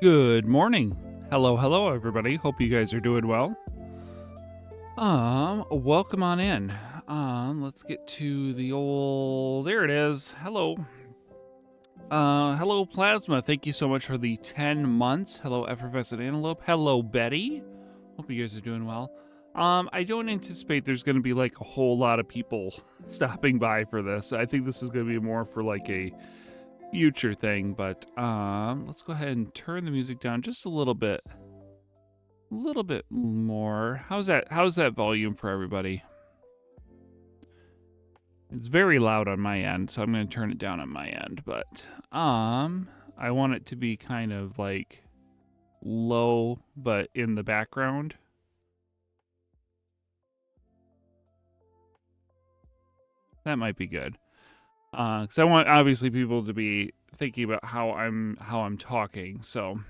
Good morning. Hello, everybody. Hope you guys are doing well. Welcome on in. Let's get to the old. There it is. Hello. Hello, Plasma. Thank you so much for the 10 months. Hello, Effervescent Antelope. Hello, Betty. Hope you guys are doing well. I don't anticipate there's going to be like a whole lot of people stopping by for this. I think this is going to be more for like a future thing, but let's go ahead and turn the music down just a little bit more. How's that volume for everybody? It's very loud on my end, so I'm going to turn it down on my end, but I want it to be kind of like low but in the background. That might be good. Because I want obviously people to be thinking about how I'm talking. So,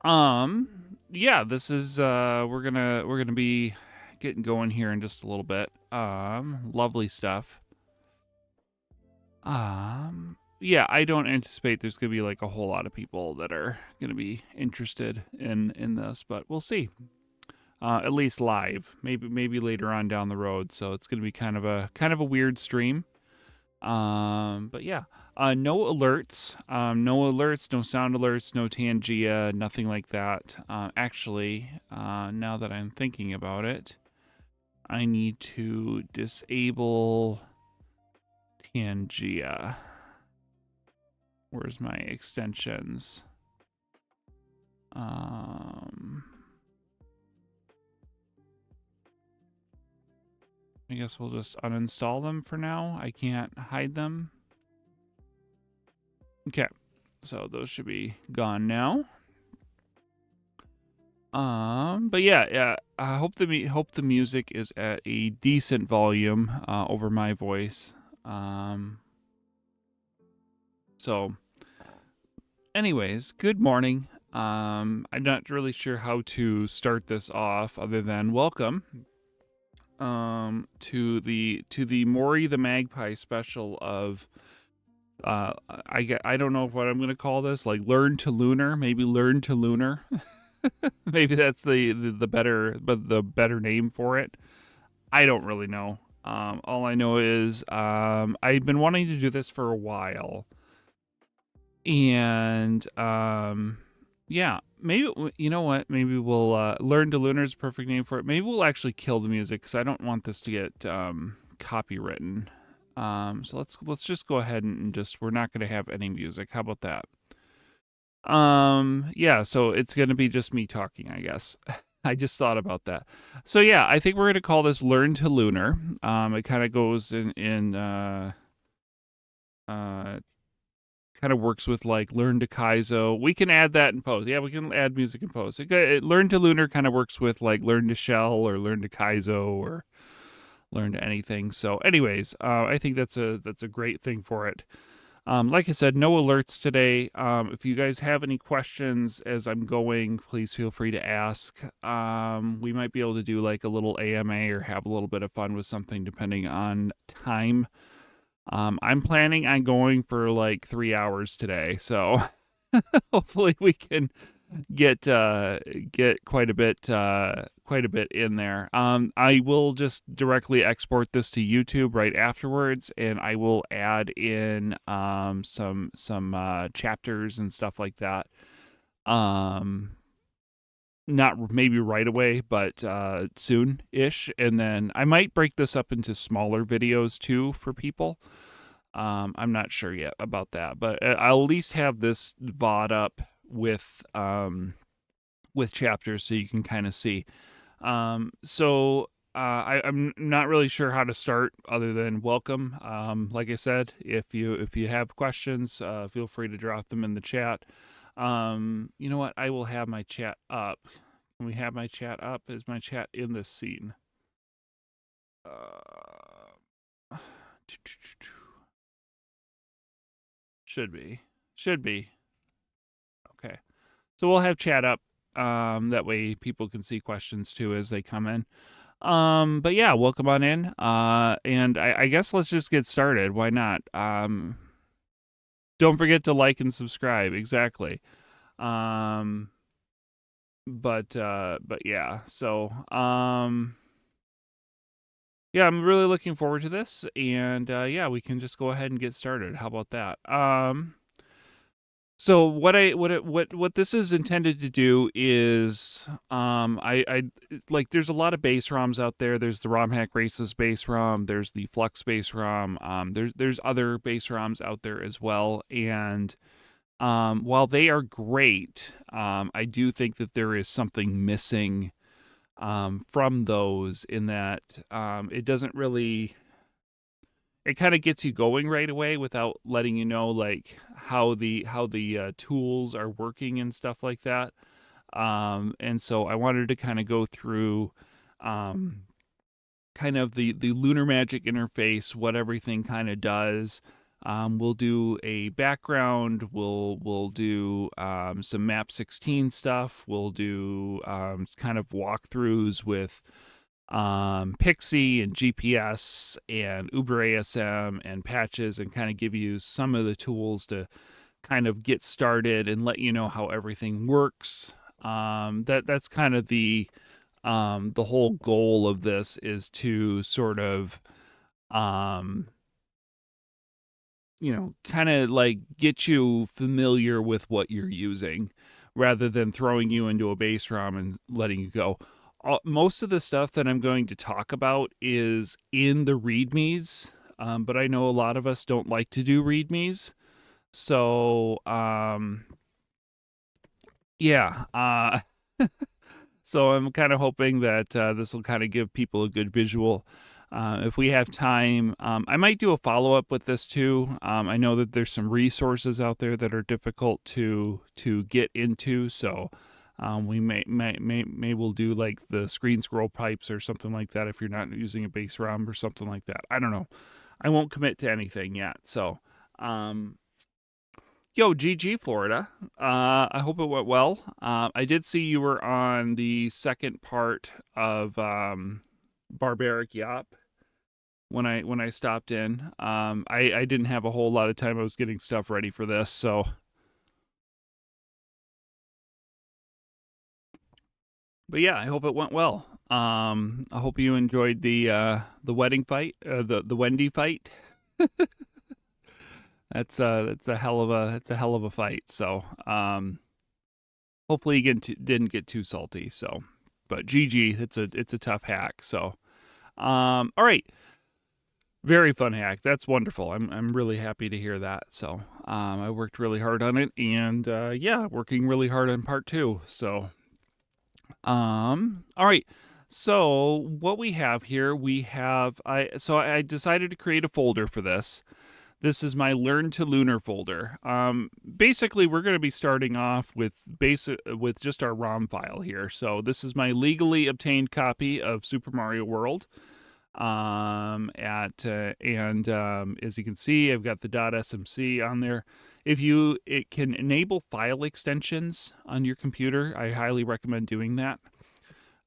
yeah, this is we're gonna be getting going here in just a little bit. Lovely stuff. Yeah, I don't anticipate there's gonna be like a whole lot of people that are gonna be interested in this, but we'll see. At least live, maybe later on down the road. So it's gonna be kind of a weird stream. But yeah, no alerts, no sound alerts, no Tangia, nothing like that. Actually, now that I'm thinking about it, I need to disable Tangia. Where's my extensions? I guess we'll just uninstall them for now. I can't hide them. Okay, so those should be gone now. But yeah, I hope the music is at a decent volume over my voice. So, anyways, good morning. I'm not really sure how to start this off other than welcome to the Maury the Magpie special of I don't know what I'm gonna call this, like Learn2Lunar, maybe Learn2Lunar. Maybe that's the better name for it. I don't really know. All I know is I've been wanting to do this for a while, and yeah, maybe, you know what? Maybe we'll Learn2Lunar is a perfect name for it. Maybe we'll actually kill the music because I don't want this to get copywritten. So let's just go ahead and just, we're not going to have any music. How about that? Yeah, so it's going to be just me talking, I guess. I just thought about that. So yeah, I think we're going to call this Learn2Lunar. It kind of goes in kind of works with like Learn2Kaizo. We can add that in post. Yeah, we can add music in post. Learn2Lunar kind of works with like Learn2Shell or Learn2Kaizo or Learn2Anything. So anyways, I think that's a great thing for it. Like I said, no alerts today. If you guys have any questions as I'm going, please feel free to ask. We might be able to do like a little AMA or have a little bit of fun with something depending on time. I'm planning on going for like 3 hours today, so hopefully we can get quite a bit in there. I will just directly export this to YouTube right afterwards, and I will add in some chapters and stuff like that. Not maybe right away, but soon-ish. And then I might break this up into smaller videos too for people. I'm not sure yet about that, but I'll at least have this VOD up with chapters so you can kind of see. So I'm not really sure how to start other than welcome. Like I said, if you have questions, feel free to drop them in the chat. You know what? I will have my chat up. Can we have my chat up? Is my chat in this scene? Should be. Okay. So we'll have chat up. That way people can see questions too as they come in. But yeah, welcome on in. And I guess let's just get started. Why not? Don't forget to like and subscribe. Exactly. But yeah, so yeah, I'm really looking forward to this, and yeah, we can just go ahead and get started. How about that? So what this is intended to do is I like there's a lot of base ROMs out there. There's the ROM Hack Races base ROM, there's the Flux base ROM, there's other base ROMs out there as well, and while they are great, I do think that there is something missing from those in that it doesn't really, it kind of gets you going right away without letting you know like how the tools are working and stuff like that. And so I wanted to kind of go through um, kind of the Lunar Magic interface, what everything kind of does. We'll do a background. We'll do some Map 16 stuff. We'll do kind of walkthroughs with PIXI and GPS and UberASM and patches, and kind of give you some of the tools to kind of get started and let you know how everything works. That's kind of the whole goal of this, is to sort of kind of like get you familiar with what you're using rather than throwing you into a base ROM and letting you go. Most of the stuff that I'm going to talk about is in the READMEs, but I know a lot of us don't like to do READMEs. So, yeah. So I'm kind of hoping that this will kind of give people a good visual. If we have time, I might do a follow-up with this too. I know that there's some resources out there that are difficult to get into, so we may we'll do like the screen scroll pipes or something like that if you're not using a base ROM or something like that. I don't know. I won't commit to anything yet. So, yo, GG, Florida. I hope it went well. I did see you were on the second part of Barbaric Yop when I stopped in. I didn't have a whole lot of time. I was getting stuff ready for this, so. But yeah, I hope it went well. I hope you enjoyed the wedding fight, the Wendy fight. That's a hell of a fight. So hopefully you didn't get too salty. So, but GG, it's a tough hack. So, all right, very fun hack. That's wonderful. I'm really happy to hear that. So I worked really hard on it, and yeah, working really hard on part 2. So all right. So what we have here, I decided to create a folder for this. This is my Learn2Lunar folder. Basically, we're going to be starting off with just our ROM file here. So this is my legally obtained copy of Super Mario World. And as you can see, I've got the .smc on there. It can enable file extensions on your computer. I highly recommend doing that.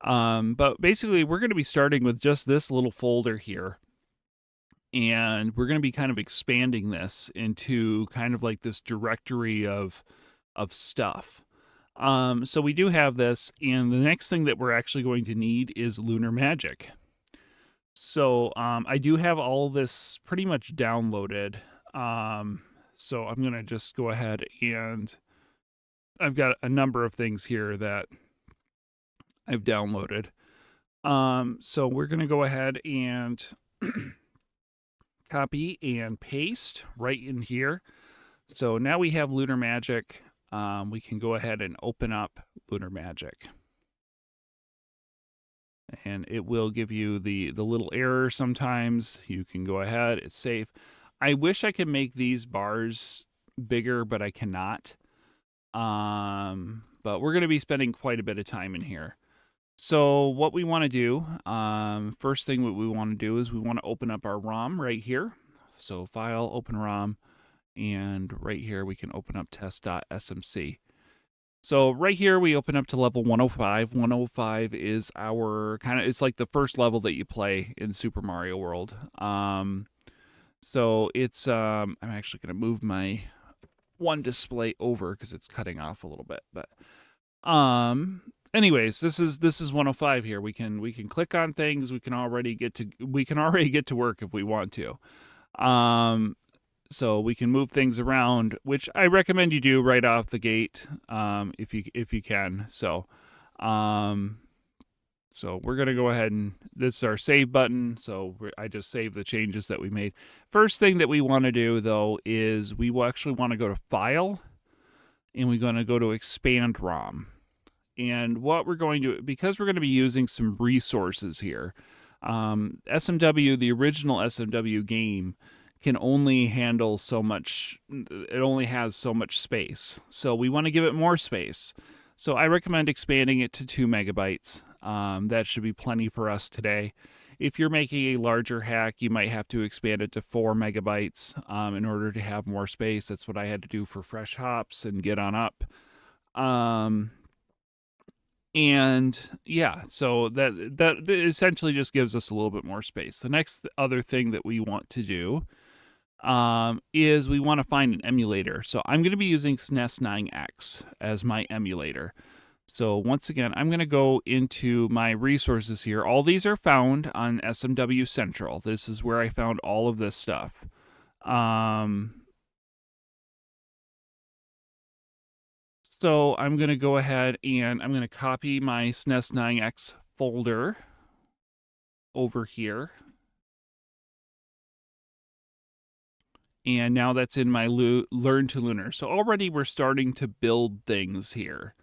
But basically, we're going to be starting with just this little folder here. And we're going to be kind of expanding this into kind of like this directory of stuff. So we do have this, and the next thing that we're actually going to need is Lunar Magic. So I do have all this pretty much downloaded. So I'm going to just go ahead, and I've got a number of things here that I've downloaded. So we're going to go ahead and copy and paste right in here. So now we have Lunar Magic. We can go ahead and open up Lunar Magic. And it will give you the little error sometimes. You can go ahead, it's safe. I wish I could make these bars bigger, but I cannot. But we're going to be spending quite a bit of time in here. So what we want to do, first thing what we want to do is we want to open up our ROM right here. So File, Open ROM, and right here we can open up test.smc. So right here we open up to level 105. 105 is our it's like the first level that you play in Super Mario World. So it's I'm actually going to move my one display over because it's cutting off a little bit. But anyways, this is 105 here. We can click on things. We can already get to work if we want to. So we can move things around, which I recommend you do right off the gate, if you can. So we're going to go ahead and this is our save button. So I just saved the changes that we made. First thing that we want to do, though, is we will actually want to go to File, and we're going to go to Expand ROM. And what we're going to, because we're going to be using some resources here, SMW, the original SMW game, can only handle so much. It only has so much space. So we want to give it more space. So I recommend expanding it to 2 megabytes. That should be plenty for us today. If you're making a larger hack, you might have to expand it to 4 megabytes in order to have more space. That's what I had to do for Fresh Hops and Get On Up. And yeah, so that essentially just gives us a little bit more space. The next other thing that we want to do is we want to find an emulator. So I'm going to be using SNES 9X as my emulator. So once again, I'm going to go into my resources here. All these are found on SMW Central. This is where I found all of this stuff. So I'm going to go ahead and I'm going to copy my SNES 9X folder over here. And now that's in my Learn2Lunar. So already we're starting to build things here.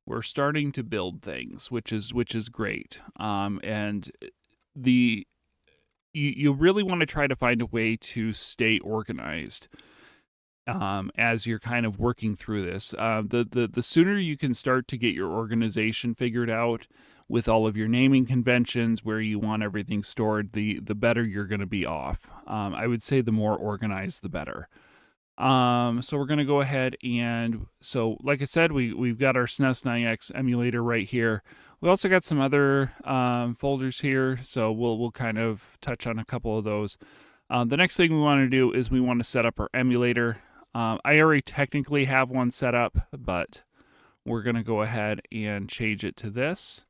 We're starting to build things, which is great. And you really want to try to find a way to stay organized as you're kind of working through this. The sooner you can start to get your organization figured out with all of your naming conventions, where you want everything stored, the better you're going to be off. I would say the more organized, the better. So we're going to go ahead and, so like I said, we've got our SNES 9X emulator right here. We also got some other folders here, so we'll kind of touch on a couple of those. The next thing we want to do is we want to set up our emulator. I already technically have one set up, but we're going to go ahead and change it to this.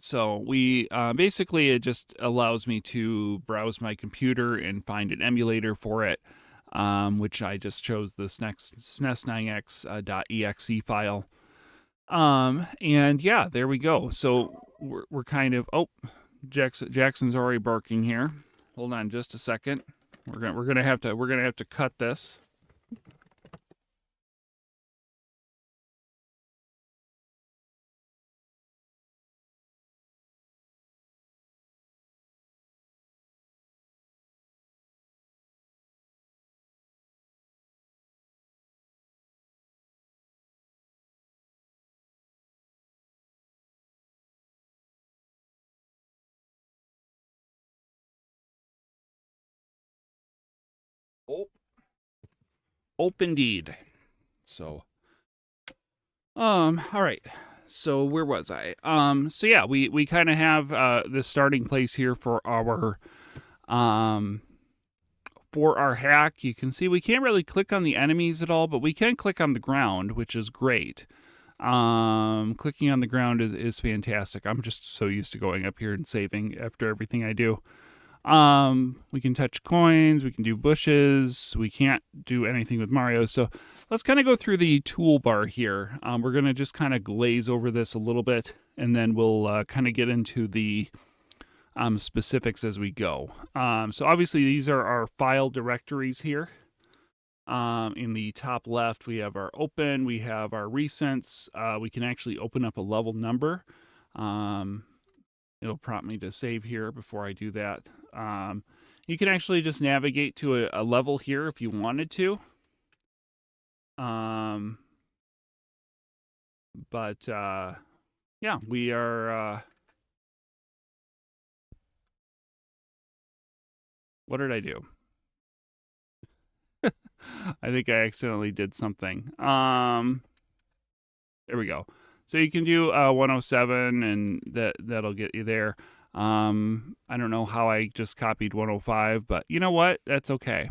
So we basically, it just allows me to browse my computer and find an emulator for it, which I just chose the SNES 9X.exe file. And yeah, there we go. So we're kind of, oh, Jackson's already barking here. Hold on just a second. We're gonna have to cut this. Oh, indeed. So, all right. So where was I? So yeah, we kind of have the starting place here for our hack. You can see we can't really click on the enemies at all, but we can click on the ground, which is great. Clicking on the ground is fantastic. I'm just so used to going up here and saving after everything I do. We can touch coins, we can do bushes, we can't do anything with Mario. So let's kind of go through the toolbar here. We're going to just kind of glaze over this a little bit, and then we'll kind of get into the specifics as we go. So obviously these are our file directories here. In the top left, we have our open, we have our recents. We can actually open up a level number. It'll prompt me to save here before I do that. You can actually just navigate to a level here if you wanted to. Yeah, we are... what did I do? I think I accidentally did something. There we go. So you can do 107, and that'll get you there. I don't know how I just copied 105, but you know what? That's okay.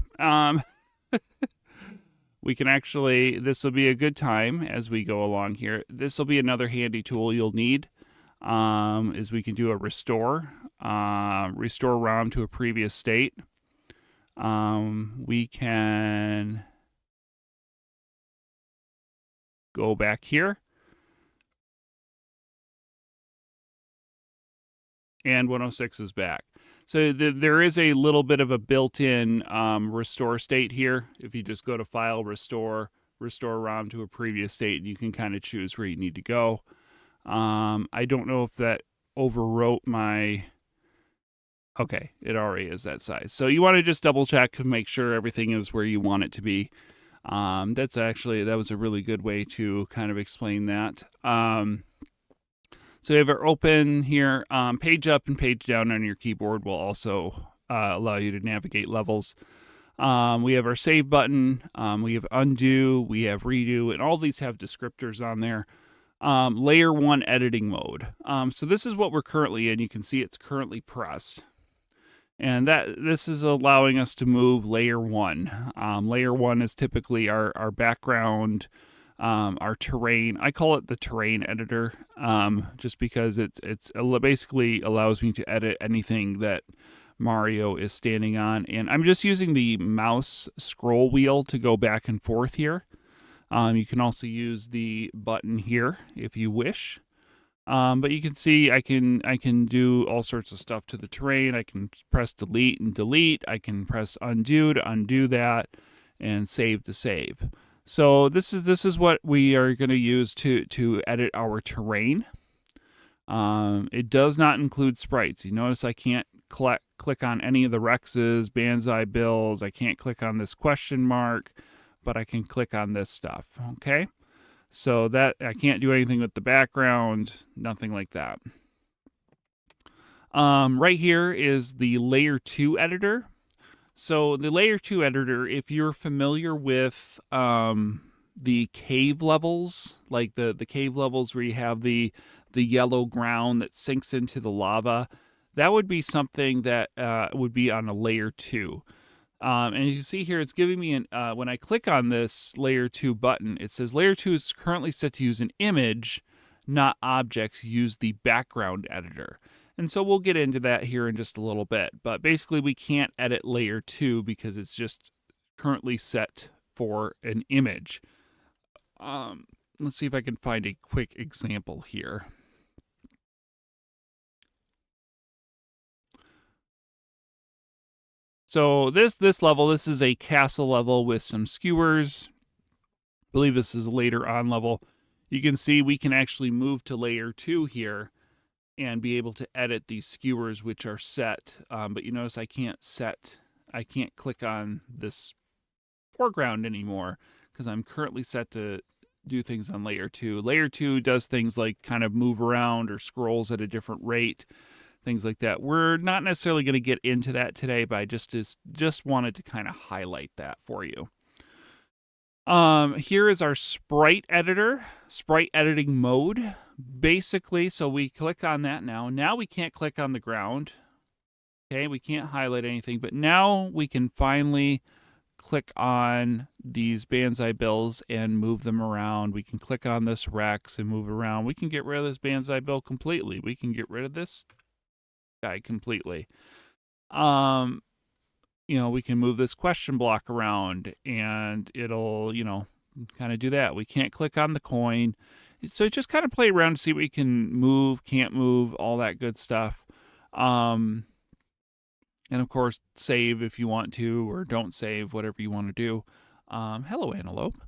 we can actually, this will be a good time as we go along here. This will be another handy tool you'll need, is we can do a restore, restore ROM to a previous state. We can go back here. And 106 is back. So there is a little bit of a built-in restore state here. If you just go to File, Restore, Restore ROM to a previous state, you can kind of choose where you need to go. I don't know if that overwrote my... Okay, it already is that size. So you want to just double check and make sure everything is where you want it to be. That was a really good way to kind of explain that. So you have our open here, page up and page down on your keyboard will also allow you to navigate levels. We have our save button, we have undo, we have redo, and all these have descriptors on there. Layer 1 editing mode. So this is what we're currently in. You can see it's currently pressed. And this is allowing us to move layer 1. Layer 1 is typically our background, our terrain. I call it the terrain editor, just because it's basically allows me to edit anything that Mario is standing on. And I'm just using the mouse scroll wheel to go back and forth here. You can also use the button here if you wish. But you can see I can do all sorts of stuff to the terrain. I can press delete and delete. I can press undo to undo that, and save to save. So this is what we are going to use to edit our terrain. It does not include sprites. You notice I can't click on any of the Rexes, Banzai Bills. I can't click on this question mark, but I can click on this stuff. Okay. So that I can't do anything with the background, nothing like that. Right here is the layer 2 editor. So the layer 2 editor, if you're familiar with the cave levels, like the cave levels where you have the yellow ground that sinks into the lava, that would be something that would be on a layer 2. And you can see here, it's giving me when I click on this layer 2 button, it says layer 2 is currently set to use an image, not objects. Use the background editor. And so we'll get into that here in just a little bit. But basically, we can't edit layer 2 because it's just currently set for an image. Let's see if I can find a quick example here. So this level, this is a castle level with some skewers. I believe this is a later on level. You can see we can actually move to layer 2 here and be able to edit these skewers, which are set. But you notice I can't click on this foreground anymore because I'm currently set to do things on layer 2. Layer 2 does things like kind of move around or scrolls at a different rate, things like that. We're not necessarily going to get into that today, but I just wanted to kind of highlight that for you. Here is our sprite editor, sprite editing mode. Basically, so we click on that now. Now we can't click on the ground. Okay, we can't highlight anything, but now we can finally click on these Banzai Bills and move them around. We can click on this Rex and move around. We can get rid of this Banzai Bill completely. We can get rid of this guy completely. We can move this question block around and it'll, kind of do that. We can't click on the coin. So just kind of play around to see what you can move, can't move, all that good stuff. And of course, save if you want to, or don't save, whatever you want to do. Hello, Antelope.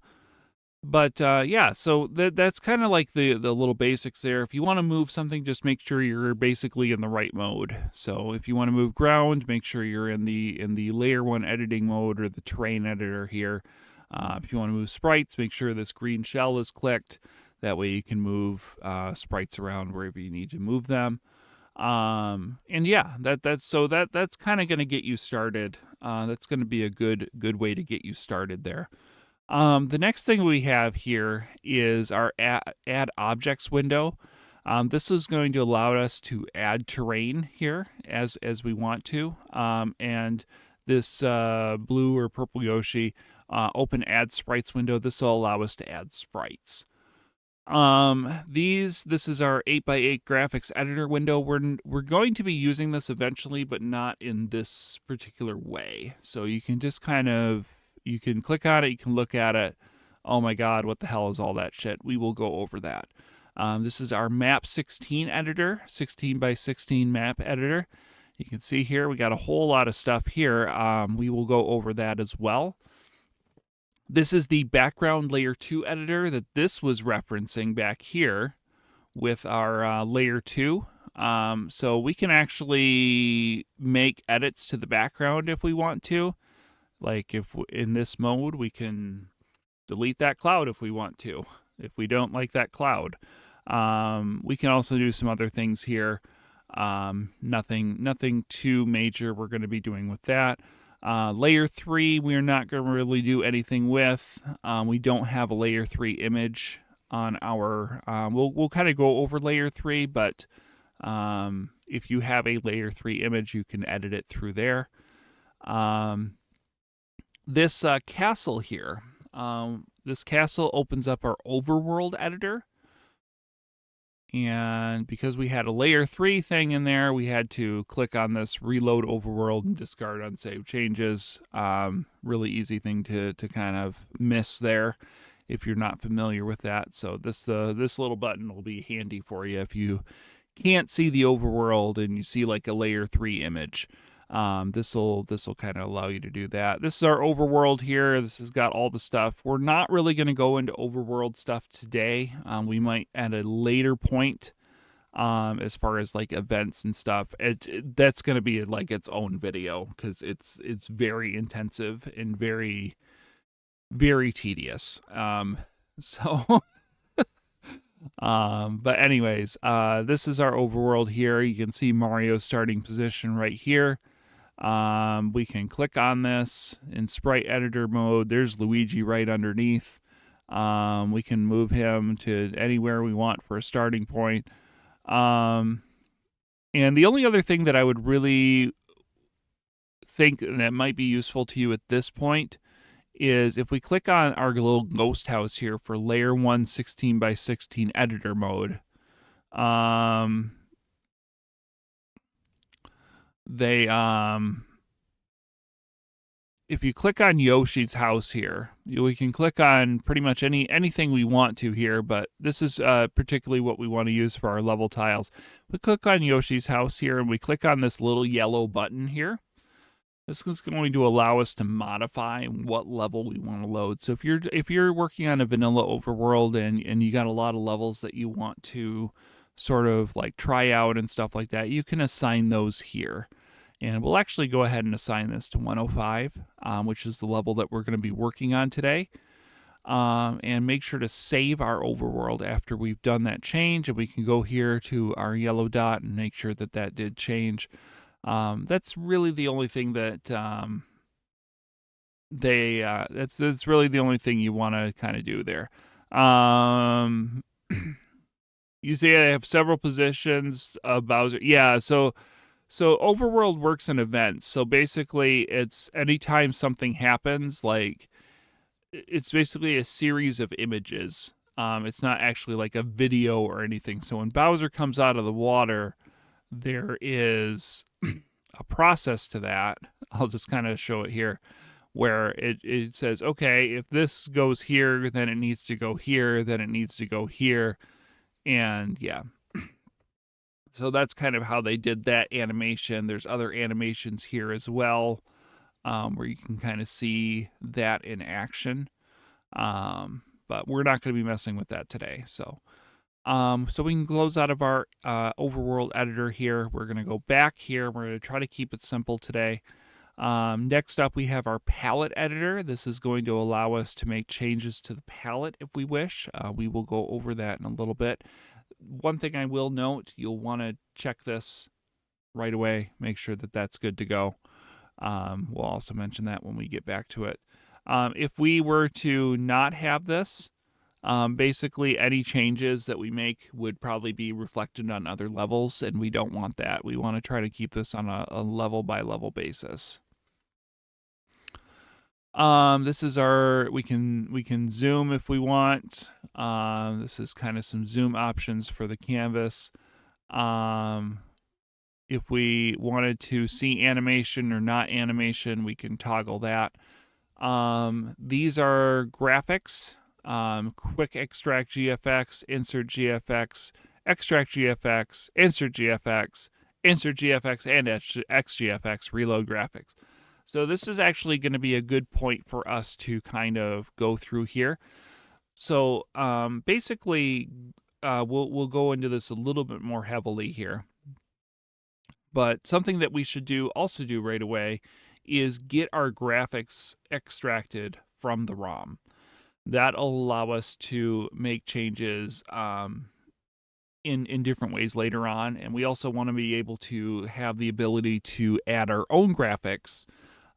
But yeah, so that's kind of like the little basics there. If you want to move something, just make sure you're basically in the right mode. So if you want to move ground, make sure you're in the layer 1 editing mode or the terrain editor here. If you want to move sprites, make sure this green shell is clicked. That way you can move sprites around wherever you need to move them. And yeah, that's kind of going to get you started. That's going to be a good way to get you started there. The next thing we have here is our add objects window. This is going to allow us to add terrain here as we want to. And this blue or purple Yoshi open Add Sprites window. This will allow us to add sprites. This is our 8x8 graphics editor window. We're going to be using this eventually, but not in this particular way. So you can just you can click on it, you can look at it. Oh my God, what the hell is all that shit? We will go over that. This is our map 16 editor, 16x16 map editor. You can see here, we got a whole lot of stuff here. We will go over that as well. This is the background layer 2 editor that this was referencing back here with our layer 2. So we can actually make edits to the background if we want to. Like if in this mode, we can delete that cloud if we want to, if we don't like that cloud. We can also do some other things here. Nothing too major we're going to be doing with that. Layer 3, we're not going to really do anything with. We don't have a layer 3 image on our, we'll kind of go over layer 3, but if you have a layer 3 image, you can edit it through there. This castle here, this castle opens up our overworld editor. And because we had a layer 3 thing in there, we had to click on this reload overworld and discard unsaved changes. Really easy thing to kind of miss there if you're not familiar with that. So this little button will be handy for you if you can't see the overworld and you see like a layer 3 image. This will kind of allow you to do that. This is our overworld here. This has got all the stuff. We're not really going to go into overworld stuff today. We might at a later point, as far as like events and stuff. That's going to be like its own video because it's very intensive and very, very tedious. But anyways, this is our overworld here. You can see Mario's starting position right here. We can click on this in sprite editor mode. There's Luigi right underneath. We can move him to anywhere we want for a starting point. And the only other thing that I would really think that might be useful to you at this point is if we click on our little ghost house here for layer 1 16x16 editor mode, if you click on Yoshi's house here, we can click on pretty much anything we want to here, but this is particularly what we want to use for our level tiles. We click on Yoshi's house here and we click on this little yellow button here. This is going to allow us to modify what level we want to load. So if you're working on a vanilla overworld and you got a lot of levels that you want to sort of like try out and stuff like that, you can assign those here. And we'll actually go ahead and assign this to 105, which is the level that we're going to be working on today. And make sure to save our overworld after we've done that change. And we can go here to our yellow dot and make sure that that did change. That's really the only thing that that's really the only thing you want to kind of do there. You see I have several positions of Bowser. Yeah, so overworld works in events. So basically it's anytime something happens, like it's basically a series of images. It's not actually like a video or anything. So when Bowser comes out of the water, there is a process to that. I'll just kind of show it here where it says, okay, if this goes here, then it needs to go here, then it needs to go here. And yeah. So that's kind of how they did that animation. There's other animations here as well, where you can kind of see that in action. But we're not going to be messing with that today. So we can close out of our overworld editor here. We're going to go back here. We're going to try to keep it simple today. Next up, we have our palette editor. This is going to allow us to make changes to the palette if we wish. We will go over that in a little bit. One thing I will note, you'll want to check this right away. Make sure that that's good to go. We'll also mention that when we get back to it. If we were to not have this, basically any changes that we make would probably be reflected on other levels, and we don't want that. We want to try to keep this on a level by level basis. This is our, we can zoom if we want. This is kind of some zoom options for the canvas. If we wanted to see animation or not animation, we can toggle that. These are graphics, quick extract GFX, insert GFX, extract GFX, insert GFX, insert GFX, and ExGFX, reload graphics. So this is actually going to be a good point for us to kind of go through here. So basically, we'll go into this a little bit more heavily here. But something that we should also do right away is get our graphics extracted from the ROM. That'll allow us to make changes in different ways later on. And we also want to be able to have the ability to add our own graphics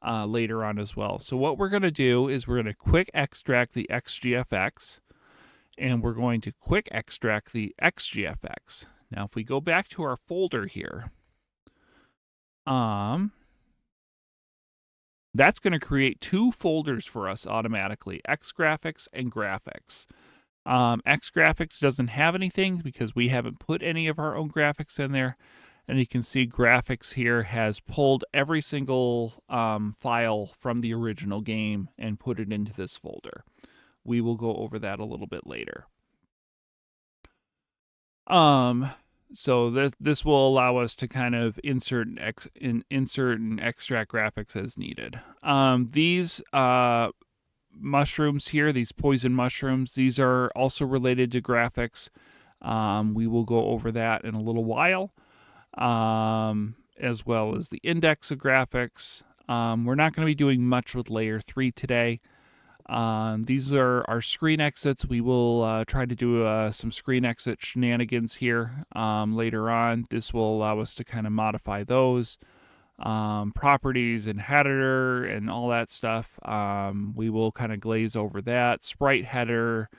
later on as well. So what we're going to do is we're going to quick extract the XGFX, and we're going to quick extract the ExGFX. Now, if we go back to our folder here, that's going to create two folders for us automatically, ExGraphics and Graphics. ExGraphics doesn't have anything because we haven't put any of our own graphics in there. And you can see Graphics here has pulled every single file from the original game and put it into this folder. We will go over that a little bit later. So this will allow us to kind of insert and extract graphics as needed. These mushrooms here, these poison mushrooms, these are also related to graphics. We will go over that in a little while, as well as the index of graphics. We're not going to be doing much with layer 3 today. These are our screen exits. We will try to do some screen exit shenanigans here later on. This will allow us to kind of modify those properties and header and all that stuff. We will kind of glaze over that. Sprite header,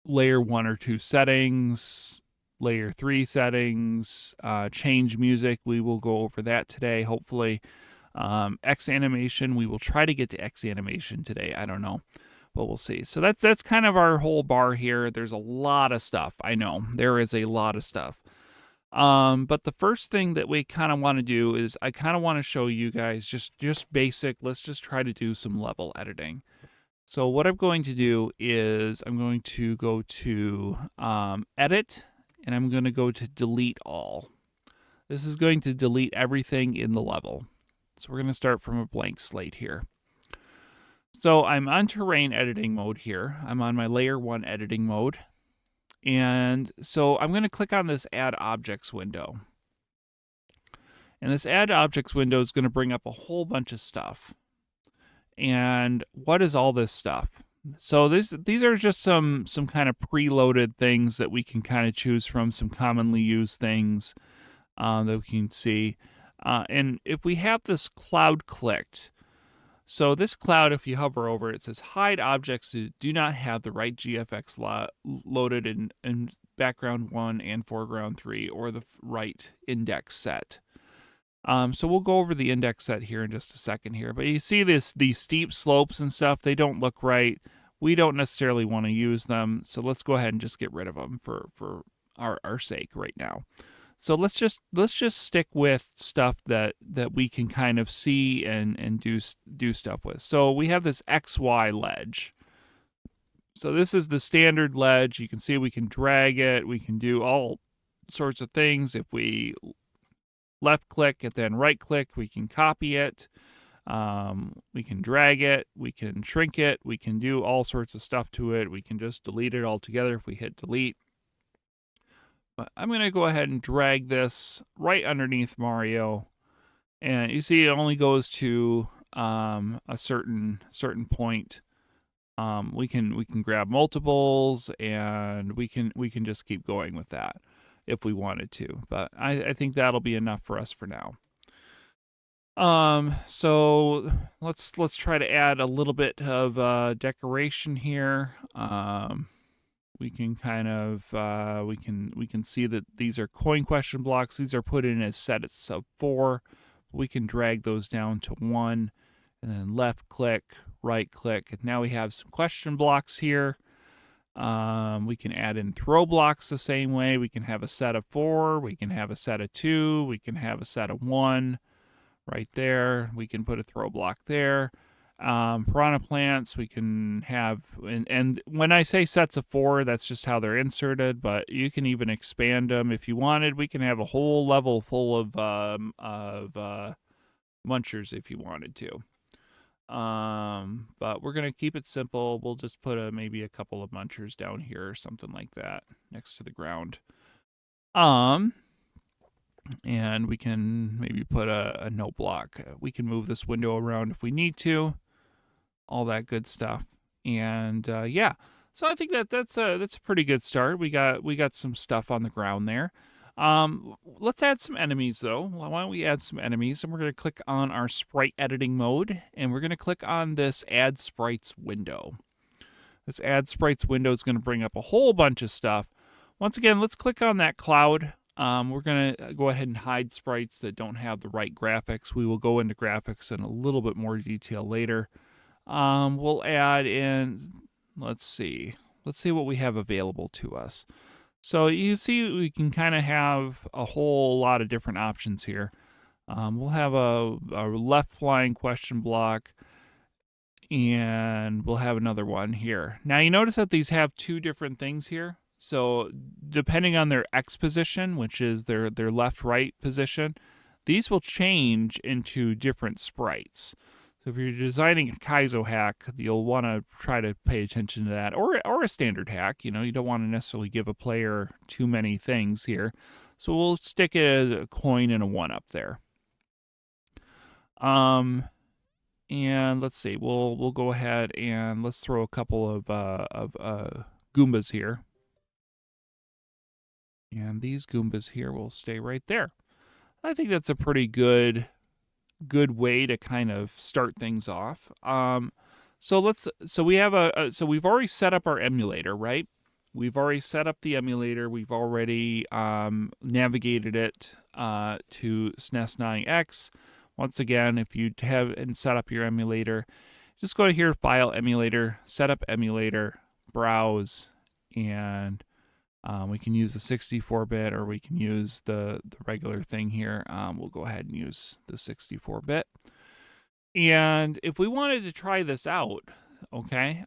layer 1 or 2 settings, layer 3 settings, change music. We will go over that today, hopefully. ExAnimation, we will try to get to ExAnimation today. I don't know, but we'll see. So that's kind of our whole bar here. There's a lot of stuff. I know there is a lot of stuff. But the first thing that we kind of want to do is I kind of want to show you guys just basic. Let's just try to do some level editing. So what I'm going to do is I'm going to go to edit, and I'm going to go to delete all. This is going to delete everything in the level. So we're going to start from a blank slate here. So I'm on terrain editing mode here. I'm on my layer 1 editing mode. And so I'm going to click on this add objects window. And this add objects window is going to bring up a whole bunch of stuff. And what is all this stuff? So these are just some kind of preloaded things that we can kind of choose from, some commonly used things that we can see. And if we have this cloud clicked, so this cloud, if you hover over it, it says hide objects that do not have the right GFX loaded in background 1 and foreground 3 or the right index set. So we'll go over the index set here in just a second here. But you see these steep slopes and stuff, they don't look right. We don't necessarily want to use them. So let's go ahead and just get rid of them for our sake right now. So let's just stick with stuff that we can kind of see and do stuff with. So we have this XY ledge. So this is the standard ledge. You can see we can drag it. We can do all sorts of things. If we left click and then right click, we can copy it. We can drag it. We can shrink it. We can do all sorts of stuff to it. We can just delete it altogether if we hit delete. But I'm going to go ahead and drag this right underneath Mario. And you see it only goes to a certain point. We can grab multiples, and we can just keep going with that if we wanted to. But I think that'll be enough for us for now. So let's try to add a little bit of decoration here. We can kind of we can see that these are coin question blocks. These are put in as sets of 4 We can drag those down to 1 and then left click, right click. And now we have some question blocks here. We can add in throw blocks the same way. We can have a set of 4. We can have a set of 2. We can have a set of 1 right there. We can put a throw block there. Piranha plants, we can have, and when I say sets of 4, that's just how they're inserted, but you can even expand them if you wanted. We can have a whole level full of munchers if you wanted to. But we're going to keep it simple. We'll just put maybe a couple of munchers down here or something like that next to the ground. And we can maybe put a note block. We can move this window around if we need to. All that good stuff. And yeah, so I think that's a pretty good start. We got some stuff on the ground there. Let's add some enemies though. Why don't we add some enemies? And we're going to click on our sprite editing mode, and we're going to click on this add sprites window. This add sprites window is going to bring up a whole bunch of stuff. Once again, let's click on that cloud. We're going to go ahead and hide sprites that don't have the right graphics. We will go into graphics in a little bit more detail later. We'll add in, let's see what we have available to us. So you see we can kind of have a whole lot of different options here. We'll have a left flying question block, and we'll have another one here. Now you notice that these have 2 different things here. So depending on their X position, which is their left-right position, these will change into different sprites. So if you're designing a Kaizo hack, you'll want to try to pay attention to that, or a standard hack. You don't want to necessarily give a player too many things here. So we'll stick a coin and a 1 up there. And let's see, we'll go ahead and let's throw a couple of Goombas here. And these Goombas here will stay right there. I think that's a pretty good way to kind of start things off. So we've already set up our emulator, right? We've already set up the emulator. We've already navigated it to SNES 9X. Once again, if you have and set up your emulator, just go to here, File, Emulator, Set up Emulator, Browse, and we can use the 64-bit or we can use the regular thing here. We'll go ahead and use the 64-bit. And if we wanted to try this out, okay,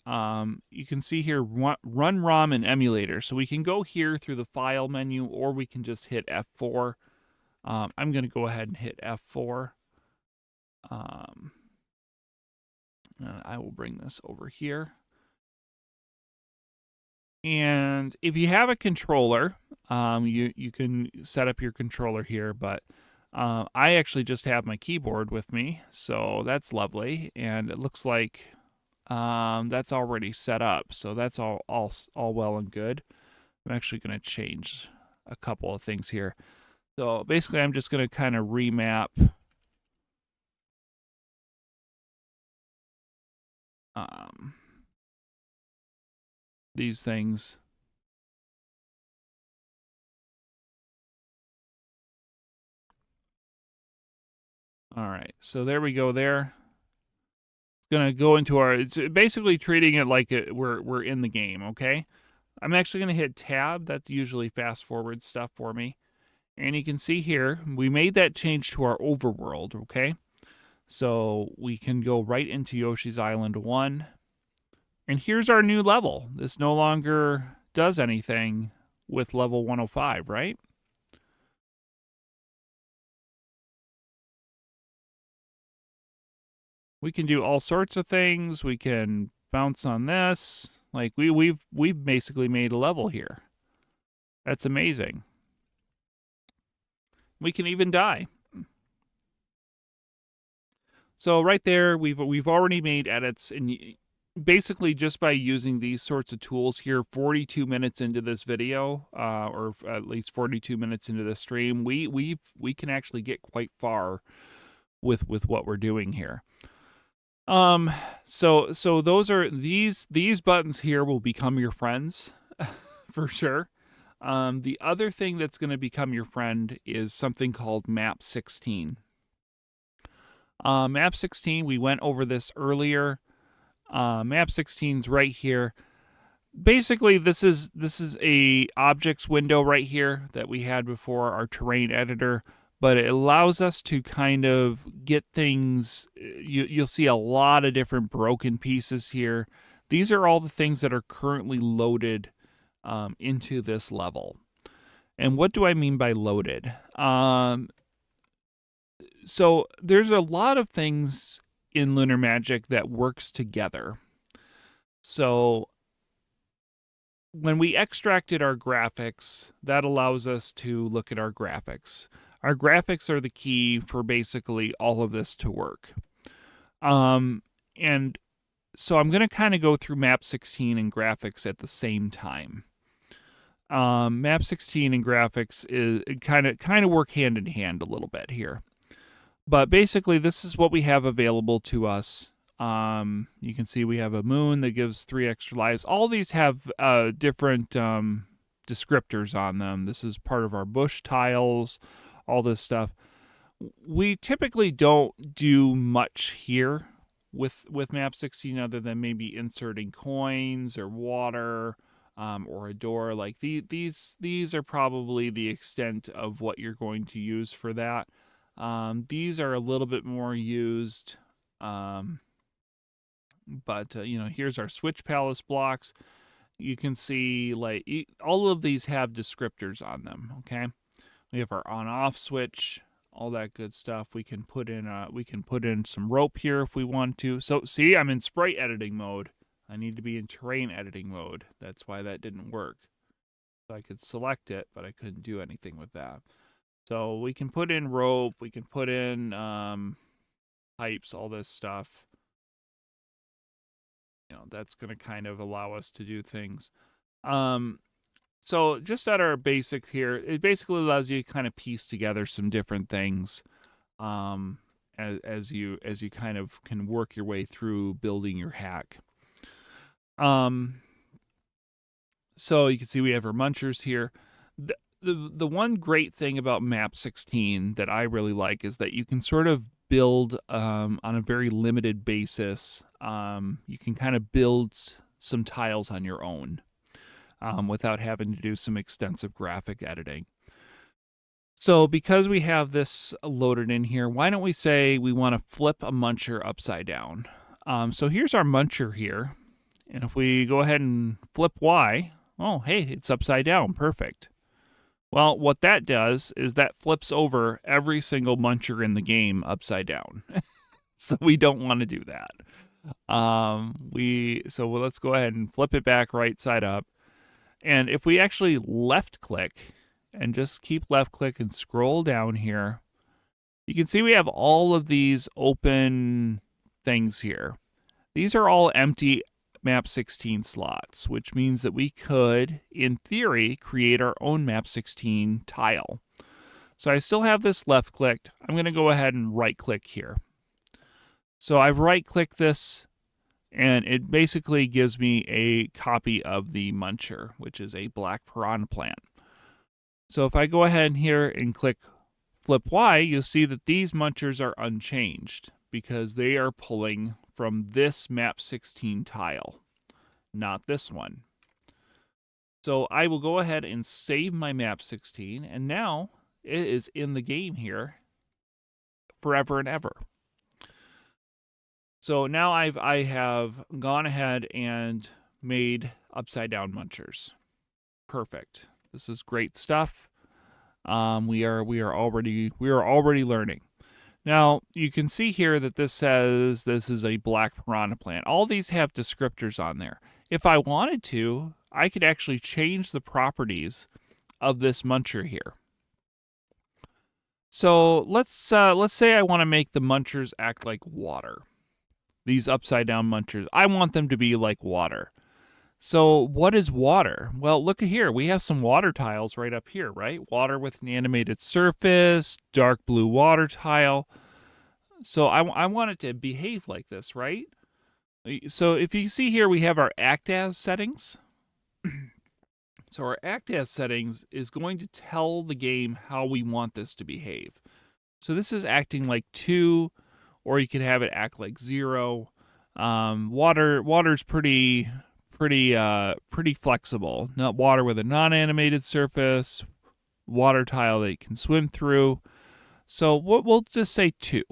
you can see here, run ROM and emulator. So we can go here through the File menu, or we can just hit F4. I'm going to go ahead and hit F4. I will bring this over here. And if you have a controller, you can set up your controller here, but I actually just have my keyboard with me, so that's lovely. And it looks like that's already set up, so that's all well and good. I'm actually going to change a couple of things here. So basically, I'm just going to kind of remap these things. All right, so there we go there. It's gonna go into it's basically treating it like we're in the game, okay? I'm actually gonna hit tab. That's usually fast forward stuff for me. And you can see here, we made that change to our overworld, okay? So we can go right into Yoshi's Island 1. And here's our new level. This no longer does anything with level 105, right? We can do all sorts of things. We can bounce on this. Like we've basically made a level here. That's amazing. We can even die. So right there, we've already made edits, and basically just by using these sorts of tools here, 42 minutes into this video, or at least 42 minutes into the stream, we can actually get quite far with what we're doing here. So those are these buttons here will become your friends for sure. The other thing that's going to become your friend is something called map 16. Map 16, we went over this earlier. Map 16's right here. Basically, this is a objects window right here that we had before our terrain editor, but it allows us to kind of get things. You'll see a lot of different broken pieces here. These are all the things that are currently loaded into this level. And what do I mean by loaded? So there's a lot of things in Lunar Magic that works together. So when we extracted our graphics, that allows us to look at our graphics. Our graphics are the key for basically all of this to work. And so I'm going to kind of go through map 16 and graphics at the same time. Map 16 and graphics is kind of work hand in hand a little bit here. But basically, this is what we have available to us. You can see we have a moon that gives 3 extra lives. All these have different descriptors on them. This is part of our bush tiles, all this stuff. We typically don't do much here with map 16 other than maybe inserting coins or water or a door. Like these are probably the extent of what you're going to use for that. These are a little bit more used. But here's our switch palace blocks. You can see like all of these have descriptors on them. Okay, we have our on-off switch, all that good stuff. We can put in some rope here if we want to. So see, I'm in sprite editing mode. I need to be in terrain editing mode. That's why that didn't work. So I could select it, but I couldn't do anything with that. So we can put in rope. We can put in pipes, all this stuff. That's going to kind of allow us to do things. So just at our basics here, it basically allows you to kind of piece together some different things as you kind of can work your way through building your hack. So you can see we have our munchers here. The one great thing about map 16 that I really like is that you can sort of build on a very limited basis. You can kind of build some tiles on your own without having to do some extensive graphic editing. So because we have this loaded in here, why don't we say we want to flip a muncher upside down? So here's our muncher here. And if we go ahead and flip Y, oh, hey, it's upside down. Perfect. Well, what that does is that flips over every single muncher in the game upside down. So we don't want to do that. Let's go ahead and flip it back right side up. And if we actually left click and just keep left click and scroll down here, you can see we have all of these open things here. These are all empty map 16 slots, which means that we could, in theory, create our own map 16 tile. So I still have this left clicked. I'm going to go ahead and right click here. So I've right clicked this, and it basically gives me a copy of the muncher, which is a black piranha plant. So if I go ahead here and click flip Y, you'll see that these munchers are unchanged because they are pulling from this map 16 tile, not this one. So I will go ahead and save my map 16, and now it is in the game here forever and ever. So now I have gone ahead and made upside down munchers. Perfect. This is great stuff. We are already learning. Now, you can see here that this says this is a black piranha plant. All these have descriptors on there. If I wanted to, I could actually change the properties of this muncher here. So let's say I want to make the munchers act like water. These upside down munchers, I want them to be like water. So what is water? Well, look at here. We have some water tiles right up here, right? Water with an animated surface, dark blue water tile. So I want it to behave like this, right? So if you see here, we have our act as settings. So our act as settings is going to tell the game how we want this to behave. So this is acting like 2 or you can have it act like 0. Water's pretty flexible. Not water with a non-animated surface, water tile that you can swim through. So we'll just say 2.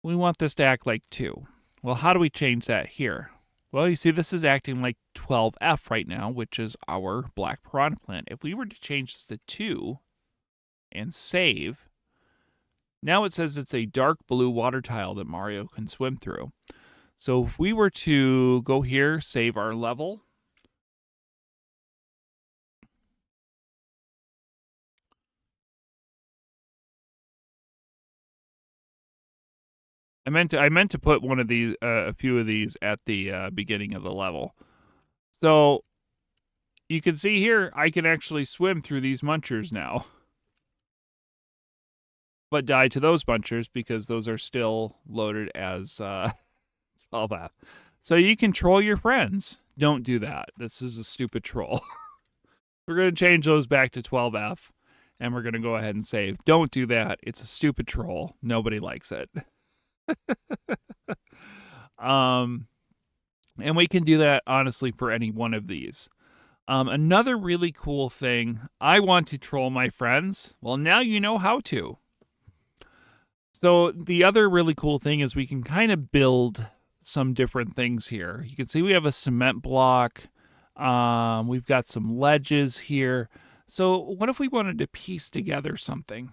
We want this to act like 2. Well, how do we change that here? Well, you see this is acting like 12F right now, which is our black piranha plant. If we were to change this to 2 and save, now it says it's a dark blue water tile that Mario can swim through. So if we were to go here, save our level, I meant to put one of these, a few of these at the beginning of the level. So you can see here, I can actually swim through these munchers now, but die to those munchers because those are still loaded as 12F. So you can troll your friends. Don't do that. This is a stupid troll. We're going to change those back to 12F, and we're going to go ahead and save. Don't do that. It's a stupid troll. Nobody likes it. And we can do that, honestly, for any one of these. Another really cool thing, I want to troll my friends. Well, now you know how to. So the other really cool thing is we can kind of build some different things here. You can see we have a cement block. We've got some ledges here. So what if we wanted to piece together something?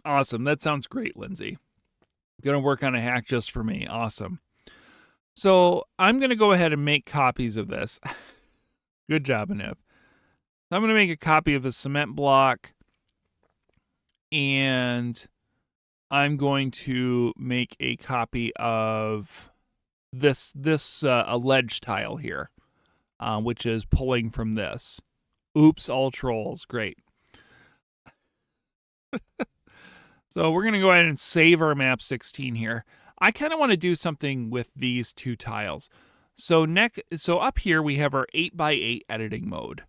Awesome. That sounds great, Lindsay. Going to work on a hack just for me. Awesome. So I'm going to go ahead and make copies of this. Good job, Anev. So I'm going to make a copy of a cement block, and I'm going to make a copy of this a ledge tile here, which is pulling from this. Oops, all trolls. Great. So we're going to go ahead and save our map 16 here. I kind of want to do something with these 2 tiles. So up here we have our 8x8 editing mode.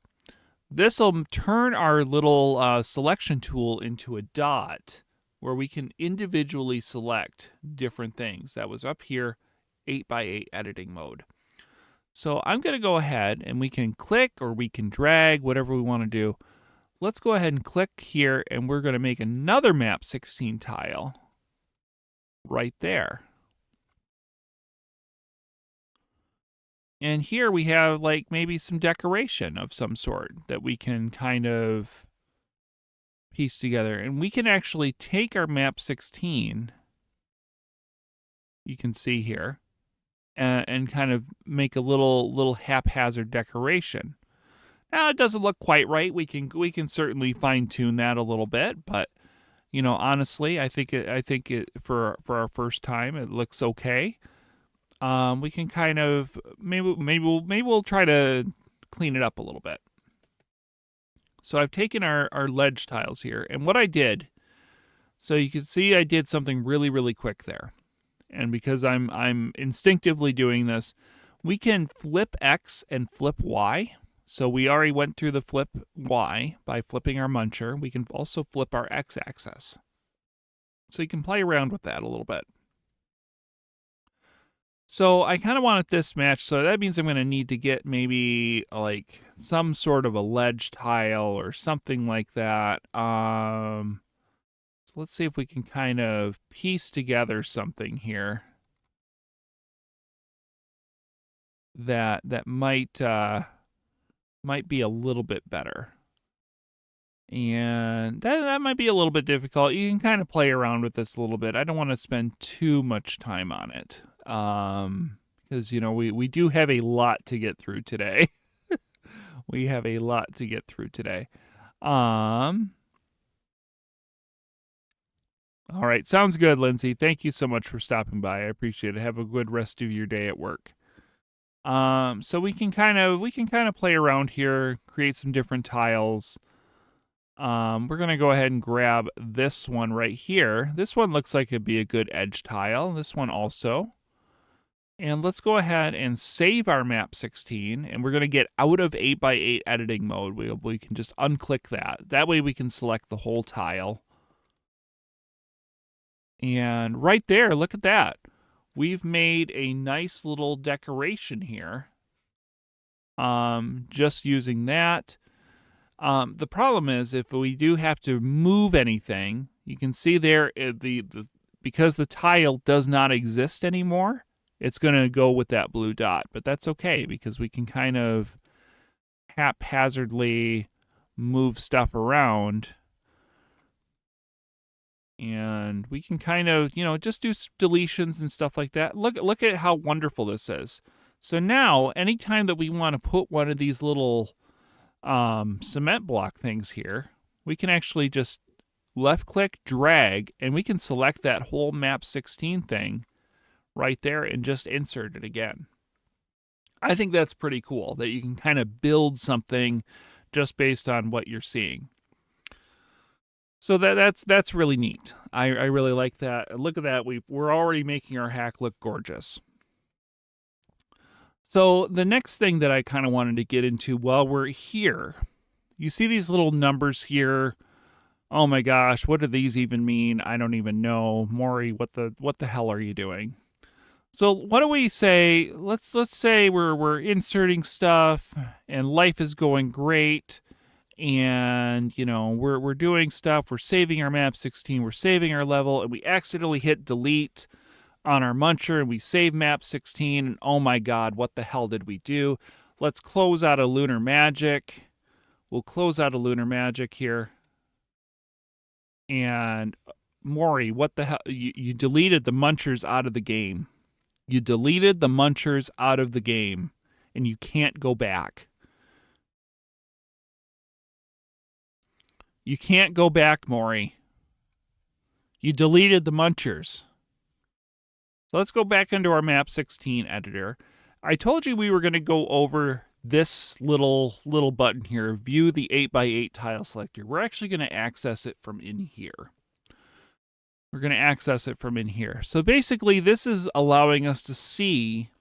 This will turn our little selection tool into a dot where we can individually select different things. That was up here, 8x8 editing mode. So I'm going to go ahead and we can click or we can drag, whatever we want to do. Let's go ahead and click here, and we're going to make another map 16 tile right there. And here we have like maybe some decoration of some sort that we can kind of piece together. And we can actually take our map 16, you can see here, and kind of make a little haphazard decoration. Now it doesn't look quite right. We can certainly fine tune that a little bit, but you know, honestly, I think it for our first time it looks okay. We can kind of maybe we'll try to clean it up a little bit. So I've taken our ledge tiles here, and what I did, so you can see I did something really quick there, and because I'm instinctively doing this, we can flip X and flip Y. So we already went through the flip Y by flipping our muncher. We can also flip our X axis. So you can play around with that a little bit. So I kind of want this match, so that means I'm going to need to get maybe like some sort of a ledge tile or something like that. So let's see if we can kind of piece together something here that might be a little bit better. And that might be a little bit difficult. You can kind of play around with this a little bit. I don't want to spend too much time on it. Because, you know, we do have a lot to get through today. We have a lot to get through today. All right. Sounds good, Lindsay. Thank you so much for stopping by. I appreciate it. Have a good rest of your day at work. So we can kind of play around here, create some different tiles. We're going to go ahead and grab this one right here. This one looks like it'd be a good edge tile. This one also. And let's go ahead and save our map 16, and we're going to get out of 8x8 editing mode. We can just unclick that. That way we can select the whole tile. And right there, look at that. We've made a nice little decoration here. Just using that. The problem is if we do have to move anything, you can see there because the tile does not exist anymore, it's going to go with that blue dot. But that's okay because we can kind of haphazardly move stuff around. And we can kind of, just do deletions and stuff like that. Look at how wonderful this is. So now, anytime that we want to put one of these little cement block things here, we can actually just left-click, drag, and we can select that whole map 16 thing right there and just insert it again. I think that's pretty cool that you can kind of build something just based on what you're seeing. So that's really neat. I really like that. Look at that. We're already making our hack look gorgeous. So the next thing that I kind of wanted to get into while we're here, you see these little numbers here. Oh my gosh, what do these even mean? I don't even know. Maury, what the hell are you doing? So what do we say? Let's say we're inserting stuff and life is going great, and we're doing stuff. We're saving our map 16. We're saving our level, and we accidentally hit delete on our muncher, and we save map 16. And oh my God, what the hell did we do? Let's close out of Lunar Magic. We'll close out of Lunar Magic here. And Maury, what the hell? You deleted the munchers out of the game. You deleted the munchers out of the game, and you can't go back. You can't go back, Maury. You deleted the munchers. So let's go back into our map 16 editor. I told you we were going to go over this little button here, view the 8x8 tile selector. We're actually going to access it from in here. We're going to access it from in here. So basically, this is allowing us to see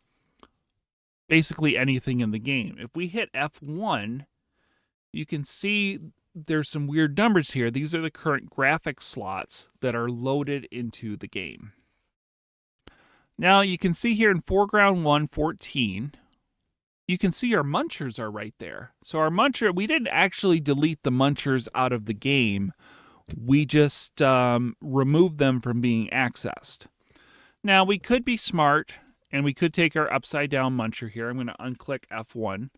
basically anything in the game. If we hit F1, you can see there's some weird numbers here. These are the current graphics slots that are loaded into the game. Now you can see here in foreground 1, 14, you can see our munchers are right there. So our muncher, we didn't actually delete the munchers out of the game. We just removed them from being accessed. Now we could be smart and we could take our upside down muncher here. I'm going to unclick F1.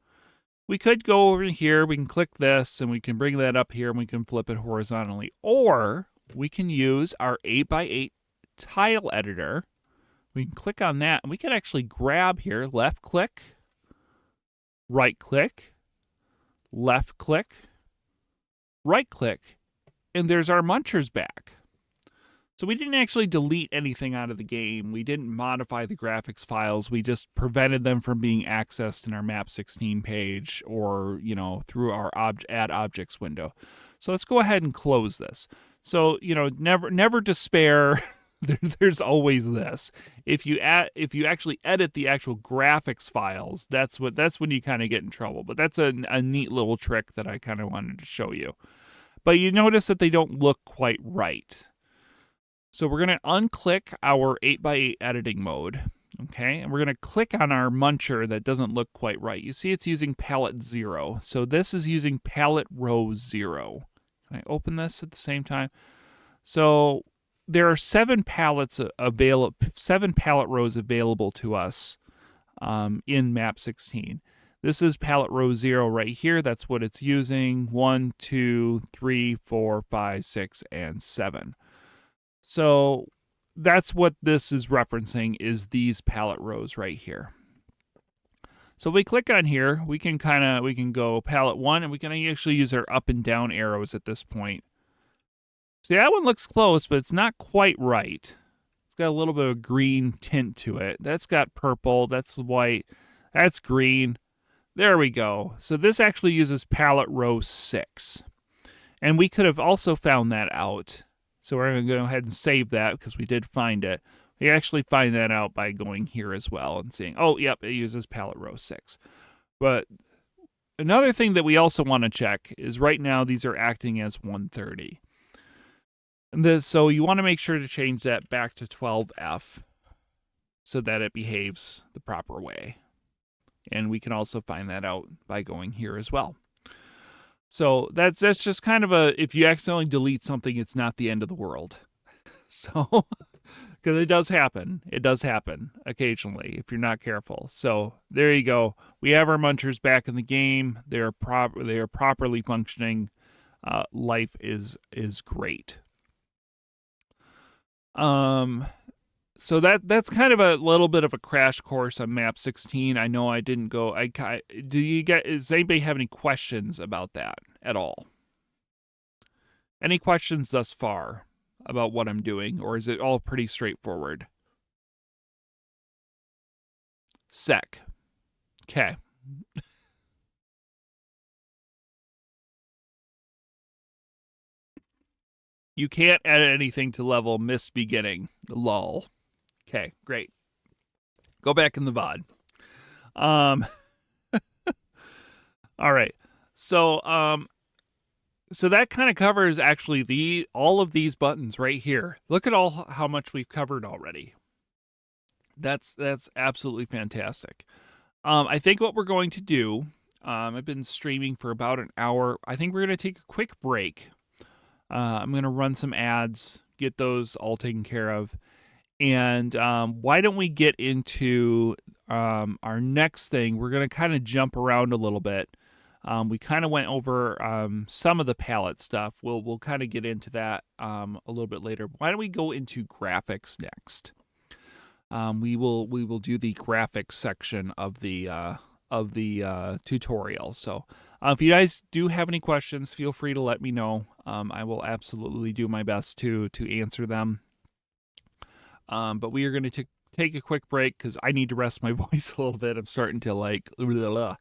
We could go over here, we can click this, and we can bring that up here, and we can flip it horizontally. Or we can use our 8x8 tile editor. We can click on that, and we can actually grab here, left click, right click, left click, right click, and there's our munchers back. So we didn't actually delete anything out of the game. We didn't modify the graphics files. We just prevented them from being accessed in our map 16 page or, through our add objects window. So let's go ahead and close this. So, never despair. There's always this. If you actually edit the actual graphics files, that's when you kind of get in trouble. But that's a neat little trick that I kind of wanted to show you. But you notice that they don't look quite right. So we're going to unclick our 8x8 editing mode, okay? And we're going to click on our muncher that doesn't look quite right. You see it's using palette 0. So this is using palette row 0. Can I open this at the same time? So there are 7 palette rows available to us in map 16. This is palette row 0 right here. That's what it's using. 1, 2, 3, 4, 5, 6, and 7. So that's what this is referencing, is these palette rows right here. So if we click on here, we can go palette 1, and we can actually use our up and down arrows at this point. See, that one looks close, but it's not quite right. It's got a little bit of green tint to it. That's got purple, that's white, that's green. There we go. So this actually uses palette row 6. And we could have also found that out. So we're going to go ahead and save that because we did find it. We actually find that out by going here as well and seeing, oh, yep, it uses palette row 6. But another thing that we also want to check is right now these are acting as 130. So you want to make sure to change that back to 12F so that it behaves the proper way. And we can also find that out by going here as well. So that's just kind of if you accidentally delete something, it's not the end of the world. So, because it does happen. It does happen occasionally if you're not careful. So there you go. We have our munchers back in the game. They are properly functioning. Life is great. So that's kind of a little bit of a crash course on map 16. I know I didn't go. Does anybody have any questions about that at all? Any questions thus far about what I'm doing, or is it all pretty straightforward? Sec. Okay. You can't add anything to level miss beginning. Lol. Okay, great. Go back in the VOD. All right. So so that kind of covers actually all of these buttons right here. Look at how much we've covered already. That's absolutely fantastic. I think what we're going to do, I've been streaming for about an hour. I think we're going to take a quick break. I'm going to run some ads, get those all taken care of. And why don't we get into our next thing? We're going to kind of jump around a little bit. We kind of went over some of the palette stuff. We'll kind of get into that a little bit later. Why don't we go into graphics next? We will do the graphics section of the tutorial. So if you guys do have any questions, feel free to let me know. I will absolutely do my best to answer them. But we are going to take a quick break because I need to rest my voice a little bit. I'm starting to like blah,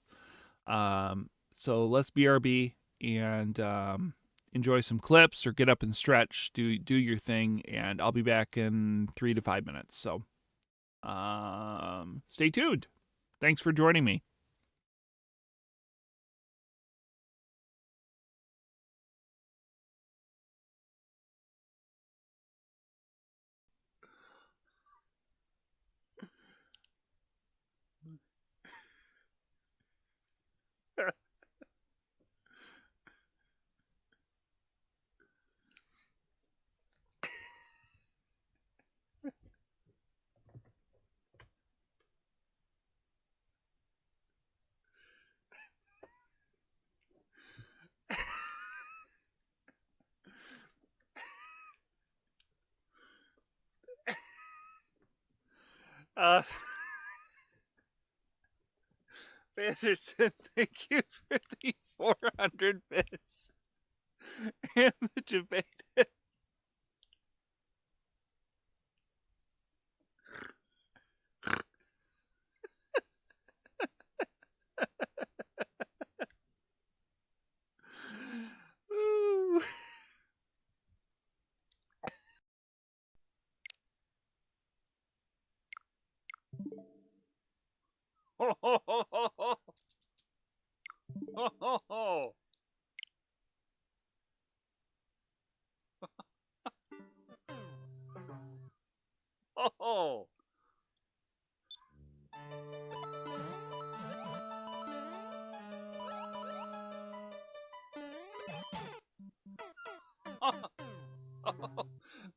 blah. So let's BRB and enjoy some clips or get up and stretch, do your thing, and I'll be back in 3 to 5 minutes. So stay tuned. Thanks for joining me. Anderson, thank you for the 400 bits and the debate.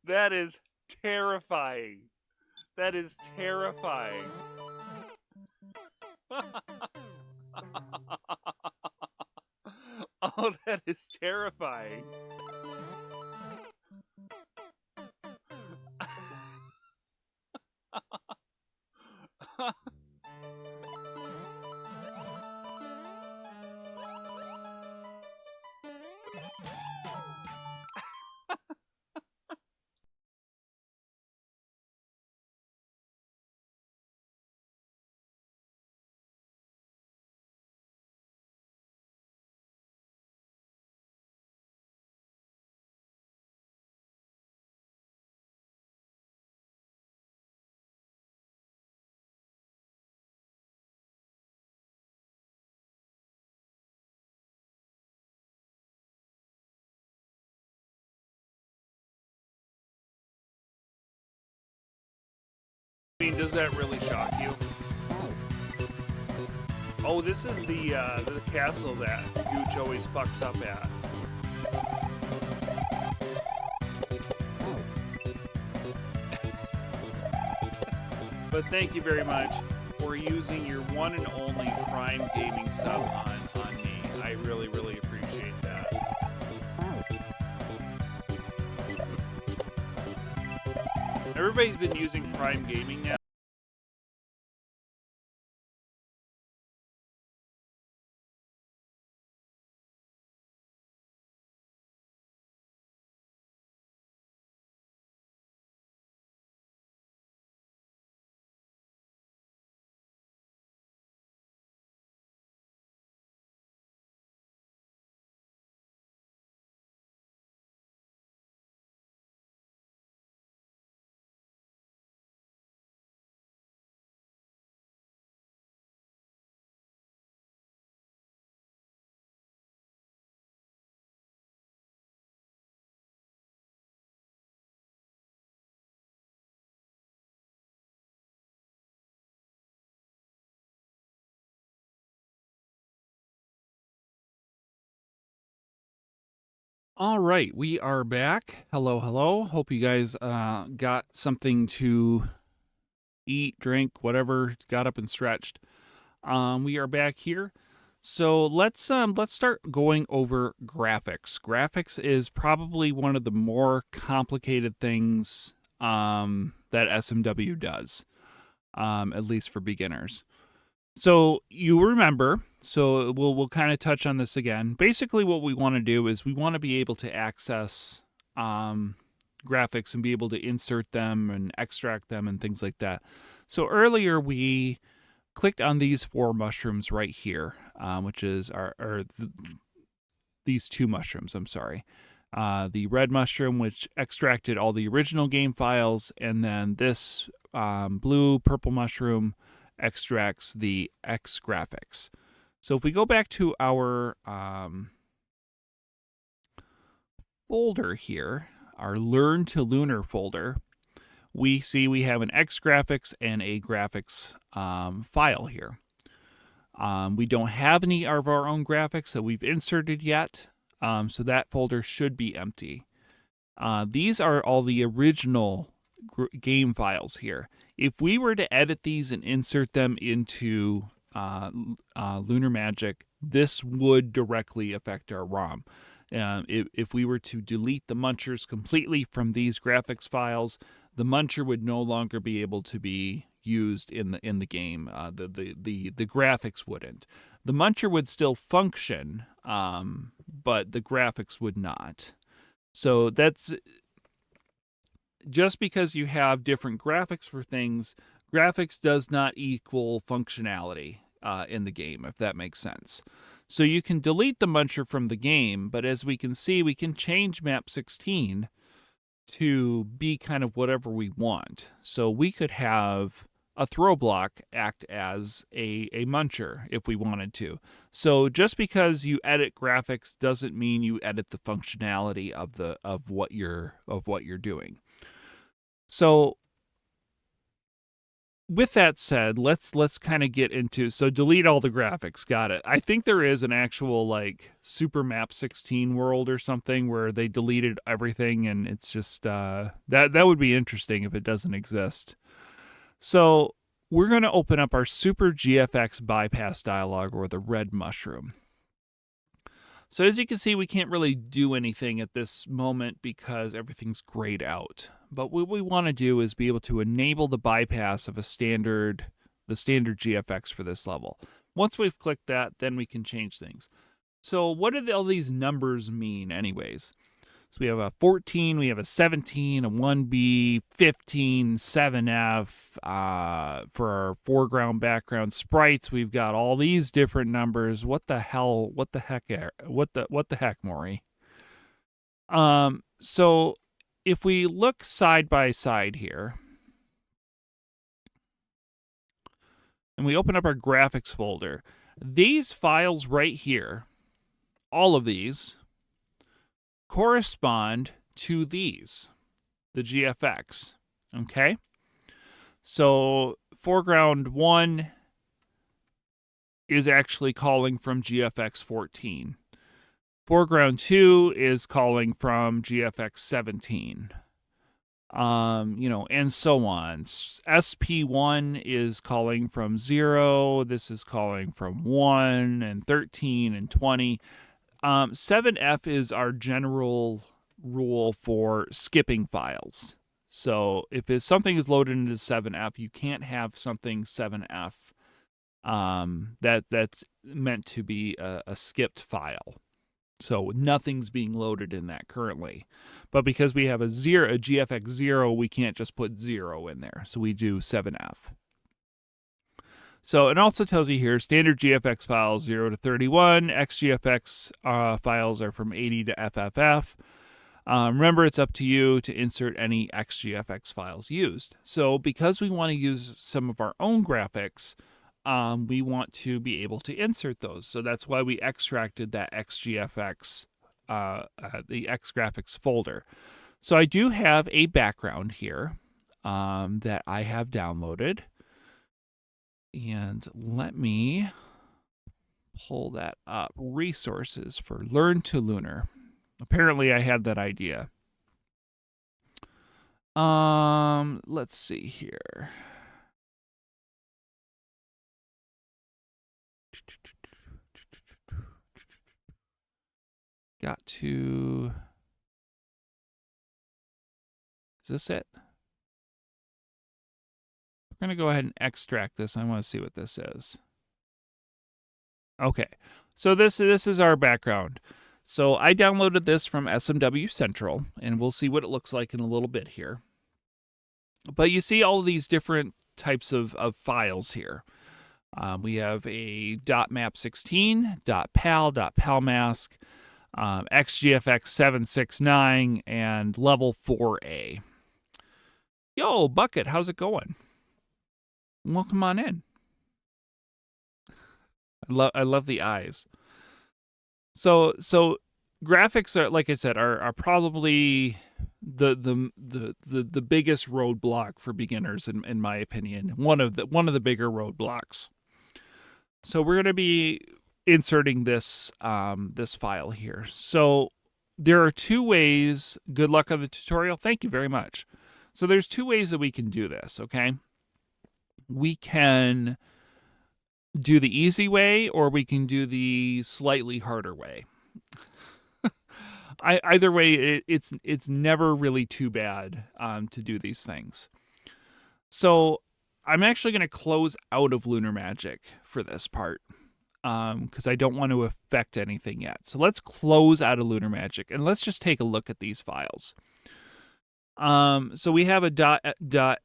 That is terrifying. That is terrifying. Oh, that is terrifying. mean, does that really shock you? Oh, this is the castle that Gooch always fucks up at. But thank you very much for using your one and only Prime Gaming sub on me. I really, really appreciate that. Everybody's been using Prime Gaming now. All right, we are back. Hello, hello. Hope you guys got something to eat, drink, whatever, got up and stretched. We are back here. So let's start going over graphics. Graphics is probably one of the more complicated things that SMW does, at least for beginners. So you remember, so we'll kind of touch on this again. Basically, what we want to do is we want to be able to access graphics and be able to insert them and extract them and things like that. So earlier we clicked on these 4 mushrooms right here, which is these 2 mushrooms, I'm sorry. The red mushroom, which extracted all the original game files, and then this blue purple mushroom extracts the ExGraphics. So if we go back to our folder here, our Learn2Lunar folder, we see we have an ExGraphics and a graphics file here. We don't have any of our own graphics that we've inserted yet, so that folder should be empty. These are all the original game files here. If we were to edit these and insert them into Lunar Magic, this would directly affect our ROM. If we were to delete the munchers completely from these graphics files, the muncher would no longer be able to be used in the game. The graphics wouldn't. The muncher would still function, but the graphics would not. So that's just because you have different graphics for things, graphics does not equal functionality in the game, if that makes sense. So you can delete the muncher from the game, but as we can see, we can change map 16 to be kind of whatever we want. So we could have a throw block act as a muncher if we wanted to. So just because you edit graphics doesn't mean you edit the functionality of what you're doing. So with that said, let's kind of get into, so delete all the graphics. Got it. I think there is an actual like Super Map 16 world or something where they deleted everything, and it's just that would be interesting if it doesn't exist. So we're going to open up our Super GFX bypass dialog, or the red mushroom. So as you can see, we can't really do anything at this moment because everything's grayed out. But what we want to do is be able to enable the bypass of the standard GFX for this level. Once we've clicked that, then we can change things. So what do all these numbers mean anyways? So we have a 14, we have a 17, a 1B, 15, 7F. For our foreground, background sprites, we've got all these different numbers. What the hell? What the heck, Maury? So if we look side by side here, and we open up our graphics folder, these files right here, all of these, correspond to these, the GFX, okay? So foreground 1 is actually calling from GFX 14. Foreground 2 is calling from GFX 17. And so on. SP1 is calling from 0. This is calling from 1 and 13 and 20. 7F is our general rule for skipping files. So if something is loaded into 7F, you can't have something 7F that's meant to be a skipped file. So nothing's being loaded in that currently. But because we have a GFX 0, we can't just put 0 in there. So we do 7F. So it also tells you here, standard GFX files 0 to 31. ExGFX files are from 80 to FFF. Remember, it's up to you to insert any ExGFX files used. So because we want to use some of our own graphics, we want to be able to insert those. So that's why we extracted that ExGFX, the ExGraphics folder. So I do have a background here that I have downloaded. And let me pull that up. Resources for Learn2Lunar. Apparently I had that idea. Let's see here. Got to... Is this it? We're going to go ahead and extract this. I want to see what this is. Okay, so this is our background. So I downloaded this from SMW Central, and we'll see what it looks like in a little bit here. But you see all of these different types of files here. We have a .map16, .pal, .palmask, ExGFX 769, and level 4A. Yo, Bucket, how's it going? Welcome on in. I love the eyes. So graphics are, like I said, are probably the biggest roadblock for beginners in my opinion. One of the bigger roadblocks. So we're going to be inserting this this file here. So there are two ways. Good luck on the tutorial. Thank you very much. So there's two ways that we can do this, okay? We can do the easy way, or we can do the slightly harder way. Either way, it's never really too bad to do these things. So I'm actually going to close out of Lunar Magic for this part because I don't want to affect anything yet. So let's close out of Lunar Magic and let's just take a look at these files. So we have a .mwl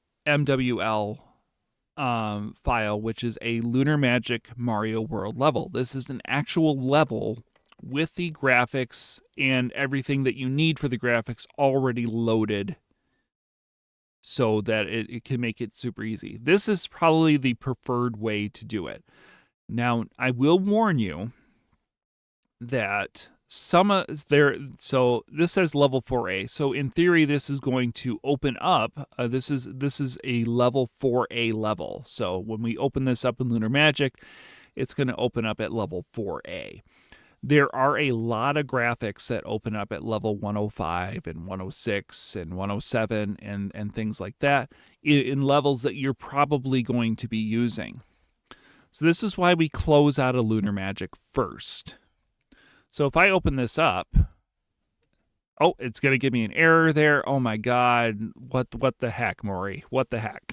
file, which is a Lunar Magic Mario World level. This is an actual level with the graphics and everything that you need for the graphics already loaded so that it can make it super easy. This is probably the preferred way to do it. Now, I will warn you that so this says level 4A. So in theory, this is going to open up. This is a level 4A level. So when we open this up in Lunar Magic, it's going to open up at level 4A. There are a lot of graphics that open up at level 105 and 106 and 107 and things like that in levels that you're probably going to be using. So this is why we close out of Lunar Magic first. So if I open this up, oh, it's going to give me an error there. Oh my God, what the heck, Maury? What the heck?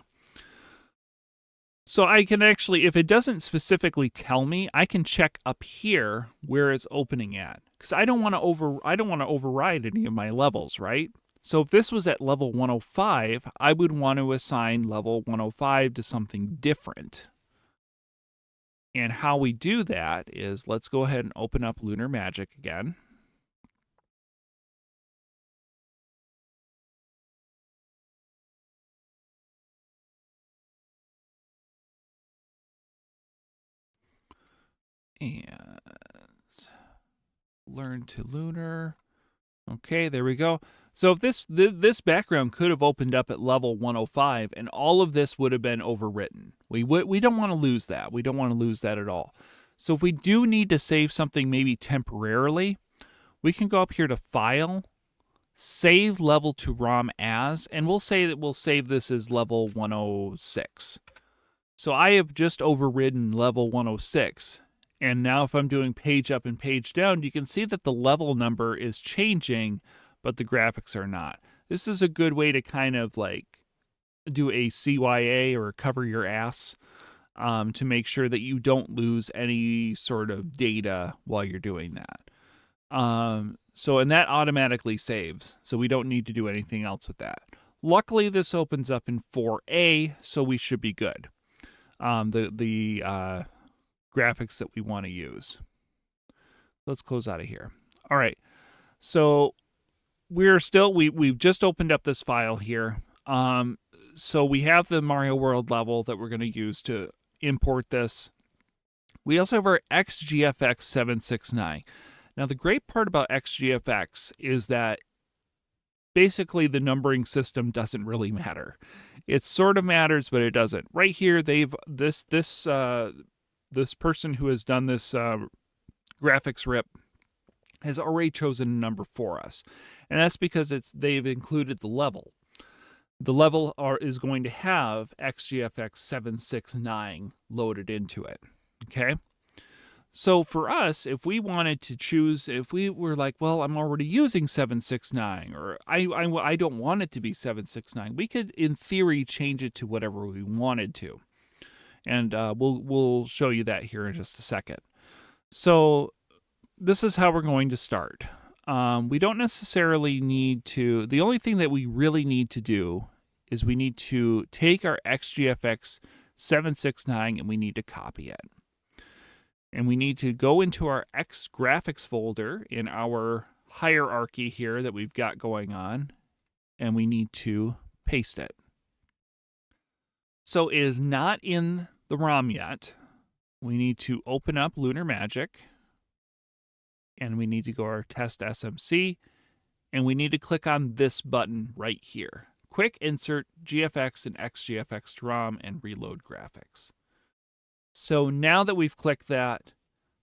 So I can actually, if it doesn't specifically tell me, I can check up here where it's opening at, because I don't want to override any of my levels, right? So if this was at level 105, I would want to assign level 105 to something different. And how we do that is, let's go ahead and open up Lunar Magic again. And Learn2Lunar. Okay, there we go. So if this background could have opened up at level 105, and all of this would have been overwritten. We don't want to lose that. We don't want to lose that at all. So if we do need to save something maybe temporarily, we can go up here to File, Save Level to ROM As, and we'll say that we'll save this as level 106. So I have just overridden level 106. And now if I'm doing page up and page down, you can see that the level number is changing, but the graphics are not. This is a good way to kind of like do a CYA or cover your ass to make sure that you don't lose any sort of data while you're doing that. And that automatically saves, so we don't need to do anything else with that. Luckily, this opens up in 4A, so we should be good. The graphics that we want to use. Let's close out of here. All right, so we've just opened up this file here. So we have the Mario World level that we're going to use to import this. We also have our ExGFX 769. Now, the great part about ExGFX is that basically the numbering system doesn't really matter. It sort of matters, but it doesn't. Right here, they've this person who has done this graphics rip has already chosen a number for us, and that's because they've included the level. The level is going to have ExGFX 769 loaded into it. Okay. So for us, if we wanted to choose, if we were like, well, I'm already using 769, or I don't want it to be 769, we could, in theory, change it to whatever we wanted to. And we'll show you that here in just a second. So this is how we're going to start. We don't necessarily need to, the only thing that we really need to do is we need to take our ExGFX 769 and we need to copy it. And we need to go into our ExGraphics folder in our hierarchy here that we've got going on, and we need to paste it. So it is not in the ROM yet. We need to open up Lunar Magic, and we need to go to our test SMC, and we need to click on this button right here. Quick Insert GFX and ExGFX to ROM and Reload Graphics. So now that we've clicked that, it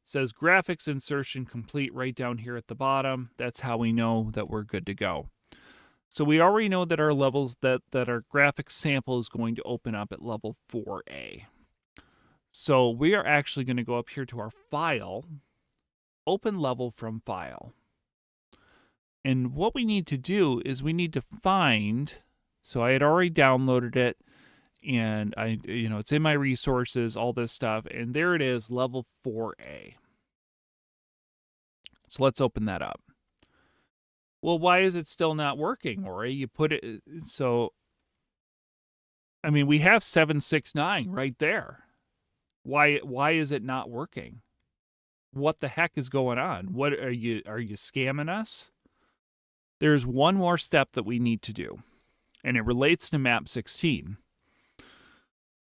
says graphics insertion complete right down here at the bottom. That's how we know that we're good to go. So we already know that our levels, that our graphics sample is going to open up at level 4A. So we are actually going to go up here to our file, open level from file. And what we need to do is we need to find, so I had already downloaded it, and it's in my resources, all this stuff, and there it is, level 4A. So let's open that up. Well, why is it still not working, Ori? You put it, so, I mean, we have 769 right there. Why is it not working? What the heck is going on? What are you scamming us? There's one more step that we need to do, and it relates to map 16.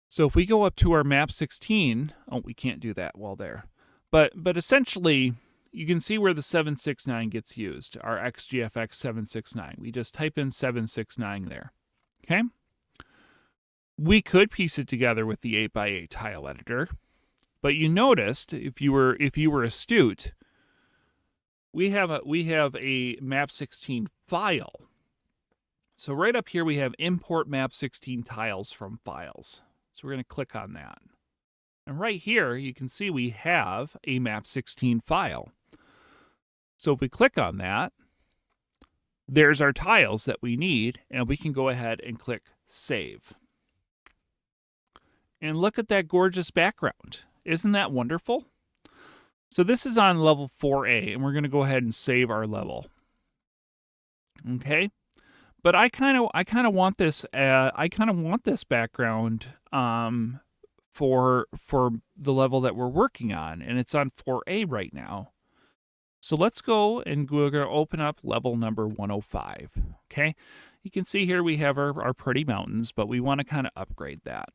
So if we go up to our map 16, oh, we can't do that while there. But essentially, you can see where the 769 gets used, our ExGFX 769. We just type in 769 there. Okay? We could piece it together with the 8x8 tile editor, but you noticed, if you were astute, we have a map 16 file. So right up here we have import map 16 tiles from files. So we're going to click on that. And right here, you can see we have a map 16 file. So if we click on that, there's our tiles that we need, and we can go ahead and click Save. And look at that gorgeous background. Isn't that wonderful? So this is on level 4A, and we're going to go ahead and save our level. Okay? But I kind of want this background for the level that we're working on, and it's on 4A right now. So let's go, and we're going to open up level number 105. Okay, you can see here we have our pretty mountains, but we want to kind of upgrade that.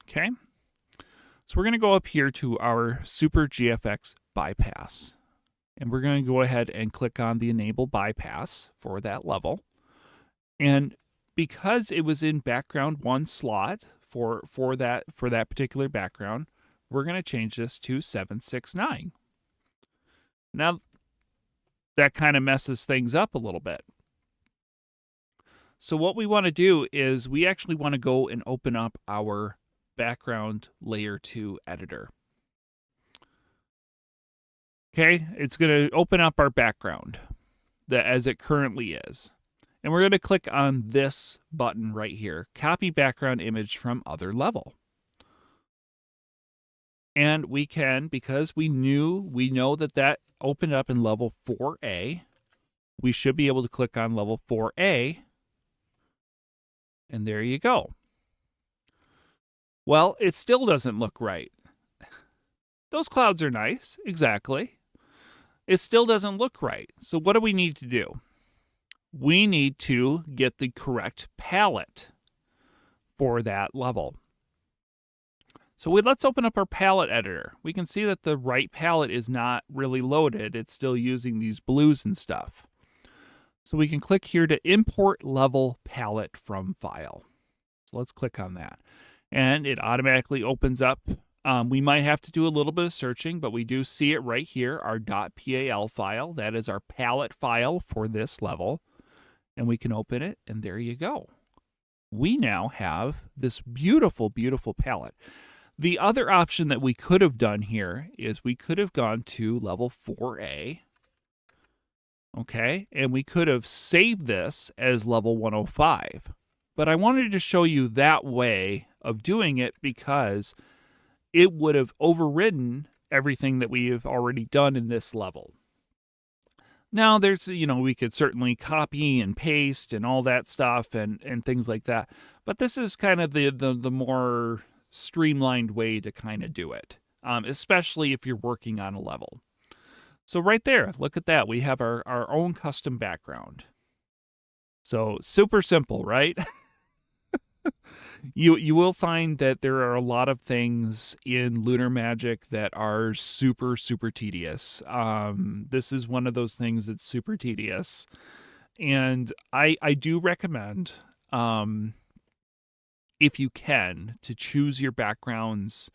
Okay, so we're going to go up here to our Super GFX bypass. And we're going to go ahead and click on the enable bypass for that level. And because it was in background 1 slot for that particular background, we're going to change this to 769. Now that kind of messes things up a little bit. So what we want to do is we actually want to go and open up our background layer 2 editor. Okay, it's going to open up our background as it currently is. And we're going to click on this button right here, copy background image from other level. And we can, because we know that opened up in level 4A, we should be able to click on level 4A, and there you go. Well, it still doesn't look right. Those clouds are nice, exactly. It still doesn't look right. So what do we need to do? We need to get the correct palette for that level. So let's open up our palette editor. We can see that the right palette is not really loaded. It's still using these blues and stuff. So we can click here to import level palette from file. So let's click on that. And it automatically opens up. We might have to do a little bit of searching, but we do see it right here, our .pal file. That is our palette file for this level. And we can open it, and there you go. We now have this beautiful, beautiful palette. The other option that we could have done here is we could have gone to level 4A, okay, and we could have saved this as level 105. But I wanted to show you that way of doing it because it would have overridden everything that we have already done in this level. Now, there's, we could certainly copy and paste and all that stuff and things like that. But this is kind of the more streamlined way to kind of do it, especially if you're working on a level. So right there, look at that. We have our own custom background. So super simple, right? You will find that there are a lot of things in Lunar Magic that are super, super tedious. This is one of those things that's super tedious. And I do recommend, if you can, to choose your backgrounds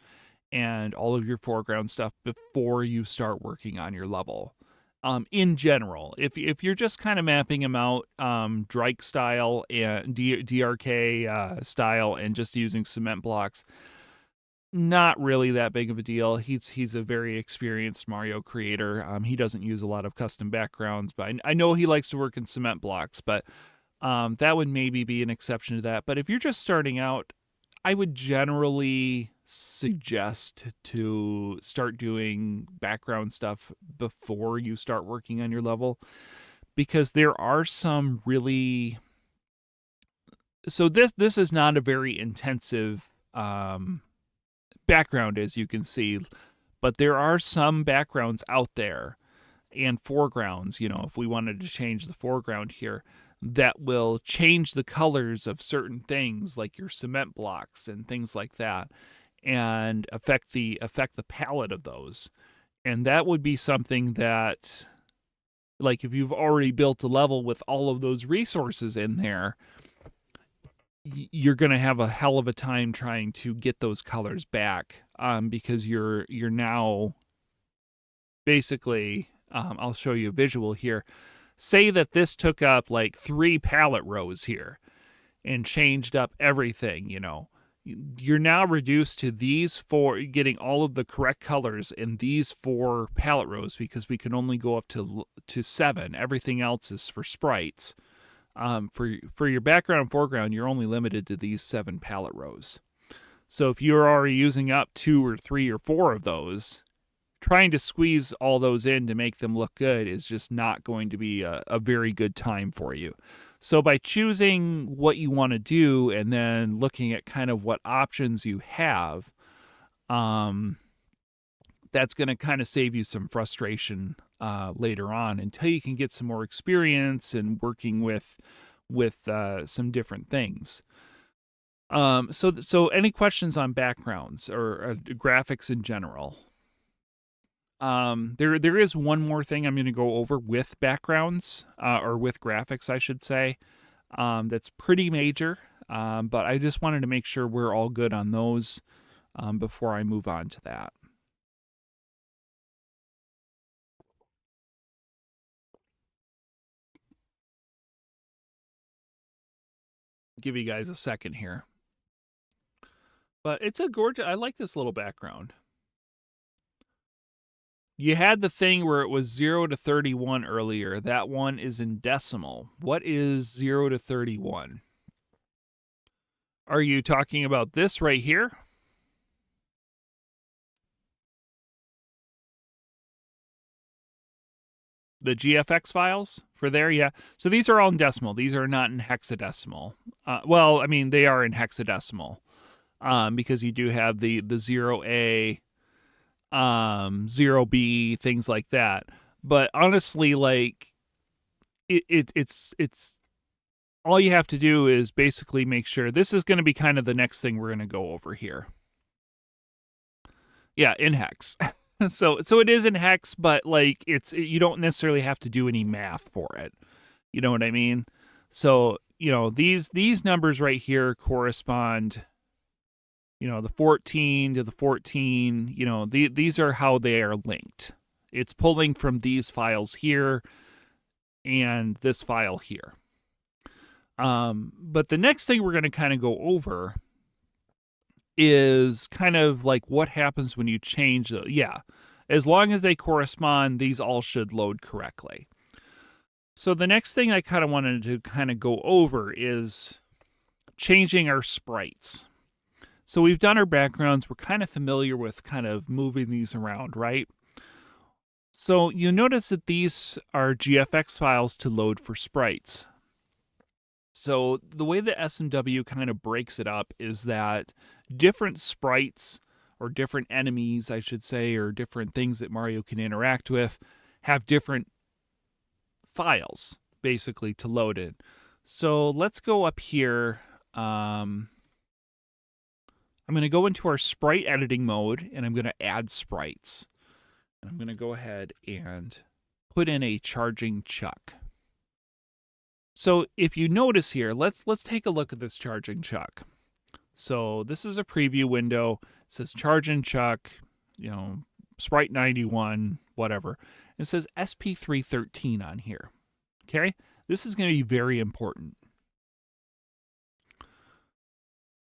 and all of your foreground stuff before you start working on your level. In general, if you're just kind of mapping them out, Drake style and DRK style, and just using cement blocks, not really that big of a deal. He's a very experienced Mario creator. He doesn't use a lot of custom backgrounds, but I know he likes to work in cement blocks. But that would maybe be an exception to that. But if you're just starting out, I would generally suggest to start doing background stuff before you start working on your level, because there are some really, so this is not a very intensive background, as you can see, but there are some backgrounds out there and foregrounds, if we wanted to change the foreground here, that will change the colors of certain things like your cement blocks and things like that, and affect the palette of those. And that would be something that, like, if you've already built a level with all of those resources in there, you're going to have a hell of a time trying to get those colors back, because you're now basically, I'll show you a visual here. Say that this took up like 3 palette rows here and changed up everything, you're now reduced to these 4, getting all of the correct colors in these 4 palette rows, because we can only go up to 7. Everything else is for sprites. For your background and foreground, you're only limited to these 7 palette rows. So if you're already using up 2 or 3 or 4 of those, trying to squeeze all those in to make them look good is just not going to be a very good time for you. So by choosing what you want to do and then looking at kind of what options you have, that's going to kind of save you some frustration later on, until you can get some more experience and working with some different things. So any questions on backgrounds or graphics in general? There is one more thing I'm going to go over with backgrounds, or with graphics, I should say. That's pretty major, but I just wanted to make sure we're all good on those before I move on to that. Give you guys a second here. But it's a gorgeous, I like this little background. You had the thing where it was 0 to 31 earlier. That one is in decimal. What is 0 to 31? Are you talking about this right here? The GFX files for there, yeah. So these are all in decimal. These are not in hexadecimal. Well, I mean, they are in hexadecimal because you do have the 0A, 0B, things like that. But honestly, like, it's all you have to do is basically make sure this is going to be kind of the next thing we're going to go over here. Yeah, in hex. So it is in hex, but like you don't necessarily have to do any math for it. You know what I mean? So, these numbers right here correspond, the 14 to the 14, these are how they are linked. It's pulling from these files here and this file here. But the next thing we're going to kind of go over is kind of like what happens when you change. As long as they correspond, these all should load correctly. So the next thing I kind of wanted to kind of go over is changing our sprites. So we've done our backgrounds. We're kind of familiar with kind of moving these around, right? So you notice that these are GFX files to load for sprites. So the way the SMW kind of breaks it up is that different sprites, or different enemies, I should say, or different things that Mario can interact with, have different files, basically, to load in. So let's go up here. I'm going to go into our sprite editing mode, and I'm going to add sprites. And I'm going to go ahead and put in a charging chuck. So if you notice here, let's take a look at this charging chuck. So this is a preview window. It says charging chuck, Sprite 91, whatever. It says SP313 on here. Okay? This is going to be very important.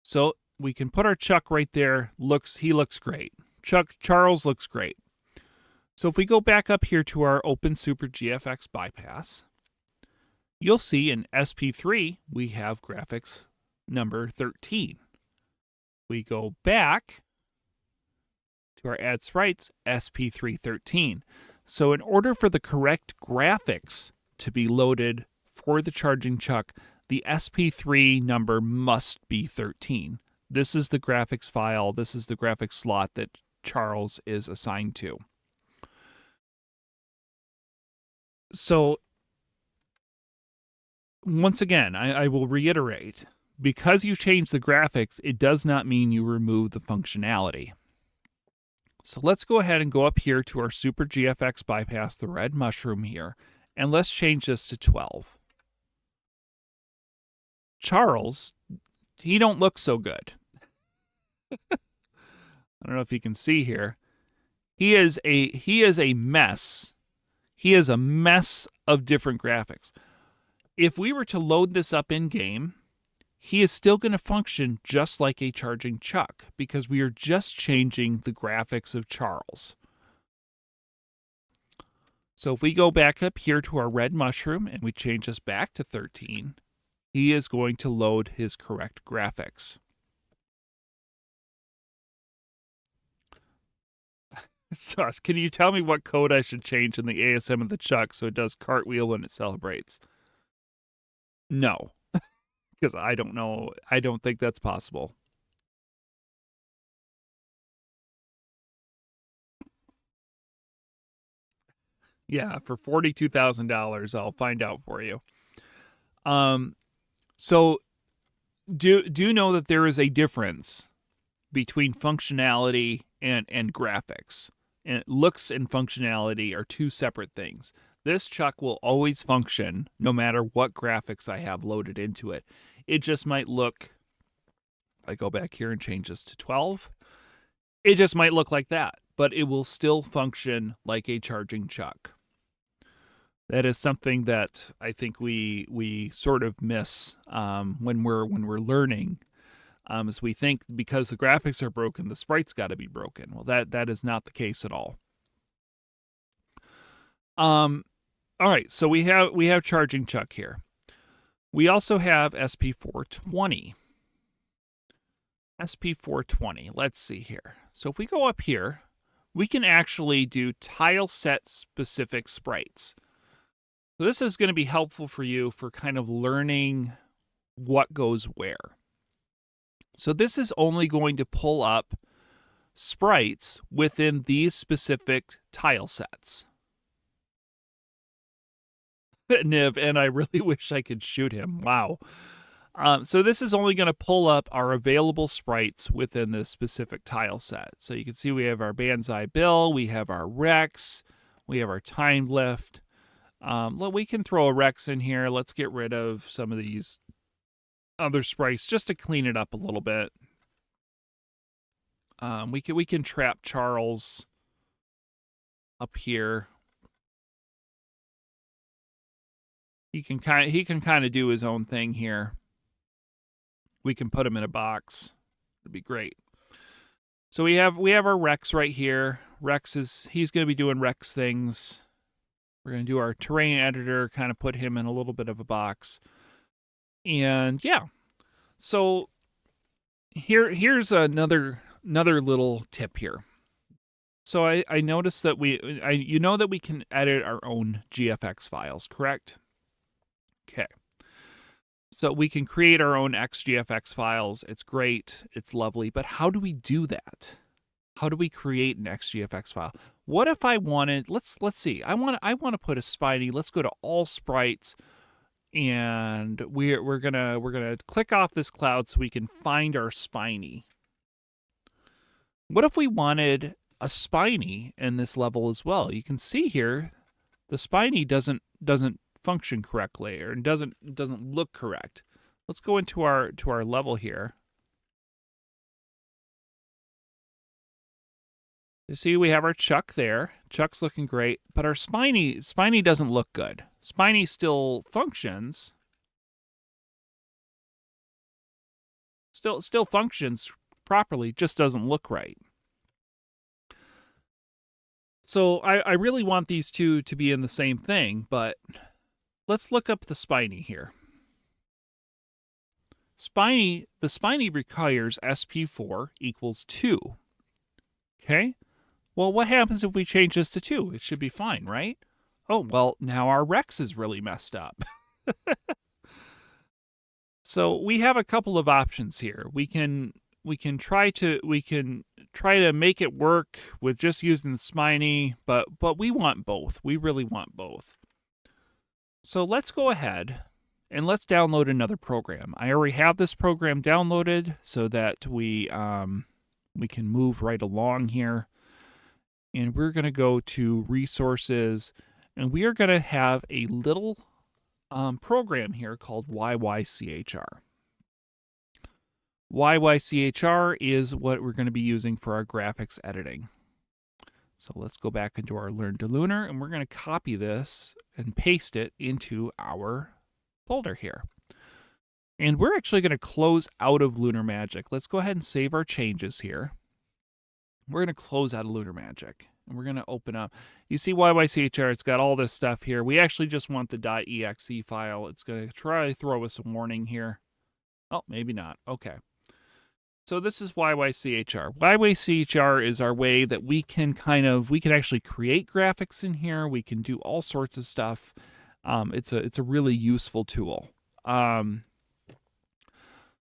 So we can put our chuck right there. He looks great. Charles looks great. So if we go back up here to our Open Super GFX bypass, you'll see in SP3 we have graphics number 13. We go back to our add sprites, SP313. So in order for the correct graphics to be loaded for the charging chuck, the SP3 number must be 13. This is the graphics file. This is the graphics slot that Charles is assigned to. So once again, I will reiterate, because you change the graphics, it does not mean you remove the functionality. So let's go ahead and go up here to our Super GFX bypass, the red mushroom here, and let's change this to 12. Charles, he don't look so good. I don't know if you can see here. He is a mess. He is a mess of different graphics. If we were to load this up in game, he is still going to function just like a charging chuck because we are just changing the graphics of Charles. So if we go back up here to our red mushroom and we change this back to 13, he is going to load his correct graphics. Sus, can you tell me what code I should change in the ASM of the chuck so it does cartwheel when it celebrates? No, because I don't know. I don't think that's possible. Yeah, for $42,000, I'll find out for you. So do know that there is a difference between functionality and graphics. and functionality are two separate things. This chuck will always function no matter what graphics I have loaded into it. It just might look, if I go back here and change this to 12, it just might look like that, but it will still function like a charging chuck. That is something that I think we sort of miss when we're learning. As we think because the graphics are broken, the sprites got to be broken. Well, that is not the case at all. All right, so we have charging chuck here. We also have SP420. SP420. Let's see here. So if we go up here, we can actually do tile set specific sprites. So this is going to be helpful for you for kind of learning what goes where. So this is only going to pull up sprites within these specific tile sets. Niv, and I really wish I could shoot him. Wow. So this is only going to pull up our available sprites within this specific tile set. So you can see we have our Banzai Bill, we have our Rex, we have our Timed Lift. We can throw a Rex in here. Let's get rid of some of these other sprites just to clean it up a little bit. We can trap Charles up here. He can kind of do his own thing here. We can put him in a box. It'd be great. So we have our Rex right here. He's going to be doing Rex things. We're going to do our terrain editor, kind of put him in a little bit of a box. And yeah. So here's another little tip here. So I noticed that you know that we can edit our own GFX files, correct? Okay. So we can create our own XGFX files. It's great. It's lovely. But how do we do that? How do we create an XGFX file? What if I wanted, let's see. I want to put a Spiny. Let's go to all sprites, and we're gonna click off this cloud so we can find our Spiny. What if we wanted a Spiny in this level as well? You can see here the Spiny doesn't function correctly, or doesn't look correct. Let's go into our level here. You see we have our Chuck there. Chuck's looking great, but our Spiny doesn't look good. Spiny still functions. Still functions properly, just doesn't look right. So I really want these two to be in the same thing, but let's look up the Spiny here. The Spiny requires SP4 equals 2. Okay? Well, what happens if we change this to 2? It should be fine, right? Oh, well, now our Rex is really messed up. So we have a couple of options here. We can try to make it work with just using the Spiny, but we want both. We really want both. So let's go ahead and let's download another program. I already have this program downloaded so that we can move right along here. And we're going to go to resources, and we are going to have a little program here called YY-CHR. YY-CHR is what we're going to be using for our graphics editing. So let's go back into our Learn2Lunar, and we're going to copy this and paste it into our folder here. And we're actually going to close out of Lunar Magic. Let's go ahead and save our changes here. We're going to close out of Lunar Magic, and we're going to open up. You see YY-CHR, it's got all this stuff here. We actually just want the .exe file. It's going to try to throw us a warning here. Oh, maybe not. Okay. So this is YY-CHR. YY-CHR is our way that we can actually create graphics in here. We can do all sorts of stuff. It's a really useful tool. So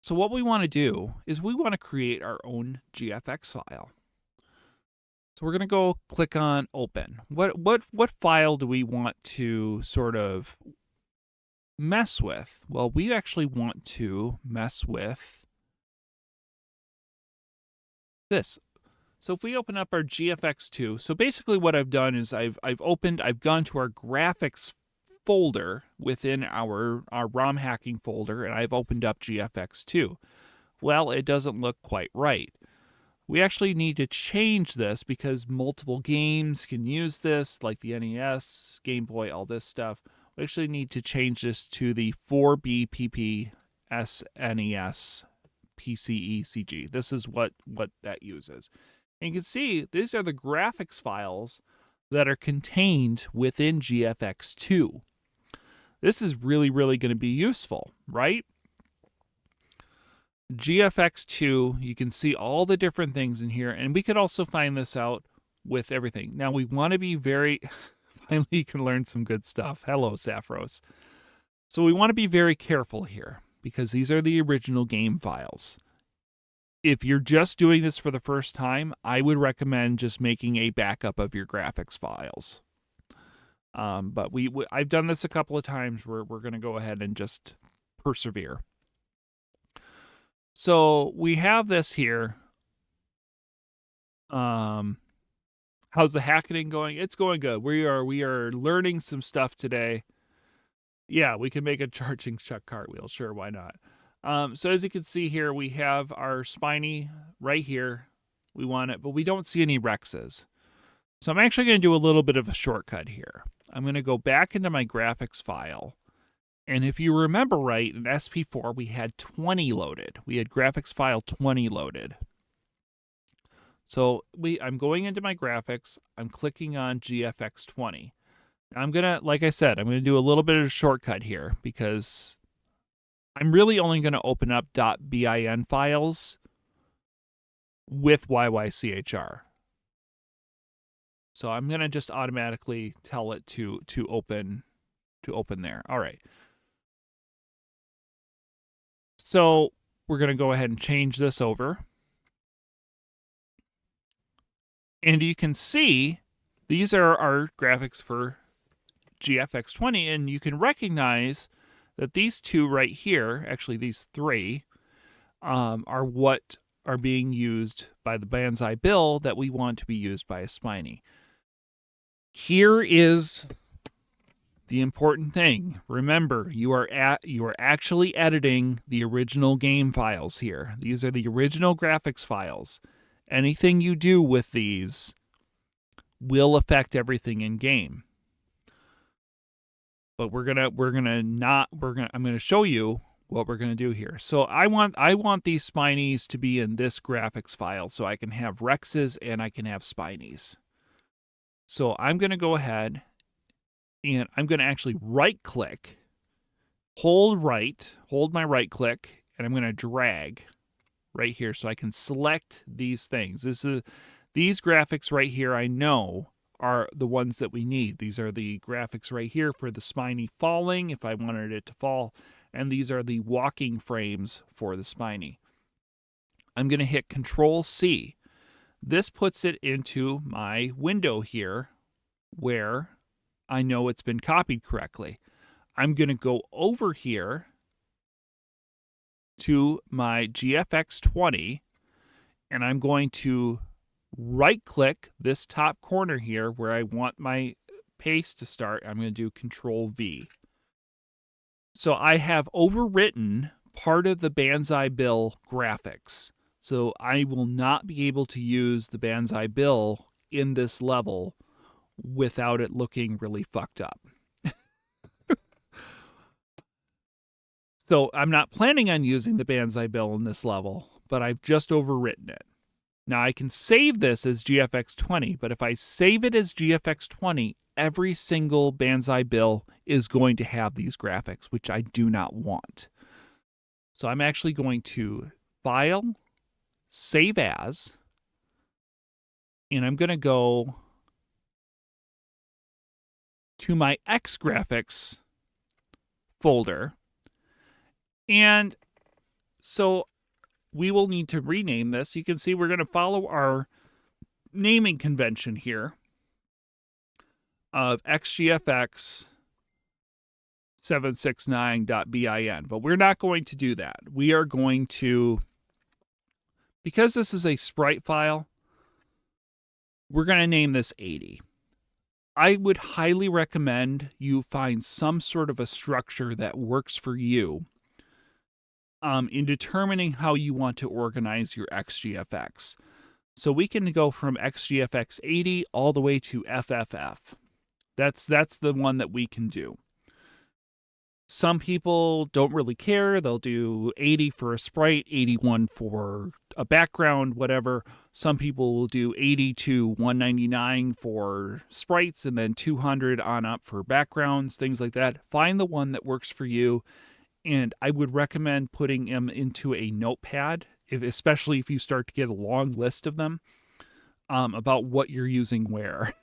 what we want to do is we want to create our own GFX file. So we're going to go click on open. What file do we want to sort of mess with? Well, we actually want to mess with this. So if we open up our GFX2, so basically what I've done is I've gone to our graphics folder within our ROM hacking folder, and I've opened up GFX2. Well, it doesn't look quite right. We actually need to change this because multiple games can use this, like the NES, Game Boy, all this stuff. We actually need to change this to the 4BPP SNES PCECG. This is what that uses. And you can see these are the graphics files that are contained within GFX2. This is really, really going to be useful, right? GFX2, you can see all the different things in here, and we could also find this out with everything. Now, we want to be very... Finally, you can learn some good stuff. Hello, Saffros. So we want to be very careful here, because these are the original game files. If you're just doing this for the first time, I would recommend just making a backup of your graphics files. But I've done this a couple of times. We're going to go ahead and just persevere. So we have this here. How's the hacking going? It's going good. We are learning some stuff today. Yeah, we can make a charging chuck cartwheel. Sure, why not? So as you can see here, we have our spiny right here. We want it, but we don't see any Rexes. So I'm actually going to do a little bit of a shortcut here. I'm going to go back into my graphics file. And if you remember right, in SP4, we had 20 loaded. We had graphics file 20 loaded. So I'm going into my graphics. I'm clicking on GFX20. I'm going to, like I said, I'm going to do a little bit of a shortcut here because I'm really only going to open up .bin files with YY-CHR. So I'm going to just automatically tell it to open there. All right. So we're going to go ahead and change this over. And you can see these are our graphics for GFX20, and you can recognize that these two right here, actually these three, are what are being used by the Banzai Bill that we want to be used by a Spiny. Here is the important thing. Remember, you are actually editing the original game files here. These are the original graphics files. Anything you do with these will affect everything in game. But I'm gonna show you what we're gonna do here. So I want these Spinies to be in this graphics file so I can have Rexes and I can have Spinies. So I'm gonna go ahead and I'm gonna actually right click, hold my right click, and I'm gonna drag right here so I can select these things. These graphics right here I know are the ones that we need. These are the graphics right here for the Spiny falling if I wanted it to fall, and these are the walking frames for the Spiny. I'm going to hit Control-C. This puts it into my window here where I know it's been copied correctly. I'm going to go over here to my GFX20, and I'm going to right-click this top corner here where I want my paste to start. I'm going to do Control-V. So I have overwritten part of the Banzai Bill graphics. So I will not be able to use the Banzai Bill in this level without it looking really fucked up. So I'm not planning on using the Banzai Bill in this level, but I've just overwritten it. Now I can save this as GFX20, but if I save it as GFX20, every single Banzai Bill is going to have these graphics, which I do not want. So I'm actually going to File, Save As, and I'm going to go to my ExGraphics folder. And so we will need to rename this. You can see we're going to follow our naming convention here of XGFX 769.bin, but we're not going to do that. We are going to, because this is a sprite file, We're going to name this 80. I would highly recommend you find some sort of a structure that works for you in determining how you want to organize your XGFX. So we can go from XGFX 80 all the way to FFF. That's the one that we can do. Some people don't really care. They'll do 80 for a sprite, 81 for a background, whatever. Some people will do 80 to 199 for sprites and then 200 on up for backgrounds, things like that. Find the one that works for you. And I would recommend putting them into a notepad, especially if you start to get a long list of them about what you're using where.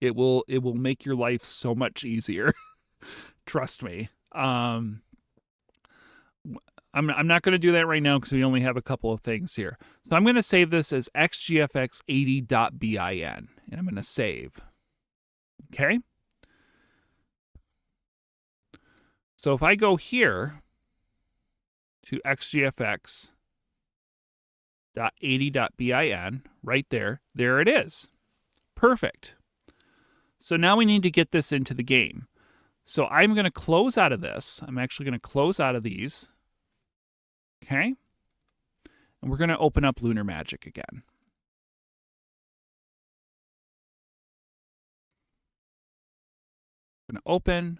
It will make your life so much easier. Trust me. I'm not going to do that right now because we only have a couple of things here. So I'm going to save this as xgfx80.bin, and I'm going to save. Okay. So if I go here to xgfx.80.bin, right there it is. Perfect. So now we need to get this into the game. So I'm going to close out of this. I'm actually going to close out of these. Okay. And we're going to open up Lunar Magic again. I'm going to open.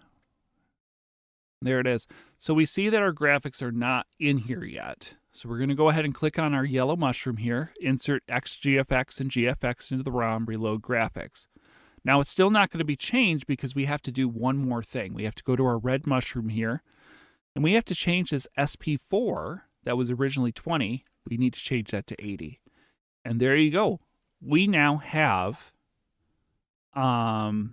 There it is. So we see that our graphics are not in here yet. So we're going to go ahead and click on our yellow mushroom here, insert XGFX and GFX into the ROM, reload graphics. Now it's still not going to be changed because we have to do one more thing. We have to go to our red mushroom here, and we have to change this SP4 that was originally 20. We need to change that to 80. And there you go. We now have Spinies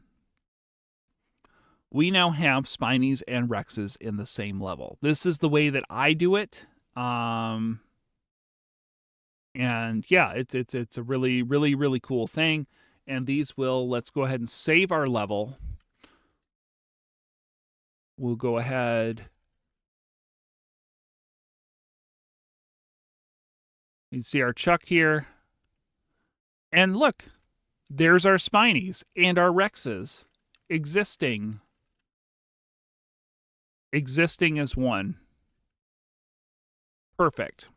and Rexes in the same level. This is the way that I do it. And yeah, it's a really, really, really cool thing. And these will, let's go ahead and save our level. We'll go ahead. You can see our Chuck here. And look, there's our Spinies and our Rexes existing as one. Perfect.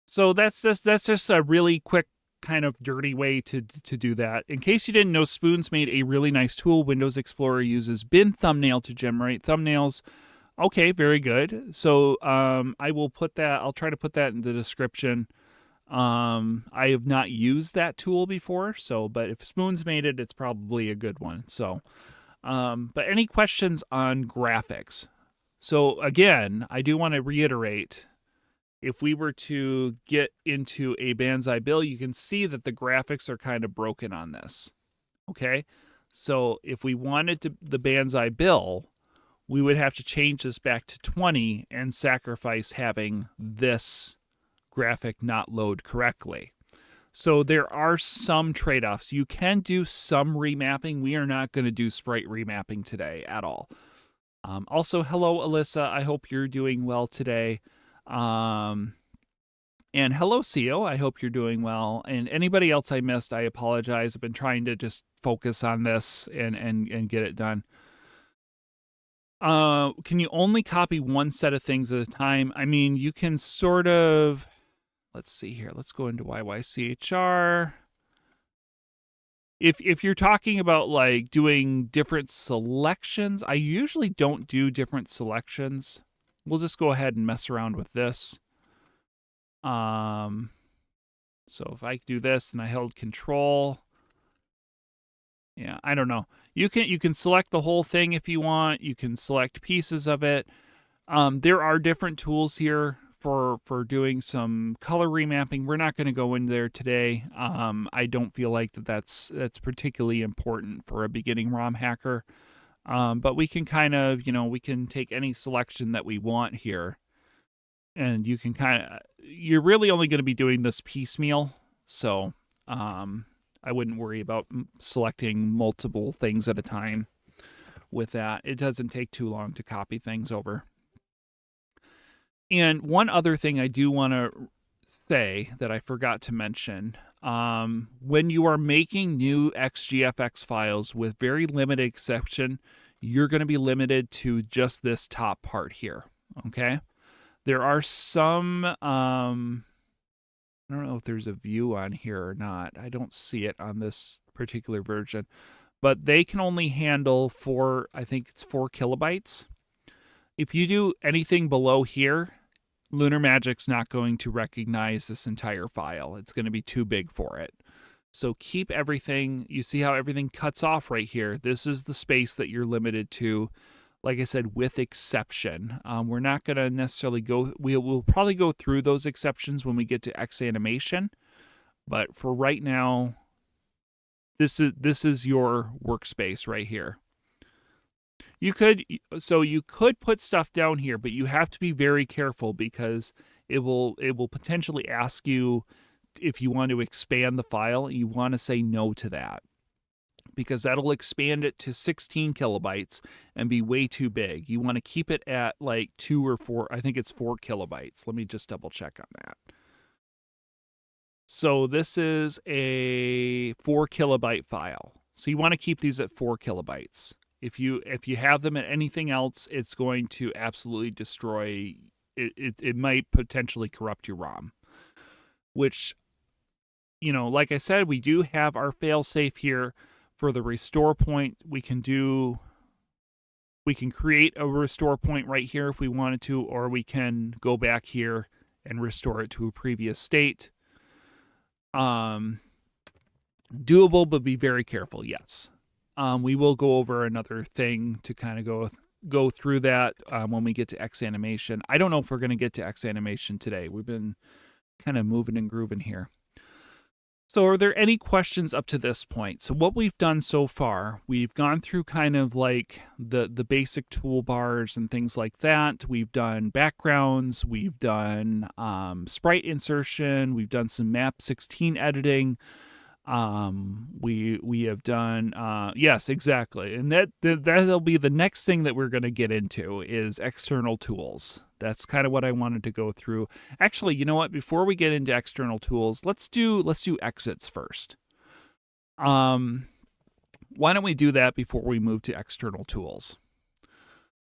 So that's just a really quick kind of dirty way to do that. In case you didn't know, Spoons made a really nice tool. Windows Explorer uses bin thumbnail to generate thumbnails. Okay, very good. So I will put that, I'll try to put that in the description. I have not used that tool before, so, but if Spoons made it, it's probably a good one. So, but any questions on graphics? So again, I do want to reiterate, if we were to get into a Banzai bill, you can see that the graphics are kind of broken on this. Okay, so if we wanted the Banzai bill, we would have to change this back to 20 and sacrifice having this graphic not load correctly. So there are some trade-offs. You can do some remapping. We are not going to do sprite remapping today at all. Also, hello, Alyssa. I hope you're doing well today. And hello, CEO. I hope you're doing well. And anybody else I missed, I apologize. I've been trying to just focus on this and get it done. Can you only copy one set of things at a time? I mean, you can sort of, let's see here. Let's go into YY-CHR. If you're talking about like doing different selections, I usually don't do different selections. We'll just go ahead and mess around with this. So if I do this and I held Control, yeah, I don't know. You can select the whole thing if you want. You can select pieces of it. There are different tools here for doing some color remapping. We're not going to go in there today. I don't feel like that's particularly important for a beginning ROM hacker. But we can kind of, we can take any selection that we want here. And you can you're really only going to be doing this piecemeal. So I wouldn't worry about selecting multiple things at a time with that. It doesn't take too long to copy things over. And one other thing I do want to say that I forgot to mention, when you are making new XGFX files with very limited exception, you're going to be limited to just this top part here. Okay. There are some, I don't know if there's a view on here or not. I don't see it on this particular version, but they can only handle I think it's 4 kilobytes. If you do anything below here, Lunar Magic's not going to recognize this entire file. It's going to be too big for it. So keep everything, you see how everything cuts off right here. This is the space that you're limited to, like I said, with exception. We're not going to necessarily we'll probably go through those exceptions when we get to ExAnimation, but for right now, this is your workspace right here. You could put stuff down here, but you have to be very careful because it will potentially ask you if you want to expand the file. You want to say no to that because that'll expand it to 16 kilobytes and be way too big. You want to keep it at like 2 or 4. I think it's 4 kilobytes. Let me just double check on that. So this is a 4 kilobyte file. So you want to keep these at 4 kilobytes. If you have them at anything else, it's going to absolutely destroy it. It might potentially corrupt your ROM, which, you know, like I said, we do have our failsafe here for the restore point. We can create a restore point right here if we wanted to, or we can go back here and restore it to a previous state. Doable, but be very careful. Yes. We will go over another thing to kind of go through that when we get to ExAnimation. I don't know if we're going to get to ExAnimation today. We've been kind of moving and grooving here. So are there any questions up to this point? So what we've done so far, we've gone through kind of like the basic toolbars and things like that. We've done backgrounds. We've done sprite insertion. We've done some map 16 editing. We have done, yes, exactly. And that'll be the next thing that we're going to get into is external tools. That's kind of what I wanted to go through. Actually, you know what? Before we get into external tools, let's do exits first. Why don't we do that before we move to external tools?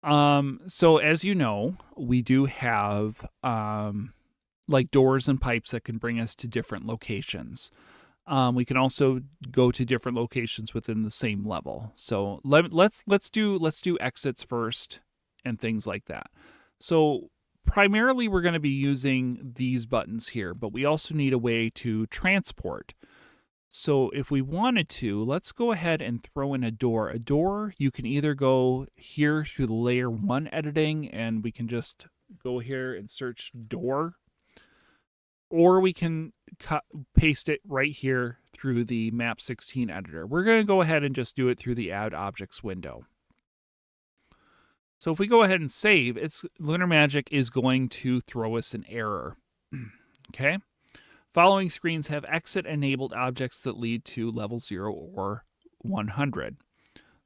So as you know, we do have, like doors and pipes that can bring us to different locations. We can also go to different locations within the same level. So let's do exits first and things like that. So primarily we're going to be using these buttons here, but we also need a way to transport. So if we wanted to, let's go ahead and throw in a door. A door, you can either go here through the layer 1 editing and we can just go here and search door. Or we can paste it right here through the map 16 editor. We're going to go ahead and just do it through the add objects window. So if we go ahead and save, Lunar Magic is going to throw us an error. Okay. Following screens have exit enabled objects that lead to level 0 or 100.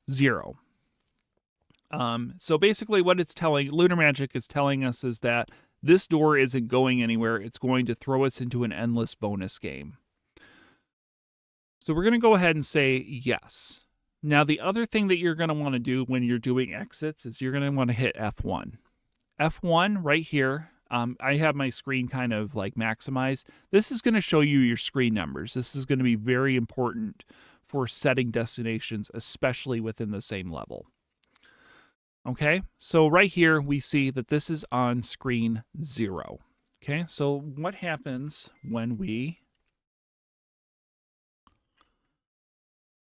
0. So basically what Lunar Magic is telling us is that this door isn't going anywhere. It's going to throw us into an endless bonus game. So we're going to go ahead and say yes. Now, the other thing that you're going to want to do when you're doing exits is you're going to want to hit F1. F1 right here. I have my screen kind of like maximized. This is going to show you your screen numbers. This is going to be very important for setting destinations, especially within the same level. Okay, so right here we see that this is on screen 0. Okay, so what happens when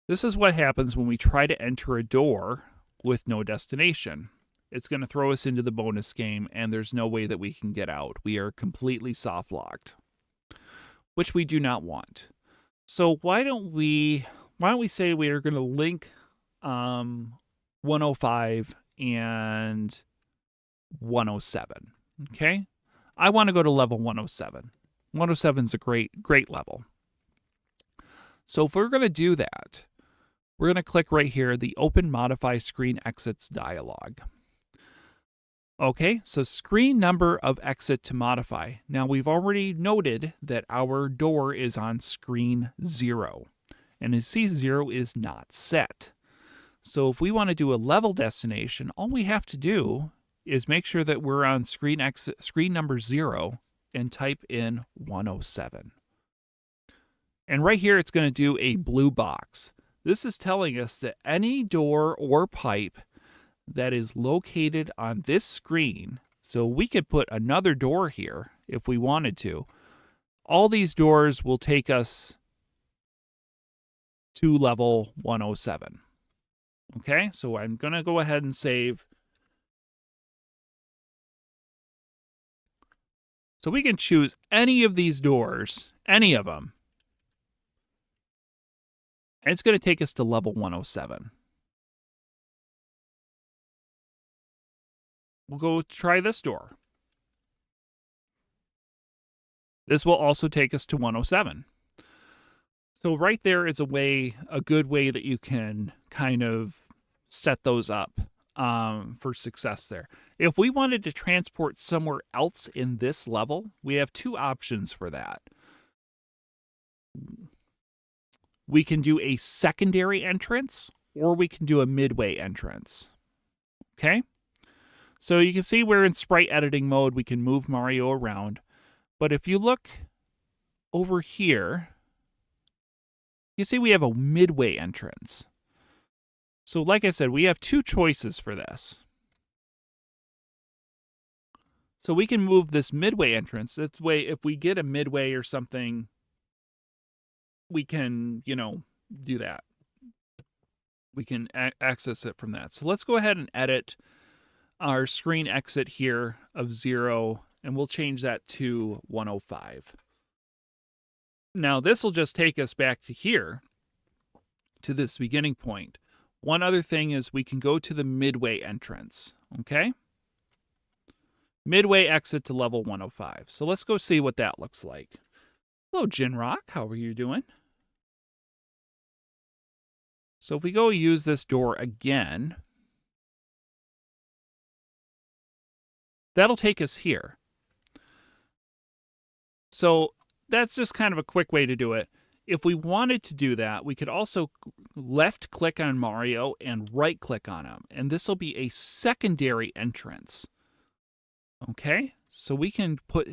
this is what happens when we try to enter a door with no destination. It's going to throw us into the bonus game and there's no way that we can get out. We are completely soft locked, which we do not want. So why don't we say we are going to link 105 and 107. Okay, I want to go to level 107. 107 is a great level. So if we're going to do that, we're going to click right here, the Open Modify Screen Exits dialog. Okay, so screen number of exit to modify. Now we've already noted that our door is on screen 0. And you see 0 is not set. So if we want to do a level destination, all we have to do is make sure that we're on screen number 0 and type in 107. And right here, it's going to do a blue box. This is telling us that any door or pipe that is located on this screen, so we could put another door here if we wanted to. All these doors will take us to level 107. Okay, so I'm going to go ahead and save. So we can choose any of these doors, any of them. And it's going to take us to level 107. We'll go try this door. This will also take us to 107. So right there is a good way that you can kind of set those up for success there. If we wanted to transport somewhere else in this level, we have two options for that. We can do a secondary entrance, or we can do a midway entrance. Okay? So you can see we're in sprite editing mode. We can move Mario around. But if you look over here, you see we have a midway entrance. So like I said, we have two choices for this. So we can move this midway entrance. That way, if we get a midway or something, we can, do that. We can access it from that. So let's go ahead and edit our screen exit here of 0, and we'll change that to 105. Now, this will just take us back to here, to this beginning point. One other thing is we can go to the midway entrance, okay? Midway exit to level 105. So let's go see what that looks like. Hello, Jinrock. How are you doing? So if we go use this door again, that'll take us here. So that's just kind of a quick way to do it. If we wanted to do that, we could also left click on Mario and right click on him. And this will be a secondary entrance. Okay, so we can put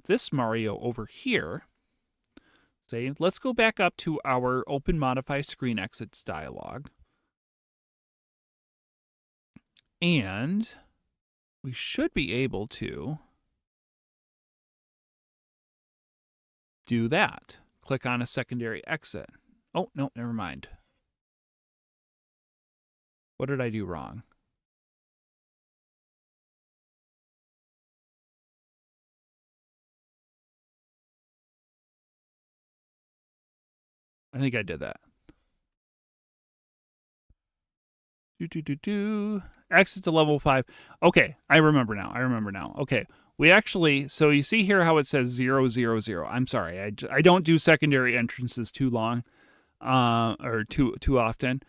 this Mario over here. Say, let's go back up to our Open Modify Screen Exits dialog. And we should be able to do that. Click on a secondary exit. Oh, no, never mind. What did I do wrong? I think I did that. Exit to level 5. Okay, I remember now. Okay, we actually, so you see here how it says 0, 0, 0. I'm sorry, I don't do secondary entrances too long, or too often.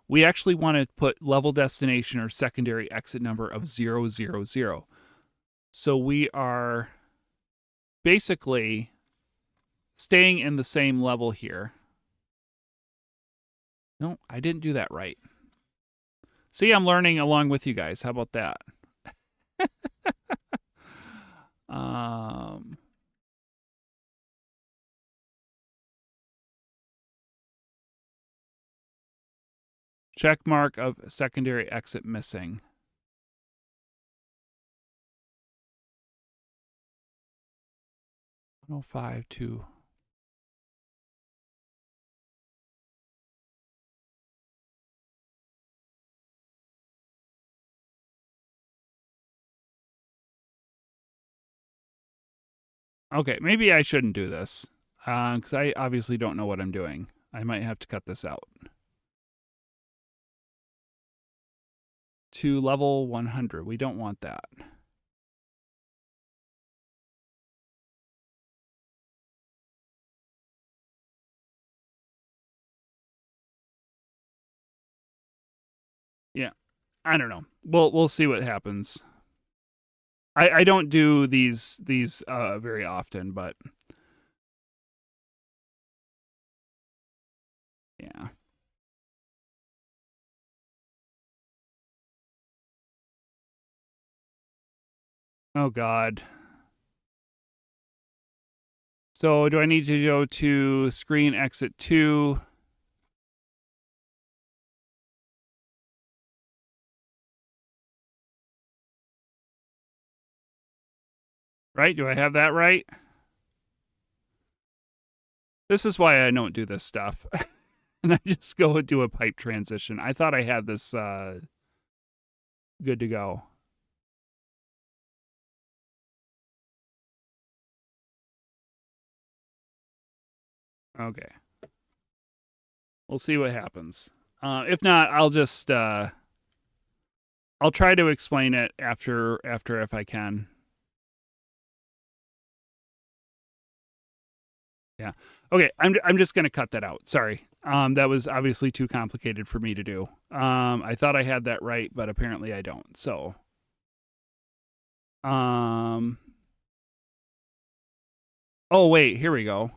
We actually want to put level destination or secondary exit number of 0, 0, 0. So we are basically staying in the same level here. No, I didn't do that right. See, I'm learning along with you guys. How about that? Check mark of secondary exit missing. Oh, 5-2. Okay, maybe I shouldn't do this, because I obviously don't know what I'm doing. I might have to cut this out. To level 100. We don't want that. Yeah, I don't know. We'll see what happens. I don't do these very often, but yeah. Oh God. So do I need to go to screen exit 2? Right? Do I have that right? This is why I don't do this stuff. And I just go and do a pipe transition. I thought I had this good to go. Okay. We'll see what happens. If not, I'll just I'll try to explain it after if I can. Yeah. Okay. I'm just gonna cut that out. Sorry. That was obviously too complicated for me to do. I thought I had that right, but apparently I don't. So. Oh wait, here we go.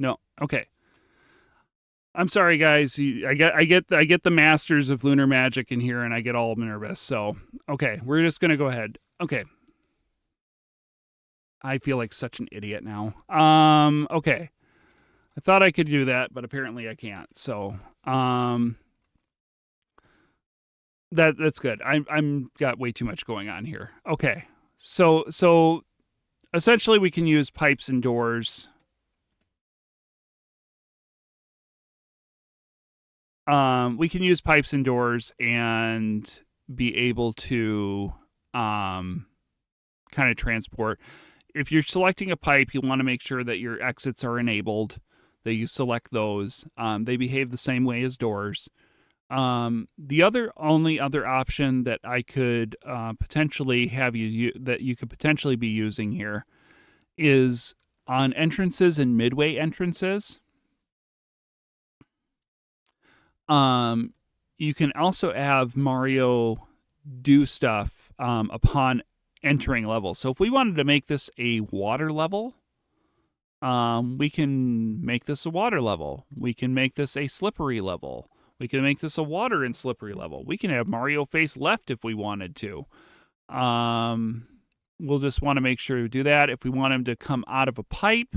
No. Okay. I'm sorry, guys. I get the masters of lunar magic in here, and I get all nervous. So, okay, we're just gonna go ahead. Okay. I feel like such an idiot now. Okay. I thought I could do that, but apparently I can't. So, that's good. I'm got way too much going on here. Okay. So essentially we can use pipes and doors. We can use pipes and doors and be able to kind of transport. If you're selecting a pipe, you want to make sure that your exits are enabled, that you select those. They behave the same way as doors. The only other option that I could potentially have that you could potentially be using here is on entrances and midway entrances. You can also have Mario do stuff upon entering levels. So if we wanted to make this a water level, we can make this a water level. We can make this a slippery level. We can make this a water and slippery level. We can have Mario face left if we wanted to. We'll just want to make sure to do that. If we want him to come out of a pipe,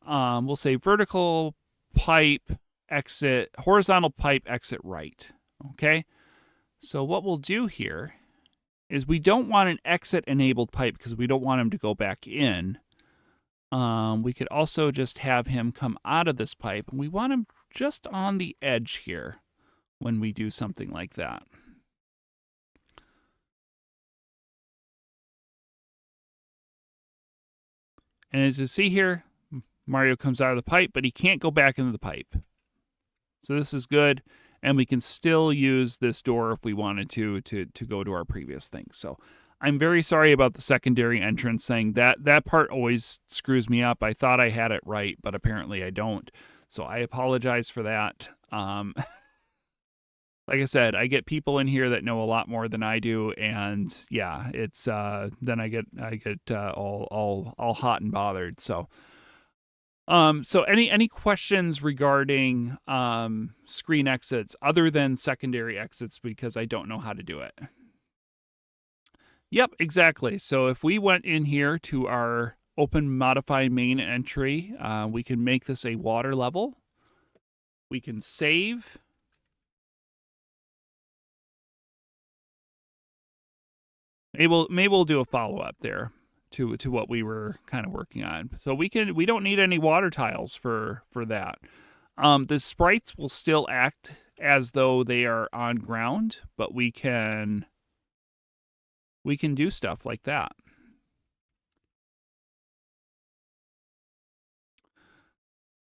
we'll say vertical pipe exit, horizontal pipe exit right. Okay. So what we'll do here is we don't want an exit enabled pipe because we don't want him to go back in. We could also just have him come out of this pipe, and we want him just on the edge here when we do something like that. And as you see here, Mario comes out of the pipe, but he can't go back into the pipe. So this is good, and we can still use this door if we wanted to go to our previous thing. So I'm very sorry about the secondary entrance thing. That part always screws me up. I thought I had it right, but apparently I don't. So I apologize for that. Like I said, I get people in here that know a lot more than I do, and yeah, it's then I get all hot and bothered. So any questions regarding screen exits other than secondary exits, because I don't know how to do it? Yep, exactly. So if we went in here to our open modify main entry, we can make this a water level. We can save. Maybe we'll do a follow-up there to what we were kind of working on. So we don't need any water tiles for that. The sprites will still act as though they are on ground, but we can do stuff like that.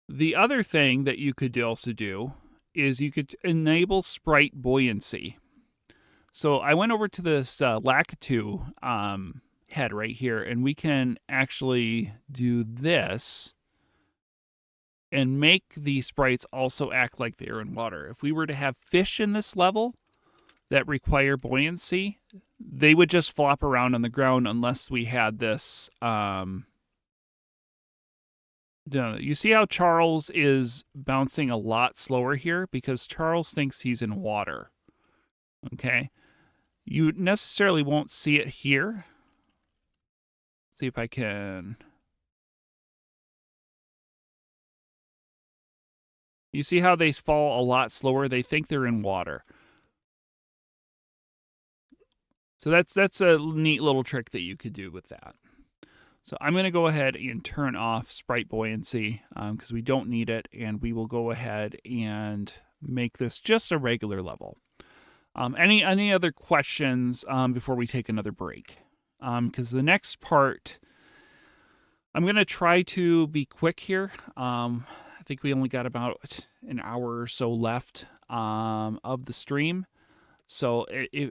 The other thing that you could also do is you could enable sprite buoyancy. So I went over to this Lakitu head right here, and we can actually do this and make the sprites also act like they're in water. If we were to have fish in this level, that require buoyancy, they would just flop around on the ground unless we had this. You see how Charles is bouncing a lot slower here? Because Charles thinks he's in water. Okay. You necessarily won't see it here. Let's see if I can. You see how they fall a lot slower? They think they're in water. So that's a neat little trick that you could do with that. So I'm going to go ahead and turn off sprite buoyancy because we don't need it, and we will go ahead and make this just a regular level. Any other questions before we take another break? Because the next part, I'm going to try to be quick here. I think we only got about an hour or so left of the stream. So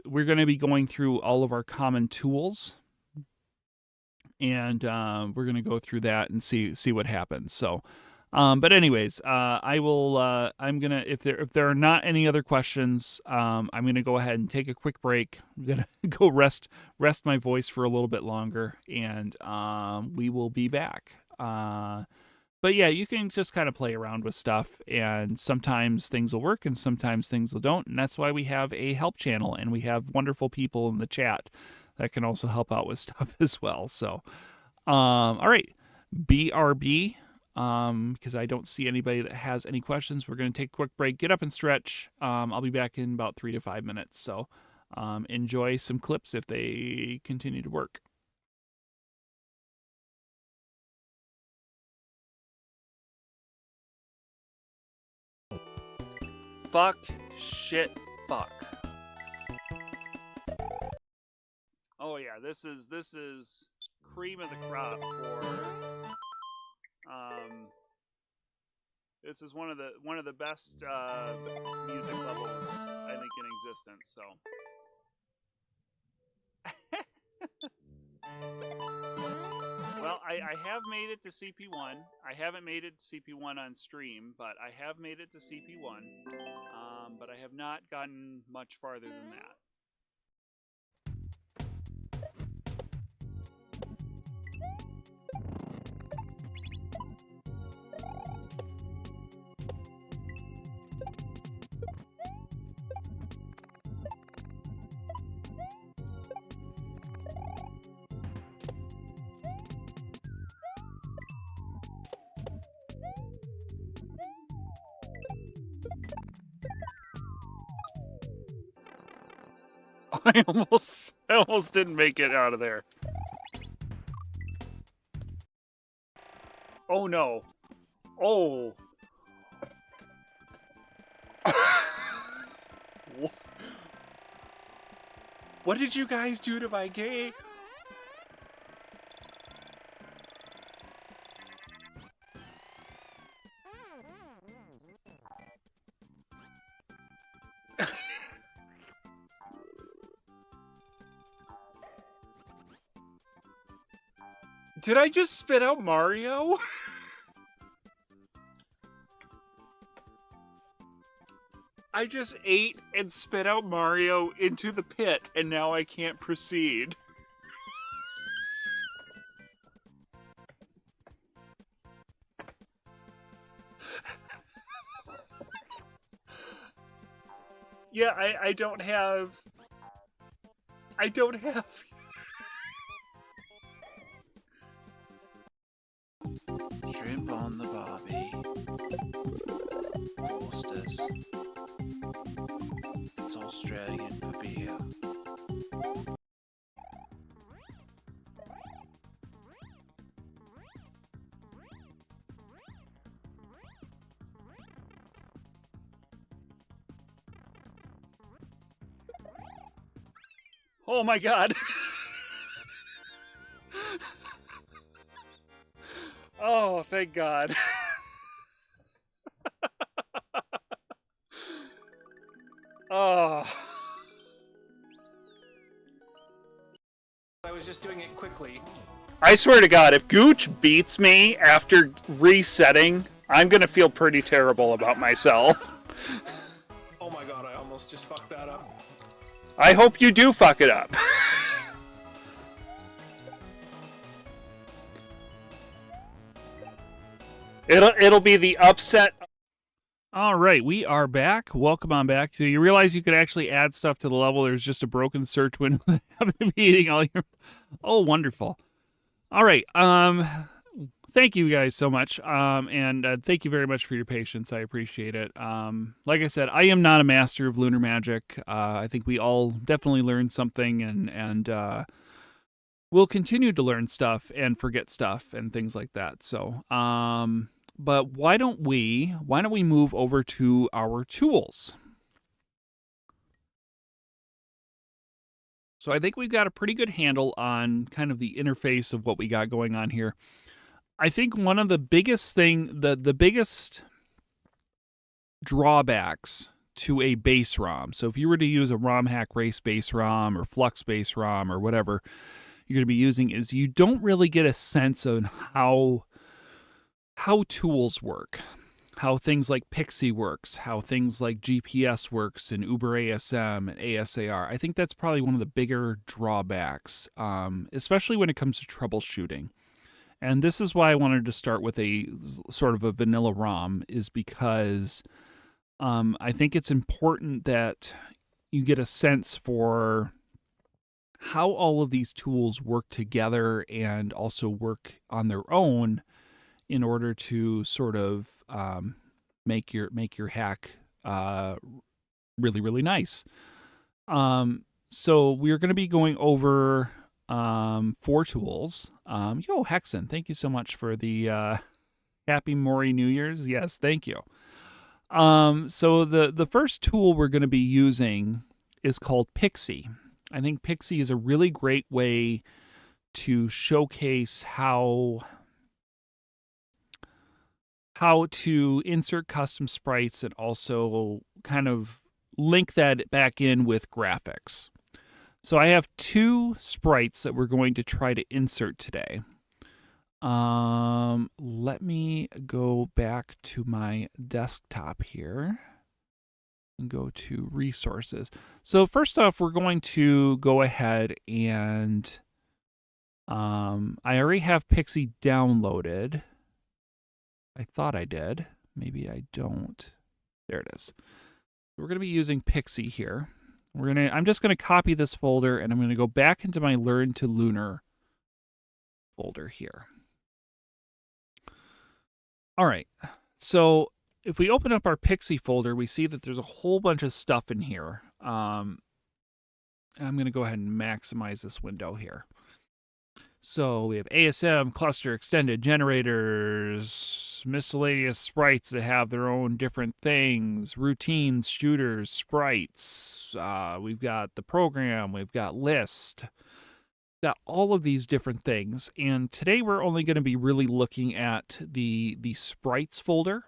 we're going to be going through all of our common tools. And we're going to go through that and see what happens. So, but anyways, I will. I'm gonna if there are not any other questions, I'm gonna go ahead and take a quick break. I'm gonna go rest my voice for a little bit longer, and we will be back. But yeah, you can just kind of play around with stuff, and sometimes things will work, and sometimes things don't, and that's why we have a help channel, and we have wonderful people in the chat that can also help out with stuff as well. So, all right, BRB, because I don't see anybody that has any questions. We're going to take a quick break, get up and stretch. I'll be back in about 3 to 5 minutes. So enjoy some clips if they continue to work. Fuck, shit, fuck. Oh yeah, this is cream of the crop for this is one of the best music levels I think in existence. So well, I have made it to CP1. I haven't made it to CP1 on stream, but I have made it to CP1. But I have not gotten much farther than that. I almost didn't make it out of there. Oh no. Oh. What did you guys do to my game? Did I just spit out Mario? I just ate and spit out Mario into the pit, and now I can't proceed. Yeah, I don't have... Shrimp on the barbie. Forsters. It's Australian for beer. Oh my god. Oh, thank God. Oh. I was just doing it quickly. I swear to God, if Gooch beats me after resetting, I'm gonna feel pretty terrible about myself. Oh my god, I almost just fucked that up. I hope you do fuck it up. It'll be the upset. All right, we are back. Welcome on back. So you realize you could actually add stuff to the level. There's just a broken search window that happened to be eating all your. Oh, wonderful. All right. Thank you guys so much. And thank you very much for your patience. I appreciate it. Like I said, I am not a master of lunar magic. I think we all definitely learned something, and we'll continue to learn stuff and forget stuff and things like that. So, but why don't we move over to our tools? So I think we've got a pretty good handle on kind of the interface of what we got going on here. I think one of the biggest the biggest drawbacks to a base ROM. So if you were to use a ROM hack race base ROM or flux base ROM or whatever you're going to be using, is you don't really get a sense of how tools work, how things like PIXI works, how things like GPS works and UberASM and ASAR. I think that's probably one of the bigger drawbacks, especially when it comes to troubleshooting. And this is why I wanted to start with a sort of a vanilla ROM, is because I think it's important that you get a sense for how all of these tools work together and also work on their own in order to sort of make your hack really, really nice. So we're going to be going over 4 tools. Yo, Hexen, thank you so much for the Happy Maury New Year's. Yes, thank you. So the first tool we're going to be using is called PIXI. I think PIXI is a really great way to showcase how to insert custom sprites and also kind of link that back in with graphics. So I have 2 sprites that we're going to try to insert today. Let me go back to my desktop here and go to resources. So first off, we're going to go ahead and I already have PIXI downloaded. I thought I did. Maybe I don't. There it is. We're going to be using PIXI here. I'm just going to copy this folder and I'm going to go back into my Learn2Lunar folder here. All right. So if we open up our PIXI folder, we see that there's a whole bunch of stuff in here. I'm going to go ahead and maximize this window here. So we have ASM, cluster, extended generators, miscellaneous sprites that have their own different things, routines, shooters, sprites. We've got the program, we've got list, got all of these different things. And today we're only going to be really looking at the sprites folder,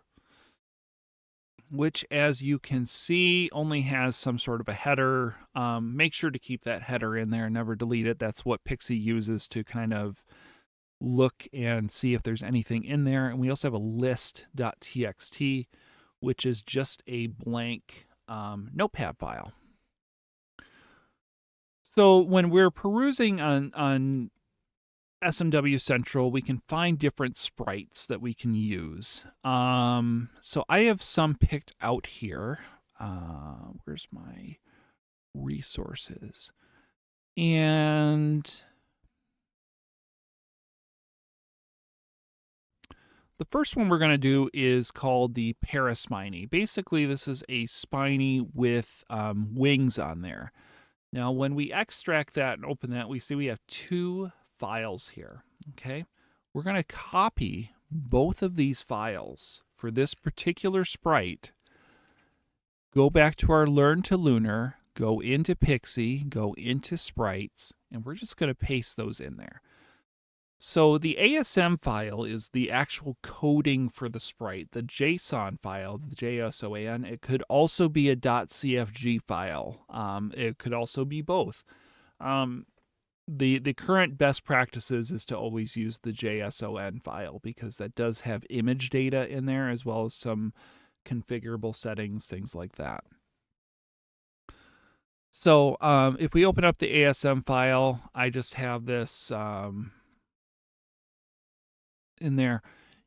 which, as you can see, only has some sort of a header. Make sure to keep that header in there, never delete it. That's what PIXI uses to kind of look and see if there's anything in there. And we also have a list.txt, which is just a blank notepad file. So when we're perusing on SMW Central, we can find different sprites that we can use. So I have some picked out here. Where's my resources? And the first one we're going to do is called the Paraspiny. Basically, this is a spiny with wings on there. Now, when we extract that and open that, we see we have 2 files here. Okay, we're going to copy both of these files for this particular sprite, go back to our Learn2Lunar, go into PIXI, go into sprites, and we're just going to paste those in there. So the ASM file is the actual coding for the sprite. The JSON file, the JSON, it could also be a .cfg file. It could also be both. The current best practices is to always use the JSON file because that does have image data in there as well as some configurable settings, things like that. So if we open up the ASM file, I just have this in there.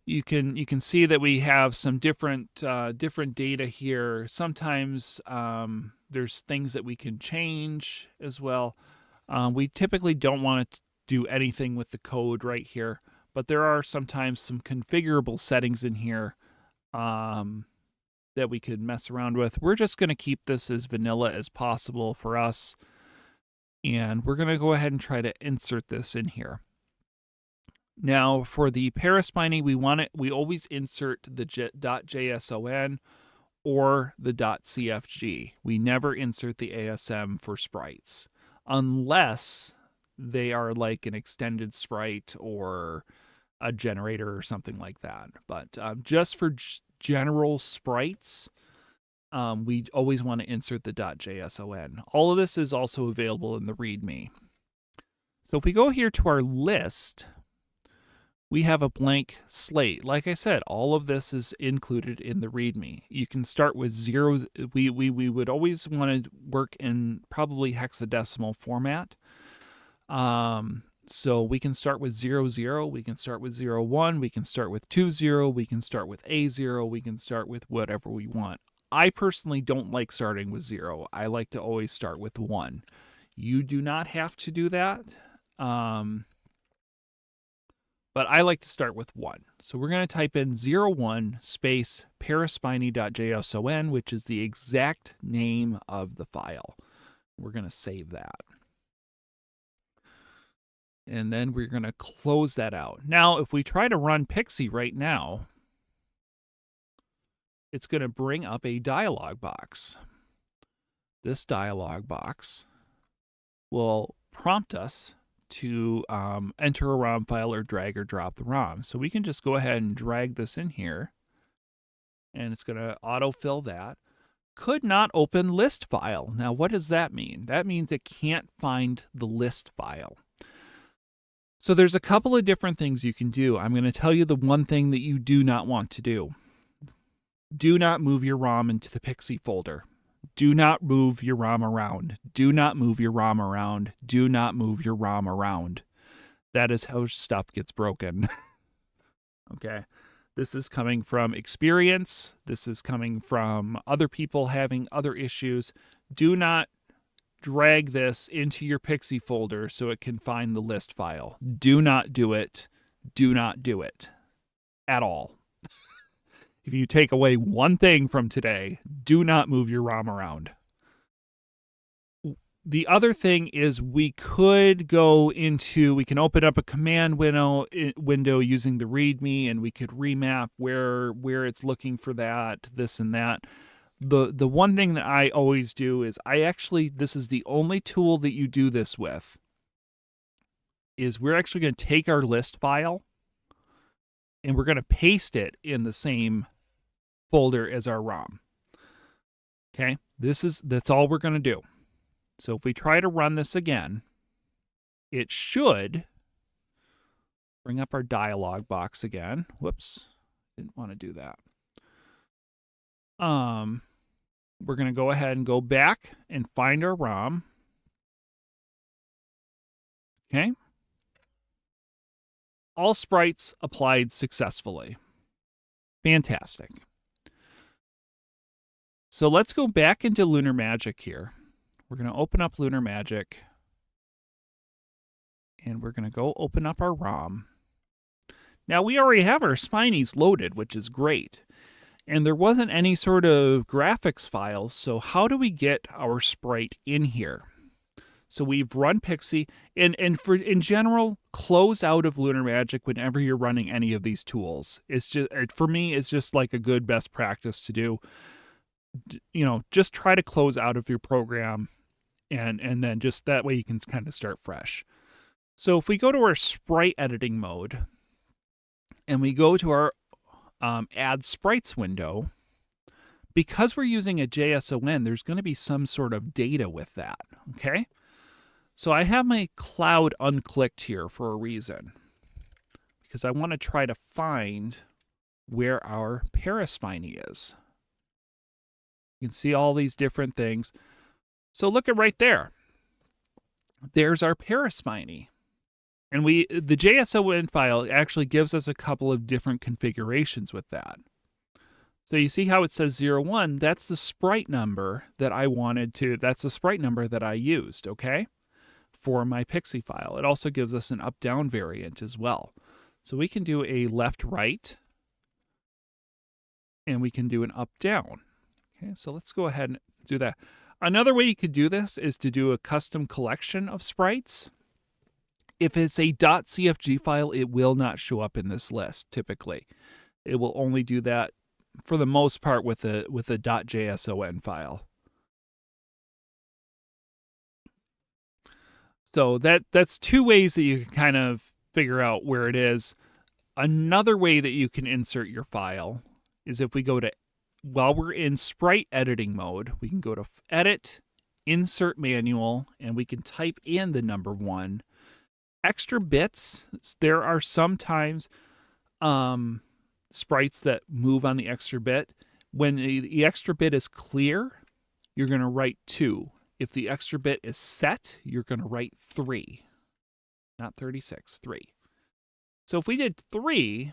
You can see that we have some different data here. Sometimes there's things that we can change as well. We typically don't want to do anything with the code right here, but there are sometimes some configurable settings in here that we could mess around with. We're just going to keep this as vanilla as possible for us, and we're going to go ahead and try to insert this in here. Now, for the paraspiny, we always insert the .json or the .cfg. We never insert the ASM for sprites unless they are like an extended sprite or a generator or something like that. But just for general sprites, we always want to insert the .json. All of this is also available in the README. So if we go here to our list, we have a blank slate. Like I said, all of this is included in the README. You can start with 0. We would always want to work in probably hexadecimal format. So we can start with 00, we can start with 01, we can start with 20, we can start with A0, we can start with whatever we want. I personally don't like starting with 0. I like to always start with 1. You do not have to do that. But I like to start with 1. So we're going to type in 01 space paraspiny.json, which is the exact name of the file. We're going to save that. And then we're going to close that out. Now, if we try to run PIXI right now, it's going to bring up a dialog box. This dialog box will prompt us to enter a ROM file or drag or drop the ROM. So we can just go ahead and drag this in here, and it's going to autofill that. Could not open list file. Now, what does that mean? That means it can't find the list file. So there's a couple of different things you can do. I'm going to tell you the one thing that you do not want to do. Do not move your ROM into the PIXI folder. Do not move your ROM around. Do not move your ROM around. Do not move your ROM around. That is how stuff gets broken. Okay. This is coming from experience. This is coming from other people having other issues. Do not drag this into your PIXI folder so it can find the list file. Do not do it. Do not do it at all. If you take away one thing from today, do not move your ROM around. The other thing is we can open up a command window using the README, and we could remap where it's looking for that, this and that. The one thing that I always do is this is the only tool that you do this with, is we're actually going to take our list file and we're going to paste it in the same folder as our ROM. Okay, that's all we're going to do. So if we try to run this again, it should bring up our dialog box again. Whoops, didn't want to do that. We're going to go ahead and go back and find our ROM. Okay. All sprites applied successfully. Fantastic. So let's go back into Lunar Magic here. We're going to open up Lunar Magic, and we're going to go open up our ROM. Now, we already have our spinies loaded, which is great. And there wasn't any sort of graphics files, so how do we get our sprite in here? So we've run PIXI, and in general, close out of Lunar Magic whenever you're running any of these tools. It's just, for me, it's just like a good best practice to do. Just try to close out of your program, and then just that way you can kind of start fresh. So if we go to our sprite editing mode, and we go to our add sprites window, because we're using a JSON, there's going to be some sort of data with that, okay? So I have my cloud unclicked here for a reason, because I want to try to find where our paraspiny is. You can see all these different things. So look at right there. There's our paraspiny. And the JSON file actually gives us a couple of different configurations with that. So you see how it says 01? That's the sprite number that I wanted to, that's the sprite number that I used, okay, for my PIXI file. It also gives us an up-down variant as well. So we can do a left-right, and we can do an up-down. Okay, so let's go ahead and do that. Another way you could do this is to do a custom collection of sprites. If it's a .cfg file, it will not show up in this list typically. It will only do that for the most part with a .json file. So that's two ways that you can kind of figure out where it is. Another way that you can insert your file is if we go to, while we're in sprite editing mode, we can go to Edit, Insert Manual, and we can type in the number 1. Extra bits, there are sometimes sprites that move on the extra bit. When the extra bit is clear, you're going to write 2. If the extra bit is set, you're going to write 3. Not 36, 3. So if we did 3,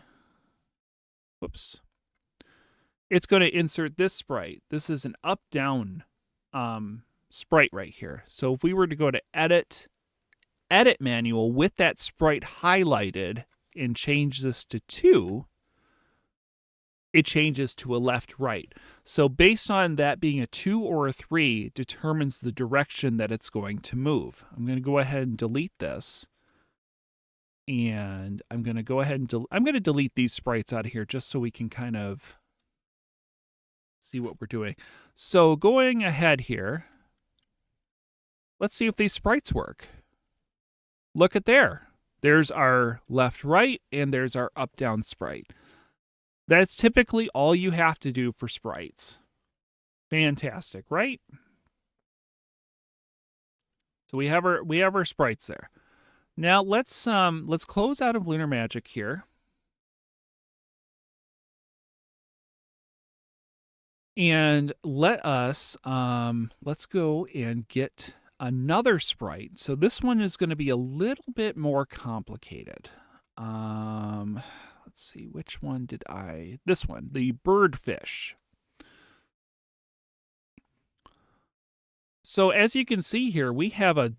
whoops, it's going to insert this sprite. This is an up-down sprite right here. So if we were to go to Edit Manual with that sprite highlighted and change this to 2, it changes to a left-right. So based on that being a 2 or a 3 determines the direction that it's going to move. I'm going to go ahead and delete this. And I'm going to go ahead and I'm going to delete these sprites out of here just so we can kind of see what we're doing. So going ahead here, let's see if these sprites work. Look at there. There's our left-right and there's our up-down sprite. That's typically all you have to do for sprites. Fantastic, right? So we have our sprites there. Now let's close out of Lunar Magic here. And let us let's go and get another sprite. So this one is going to be a little bit more complicated. Let's see, which one did I? This one, the birdfish. So as you can see here, we have a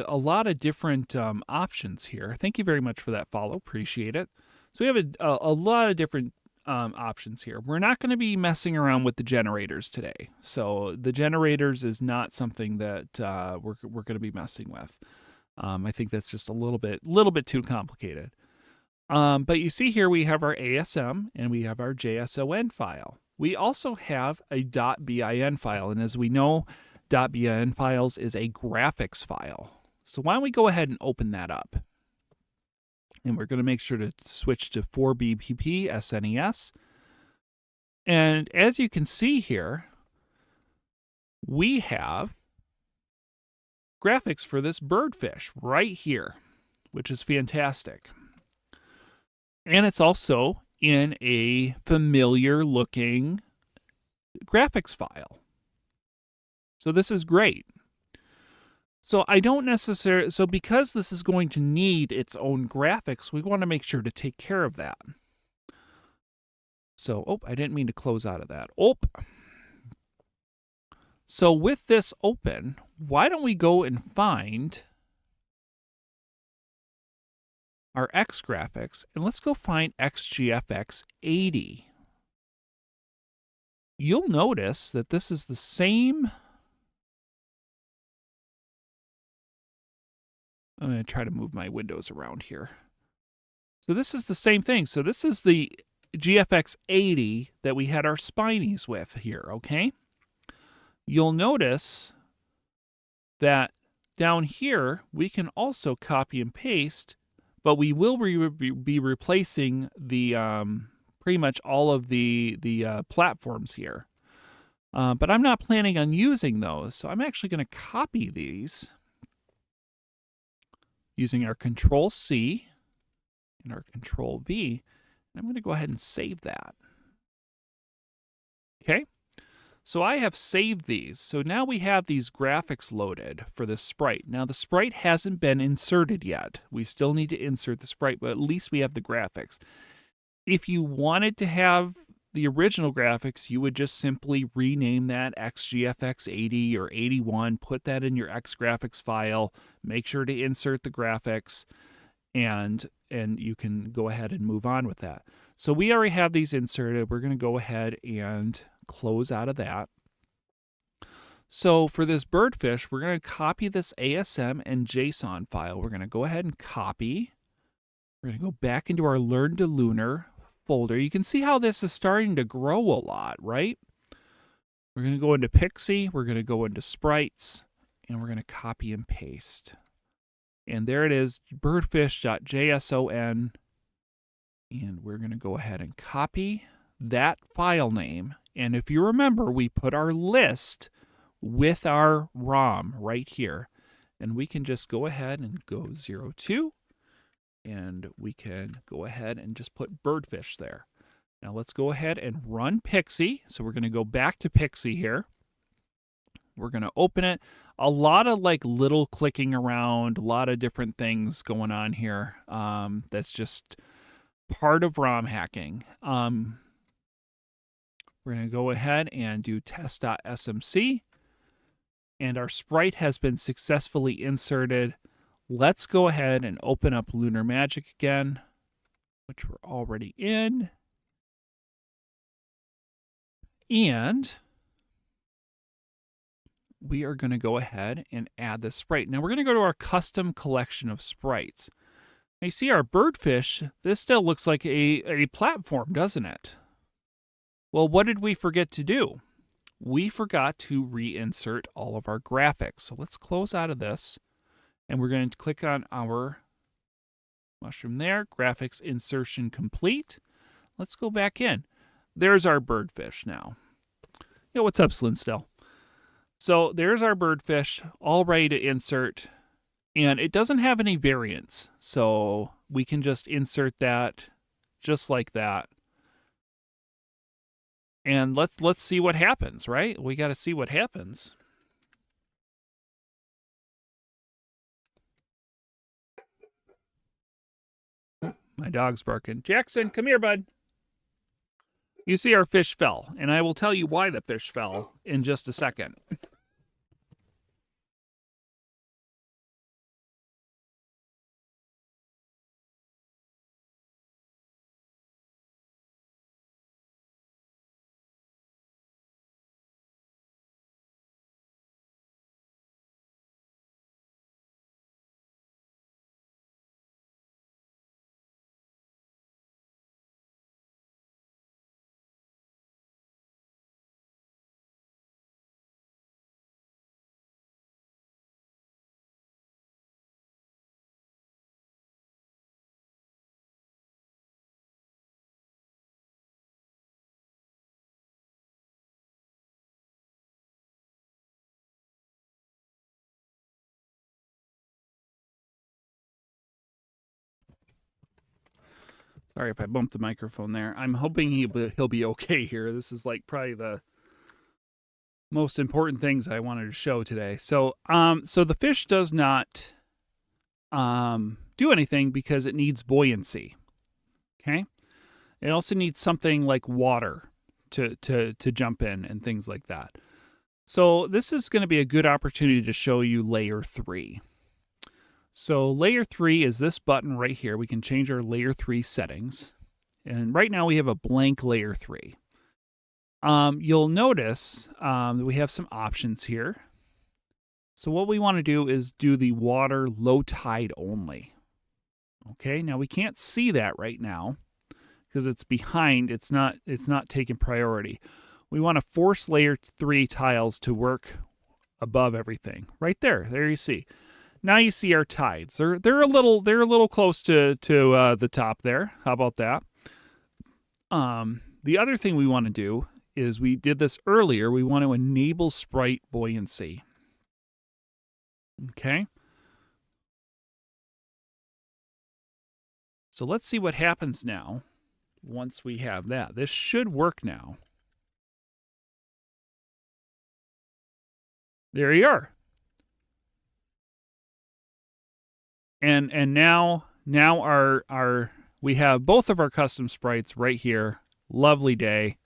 lot of different options here. Thank you very much for that follow. Appreciate it. So we have a lot of different options here. We're not going to be messing around with the generators today. So the generators is not something that we're going to be messing with. I think that's just a little bit too complicated. But you see here we have our ASM and we have our JSON file. We also have a .bin file, and as we know, .bin files is a graphics file. So why don't we go ahead and open that up? And we're going to make sure to switch to 4BPP SNES. And as you can see here, we have graphics for this birdfish right here, which is fantastic. And it's also in a familiar looking graphics file. So this is great. So I don't necessarily, so because this is going to need its own graphics, we want to make sure to take care of that. So, oh, I didn't mean to close out of that. Oh. So with this open, why don't we go and find our ExGraphics, and let's go find ExGFX 80. You'll notice that this is the same. I'm going to try to move my windows around here. So this is the same thing. So this is the GFX 80 that we had our spinies with here, okay? You'll notice that down here, we can also copy and paste, but we will be replacing the pretty much all of the platforms here. But I'm not planning on using those, so I'm actually going to copy these using our Control-C and our Control-V. And I'm going to go ahead and save that. Okay, So I have saved these. So now we have these graphics loaded for the sprite. Now the sprite hasn't been inserted yet. We still need to insert the sprite, but at least we have the graphics. If you wanted to have the original graphics, you would just simply rename that XGFX 80 or 81, put that in your ExGraphics file, make sure to insert the graphics, and you can go ahead and move on with that. So we already have these inserted. We're going to go ahead and close out of that. So for this birdfish, we're going to copy this ASM and JSON file. We're going to go ahead and copy. We're going to go back into our Learn2Lunar folder. You can see how this is starting to grow a lot, right? We're going to go into PIXI. We're going to go into sprites, and we're going to copy and paste. And there it is, birdfish.json. And we're going to go ahead and copy that file name. And if you remember, we put our list with our ROM right here. And we can just go ahead and go 02. And we can go ahead and just put birdfish there. Now let's go ahead and run PIXI. So we're going to go back to PIXI here. We're going to open it. A lot of like little clicking around, a lot of different things going on here. That's just part of ROM hacking. We're going to go ahead and do test.smc. And our sprite has been successfully inserted. Let's go ahead and open up Lunar Magic again, which we're already in. And we are going to go ahead and add the sprite. Now we're going to go to our custom collection of sprites. Now you see our birdfish, this still looks like a platform, doesn't it? Well, what did we forget to do? We forgot to reinsert all of our graphics. So let's close out of this, and we're going to click on our mushroom there, graphics insertion complete. Let's go back in. There's our birdfish now. Yo, what's up, Slinstill? So there's our birdfish, all ready to insert, and it doesn't have any variants. So we can just insert that just like that. And let's see what happens, right? We got to see what happens. My dog's barking. Jackson, come here, bud. You see our fish fell, and I will tell you why the fish fell in just a second. Sorry if I bumped the microphone there. I'm hoping he'll be okay here. This is like probably the most important things I wanted to show today. So the fish does not do anything because it needs buoyancy. Okay? It also needs something like water to jump in and things like that. So this is going to be a good opportunity to show you layer 3. So layer 3 is this button right here. We can change our layer 3 settings. And right now we have a blank layer 3. You'll notice that we have some options here. So what we want to do is do the water low tide only. Okay, now we can't see that right now because it's behind. It's not taking priority. We want to force layer 3 tiles to work above everything. Right there. There you see. Now you see our tides. They're a little close to the top there. How about that? The other thing we want to do is we did this earlier. We want to enable sprite buoyancy. Okay. So let's see what happens now once we have that. This should work now. There you are. And now our we have both of our custom sprites right here. Lovely day.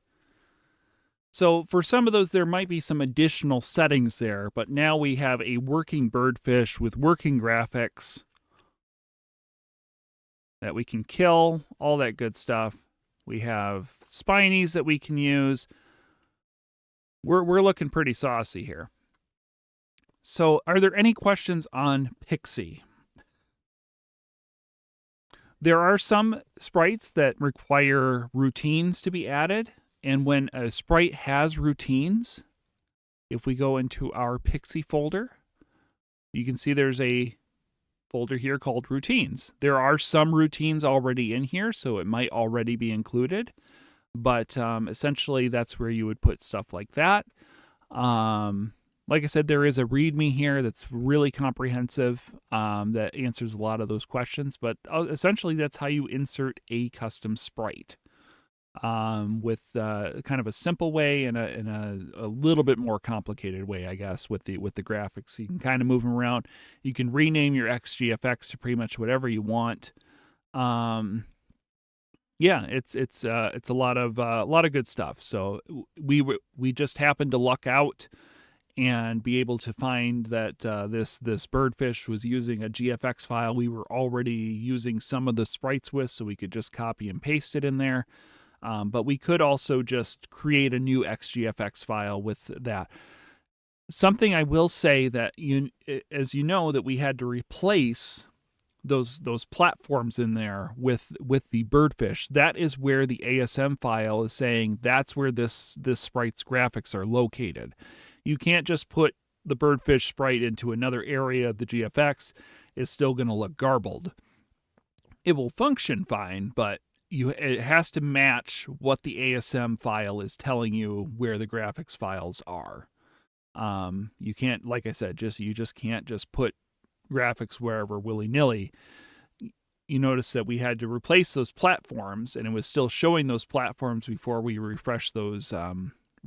So for some of those, there might be some additional settings there, but now we have a working birdfish with working graphics that we can kill, all that good stuff. We have spinies that we can use. We're looking pretty saucy here. So are there any questions on PIXI? There are some sprites that require routines to be added. And when a sprite has routines, if we go into our PIXI folder, you can see there's a folder here called routines. There are some routines already in here, so it might already be included. But essentially, that's where you would put stuff like that. Like I said, there is a README here that's really comprehensive that answers a lot of those questions. But essentially, that's how you insert a custom sprite. With kind of a simple way and a little bit more complicated way, I guess, with the graphics. So you can kind of move them around. You can rename your ExGFX to pretty much whatever you want. Yeah, it's a lot of good stuff. So we just happened to luck out and be able to find that this birdfish was using a GFX file we were already using some of the sprites with, so we could just copy and paste it in there. But we could also just create a new XGFX file with that. Something I will say that as you know, that we had to replace those platforms in there with the birdfish. That is where the ASM file is saying that's where this sprite's graphics are located. You can't just put the birdfish sprite into another area of the GFX. It's still going to look garbled. It will function fine, but it has to match what the ASM file is telling you where the graphics files are. You can't, like I said, you just can't just put graphics wherever willy-nilly. You notice that we had to replace those platforms, and it was still showing those platforms before we refresh those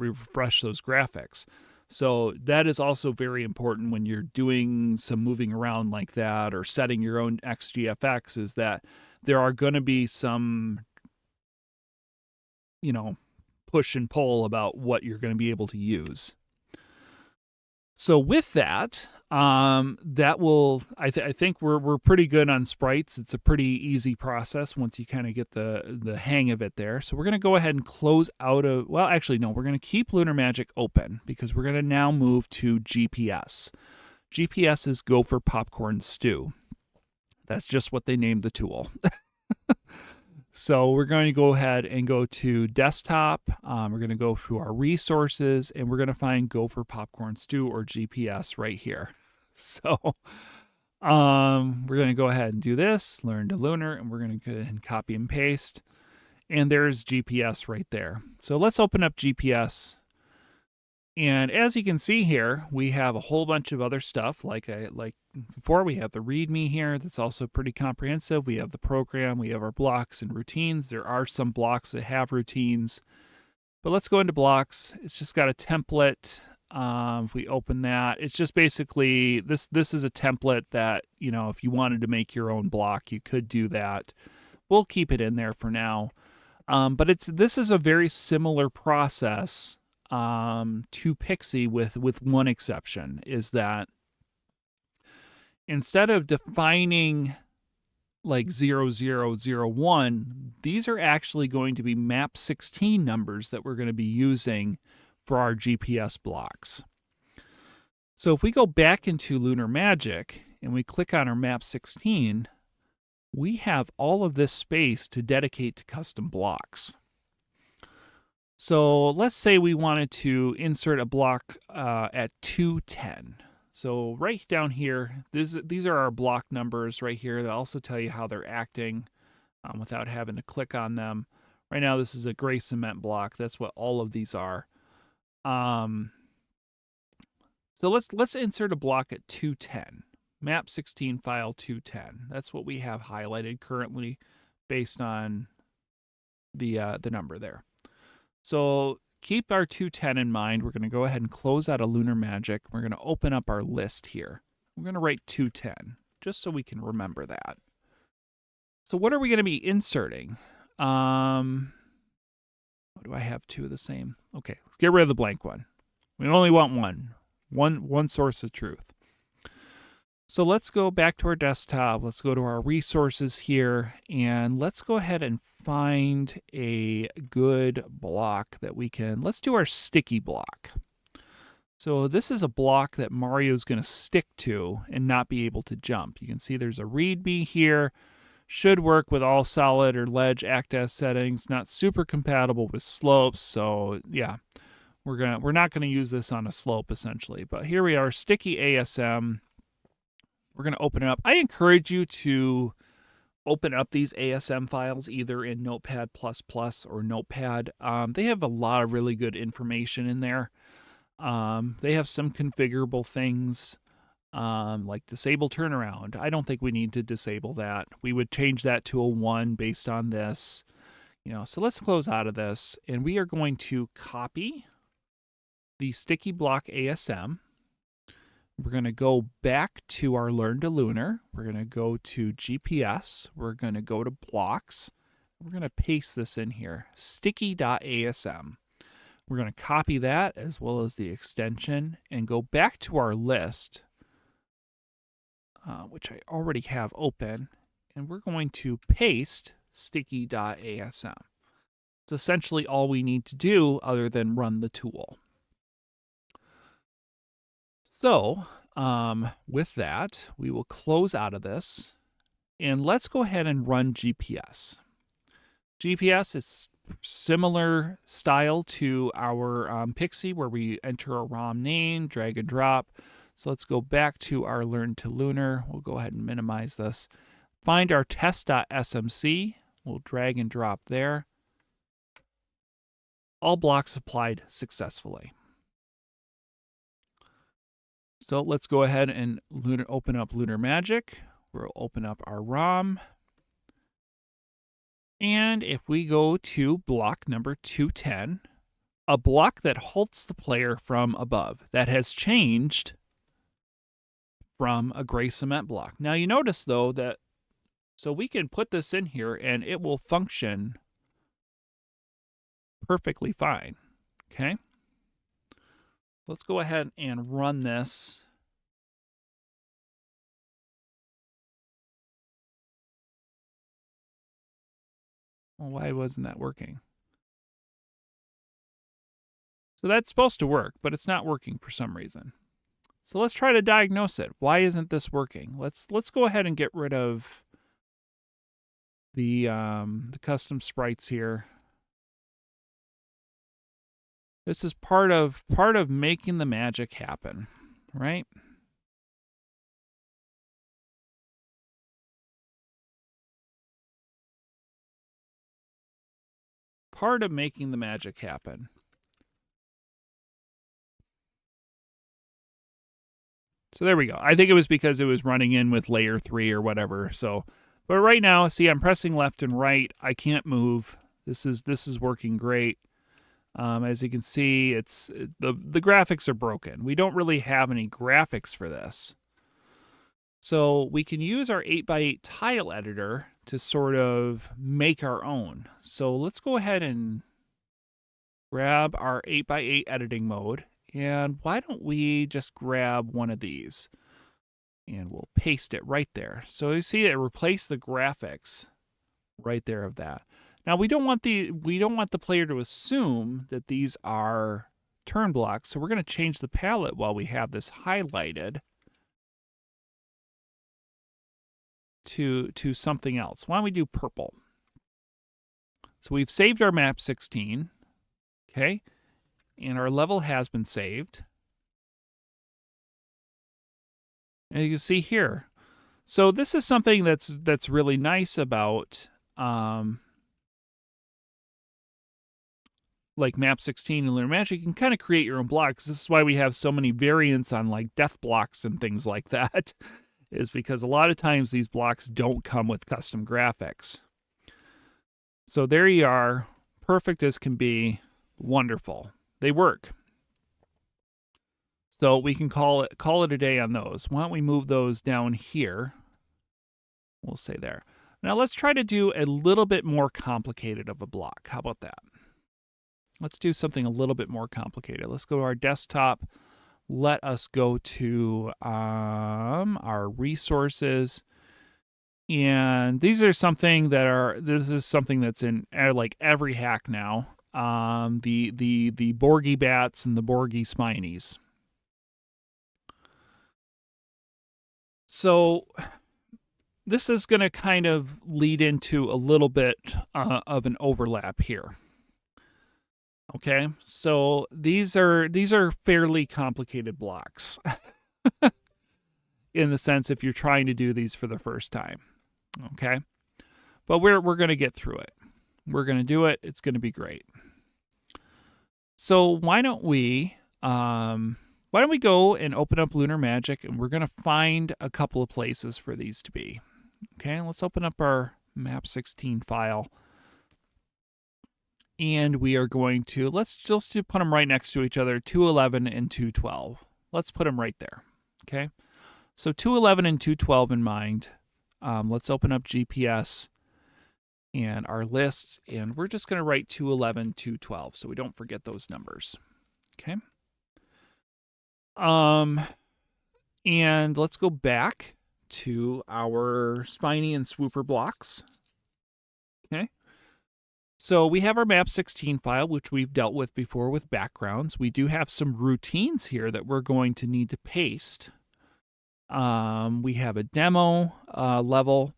graphics. So that is also very important when you're doing some moving around like that or setting your own XGFX, is that there are going to be some, push and pull about what you're going to be able to use. So with that, I think we're pretty good on sprites. It's a pretty easy process once you kind of get the hang of it there. So we're going to go ahead and close out of, well, actually, no, we're going to keep Lunar Magic open because we're going to now move to GPS. GPS is Go for Popcorn Stew. That's just what they named the tool. So we're going to go ahead and go to desktop. We're going to go through our resources, and we're going to find Go for Popcorn Stew or GPS right here. So we're going to go ahead and do this, Learn2Lunar, and we're going to go ahead and copy and paste. And there's GPS right there. So let's open up GPS. And as you can see here, we have a whole bunch of other stuff. Like before, we have the README here. That's also pretty comprehensive. We have the program. We have our blocks and routines. There are some blocks that have routines. But let's go into blocks. It's just got a template. If we open that, it's just basically, this is a template that, if you wanted to make your own block, you could do that. We'll keep it in there for now. But this is a very similar process to PIXI with one exception, is that instead of defining like 0001, these are actually going to be map 16 numbers that we're going to be using for our GPS blocks. So if we go back into Lunar Magic and we click on our map 16, we have all of this space to dedicate to custom blocks. So let's say we wanted to insert a block at 210. So right down here, these are our block numbers right here. They'll also tell you how they're acting without having to click on them. Right now, this is a gray cement block. That's what all of these are. So let's insert a block at 210. Map 16 file 210. That's what we have highlighted currently based on the number there. So keep our 210 in mind. We're going to go ahead and close out of Lunar Magic. We're going to open up our list here. We're going to write 210, just so we can remember that. So what are we going to be inserting? What do I have two of the same? Okay, let's get rid of the blank one. We only want one source of truth. So let's go back to our desktop. Let's go to our resources here, and let's go ahead and find a good block that we can. Let's do our sticky block. So this is a block that Mario's going to stick to and not be able to jump. You can see there's a README here. Should work with all solid or ledge act as settings. Not super compatible with slopes. So yeah, we're not going to use this on a slope essentially. But here we are, sticky ASM. We're going to open it up. I encourage you to open up these ASM files either in Notepad++ or Notepad. They have a lot of really good information in there. They have some configurable things like disable turnaround. I don't think we need to disable that. We would change that to a 1 based on this. So let's close out of this, and we are going to copy the sticky block ASM. We're going to go back to our Learn2Lunar. We're going to go to GPS. We're going to go to blocks. We're going to paste this in here, sticky.asm. We're going to copy that as well as the extension and go back to our list, which I already have open, and we're going to paste sticky.asm. It's essentially all we need to do other than run the tool. So with that, we will close out of this, and let's go ahead and run GPS. GPS is similar style to our PIXI, where we enter a ROM name, drag and drop. So let's go back to our Learn2Lunar. We'll go ahead and minimize this. Find our test.smc. We'll drag and drop there. All blocks applied successfully. So let's go ahead and open up Lunar Magic. We'll open up our ROM. And if we go to block number 210, a block that halts the player from above, that has changed from a gray cement block. Now you notice though that, so we can put this in here and it will function perfectly fine. Okay. Let's go ahead and run this. Well, why wasn't that working? So that's supposed to work, but it's not working for some reason. So let's try to diagnose it. Why isn't this working? Let's go ahead and get rid of the custom sprites here. This is part of making the magic happen, right? Part of making the magic happen. So there we go. I think it was because it was running in with layer 3 or whatever. So, but right now, see, I'm pressing left and right. I can't move. This is working great. As you can see, the graphics are broken. We don't really have any graphics for this. So we can use our 8x8 tile editor to sort of make our own. So let's go ahead and grab our 8x8 editing mode. And why don't we just grab one of these and we'll paste it right there. So you see it replaced the graphics right there of that. Now we don't want the player to assume that these are turn blocks, so we're going to change the palette while we have this highlighted to something else. Why don't we do purple? So we've saved our map 16, okay, and our level has been saved. And you can see here. So this is something that's really nice about like map 16 and Lunar Magic. You can kind of create your own blocks. This is why we have so many variants on like death blocks and things like that, is because a lot of times these blocks don't come with custom graphics. So there you are, perfect as can be. Wonderful. They work. So we can call it a day on those. Why don't we move those down here? We'll say there. Now let's try to do a little bit more complicated of a block. How about that? Let's do something a little bit more complicated. Let's go to our desktop. Let us go to our resources. And these are something that are, this is something that's in like every hack now. The Borgie bats and the Borgie spinies. So this is going to kind of lead into a little bit of an overlap here. Okay, so these are fairly complicated blocks in the sense if you're trying to do these for the first time. Okay, but we're going to get through it. We're going to do it. It's going to be great. So why don't we go and open up Lunar Magic, and we're going to find a couple of places for these to be. Okay, let's open up our map 16 file. And we are going to, let's just put them right next to each other, 211 and 212. Let's put them right there, okay? So 211 and 212 in mind. Let's open up GPS and our list, and we're just going to write 211, 212 so we don't forget those numbers, okay? And let's go back to our spiny and swooper blocks, okay? So we have our map 16 file, which we've dealt with before with backgrounds. We do have some routines here that we're going to need to paste. We have a demo level.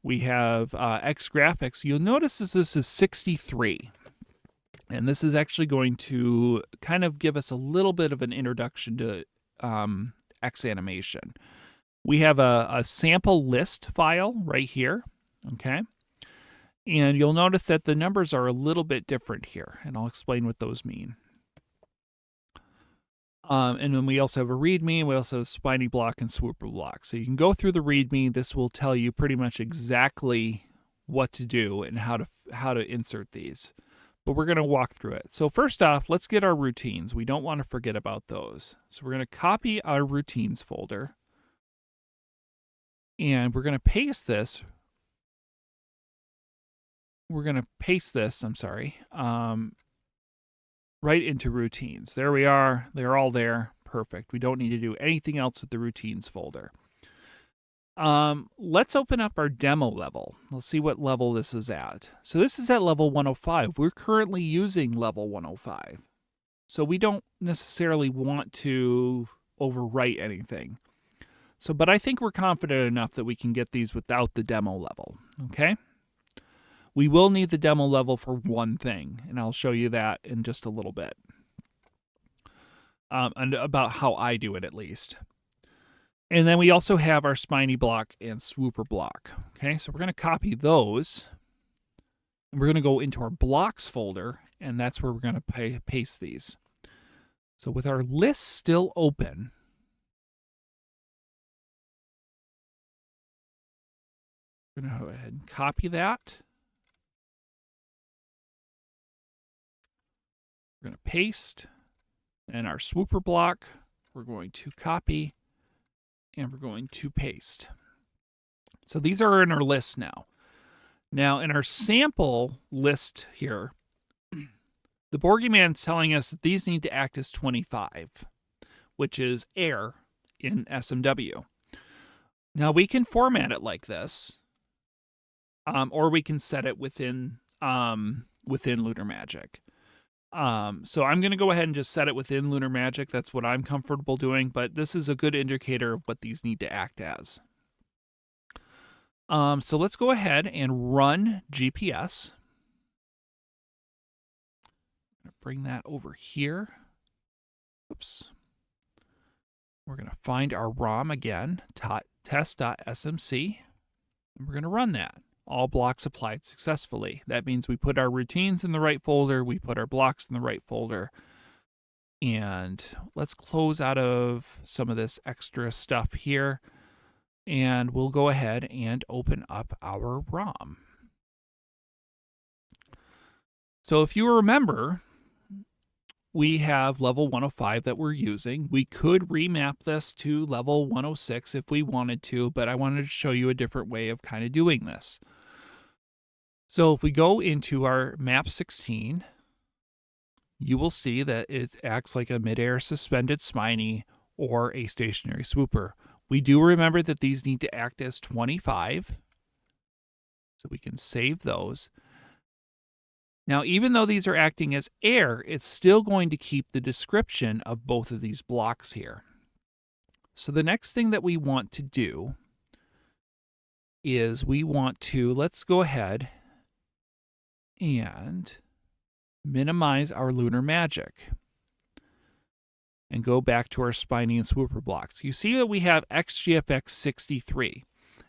We have ExGraphics. You'll notice this is 63. And this is actually going to kind of give us a little bit of an introduction to ExAnimation. We have a sample list file right here, okay? And you'll notice that the numbers are a little bit different here, and I'll explain what those mean. And then we also have a README, and we also have a spiny block and swooper block. So you can go through the README. This will tell you pretty much exactly what to do and how to insert these. But we're going to walk through it. So first off, let's get our routines. We don't want to forget about those. So we're going to copy our routines folder, and we're going to paste this. We're going to paste this, right into routines. There we are. They're all there. Perfect. We don't need to do anything else with the routines folder. Let's open up our demo level. Let's see what level this is at. So this is at level 105. We're currently using level 105. So we don't necessarily want to overwrite anything. So, but I think we're confident enough that we can get these without the demo level. Okay? We will need the demo level for one thing, and I'll show you that in just a little bit. And about how I do it, at least. And then we also have our spiny block and swooper block. Okay, so we're going to copy those. And we're going to go into our blocks folder, and that's where we're going to paste these. So with our list still open, we're going to go ahead and copy that. We're going to paste, and our swooper block, we're going to copy, and we're going to paste. So these are in our list now. Now in our sample list here, the Borgieman's telling us that these need to act as 25, which is air in SMW. Now we can format it like this, or we can set it within Lunar Magic. So I'm going to go ahead and just set it within Lunar Magic. That's what I'm comfortable doing, but this is a good indicator of what these need to act as. So let's go ahead and run GPS. I'm going to bring that over here. Oops. We're going to find our ROM again, test.smc, and we're going to run that. All blocks applied successfully. That means we put our routines in the right folder, we put our blocks in the right folder. And let's close out of some of this extra stuff here. And we'll go ahead and open up our ROM. So if you remember, we have level 105 that we're using. We could remap this to level 106 if we wanted to, but I wanted to show you a different way of kind of doing this. So if we go into our map 16, you will see that it acts like a midair suspended spiny or a stationary swooper. We do remember that these need to act as 25, so we can save those. Now, even though these are acting as air, it's still going to keep the description of both of these blocks here. So the next thing that we want to do is let's go ahead and minimize our Lunar Magic and go back to our spiny and swooper blocks. You see that we have ExGFX 63.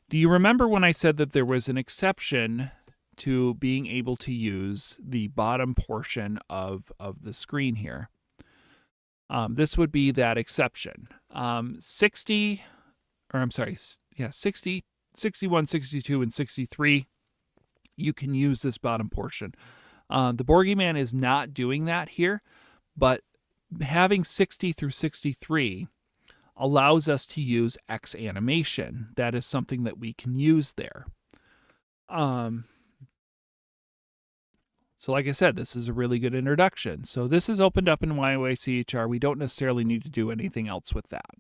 Do you remember when I said that there was an exception to being able to use the bottom portion of the screen here? This would be that exception. 60, 61, 62, and 63, you can use this bottom portion. The Boogeyman is not doing that here, but having 60 through 63 allows us to use ExAnimation. That is something that we can use there. So like I said, this is a really good introduction. So this is opened up in YY-CHR. We don't necessarily need to do anything else with that.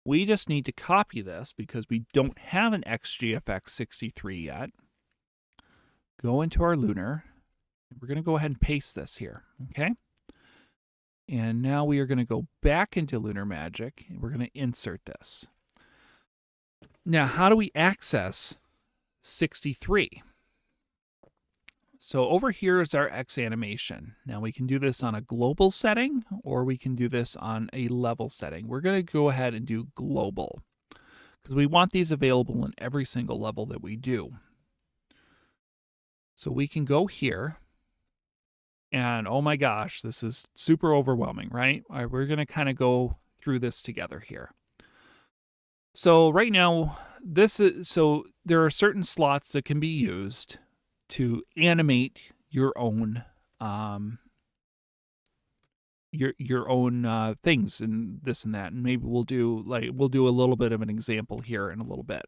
We just need to copy this because we don't have an ExGFX 63 yet. Go into our Lunar. We're going to go ahead and paste this here, okay? And now we are going to go back into Lunar Magic, and we're going to insert this. Now, how do we access 63? So over here is our ExAnimation. Now we can do this on a global setting, or we can do this on a level setting. We're going to go ahead and do global because we want these available in every single level that we do. So we can go here, and oh my gosh, this is super overwhelming, right? All right, we're going to kind of go through this together here. So right now, there are certain slots that can be used to animate your own things and this and that, and maybe we'll do a little bit of an example here in a little bit.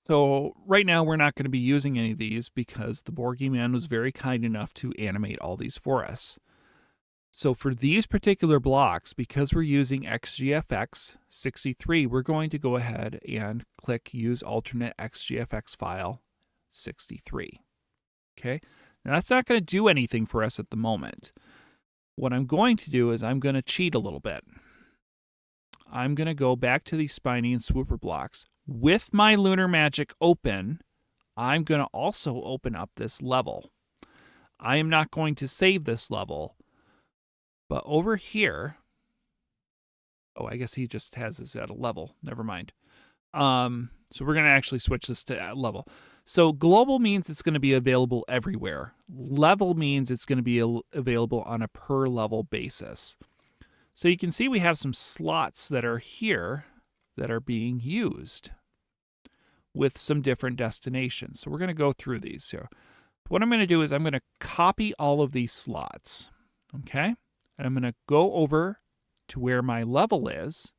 So right now we're not going to be using any of these because the Boogeyman was very kind enough to animate all these for us. So for these particular blocks, because we're using ExGFX 63, we're going to go ahead and click Use Alternate ExGFX File 63. Okay, now that's not going to do anything for us at the moment. What I'm going to do is I'm going to cheat a little bit. I'm going to go back to these spiny and swooper blocks. With my Lunar Magic open, I'm going to also open up this level. I am not going to save this level. But over here, oh, I guess he just has this at a level. Never mind. So we're going to actually switch this to level. So global means it's going to be available everywhere. Level means it's going to be available on a per level basis. So you can see we have some slots that are here that are being used with some different destinations. So we're going to go through these. So what I'm going to do is I'm going to copy all of these slots. Okay. And I'm going to go over to where my level is,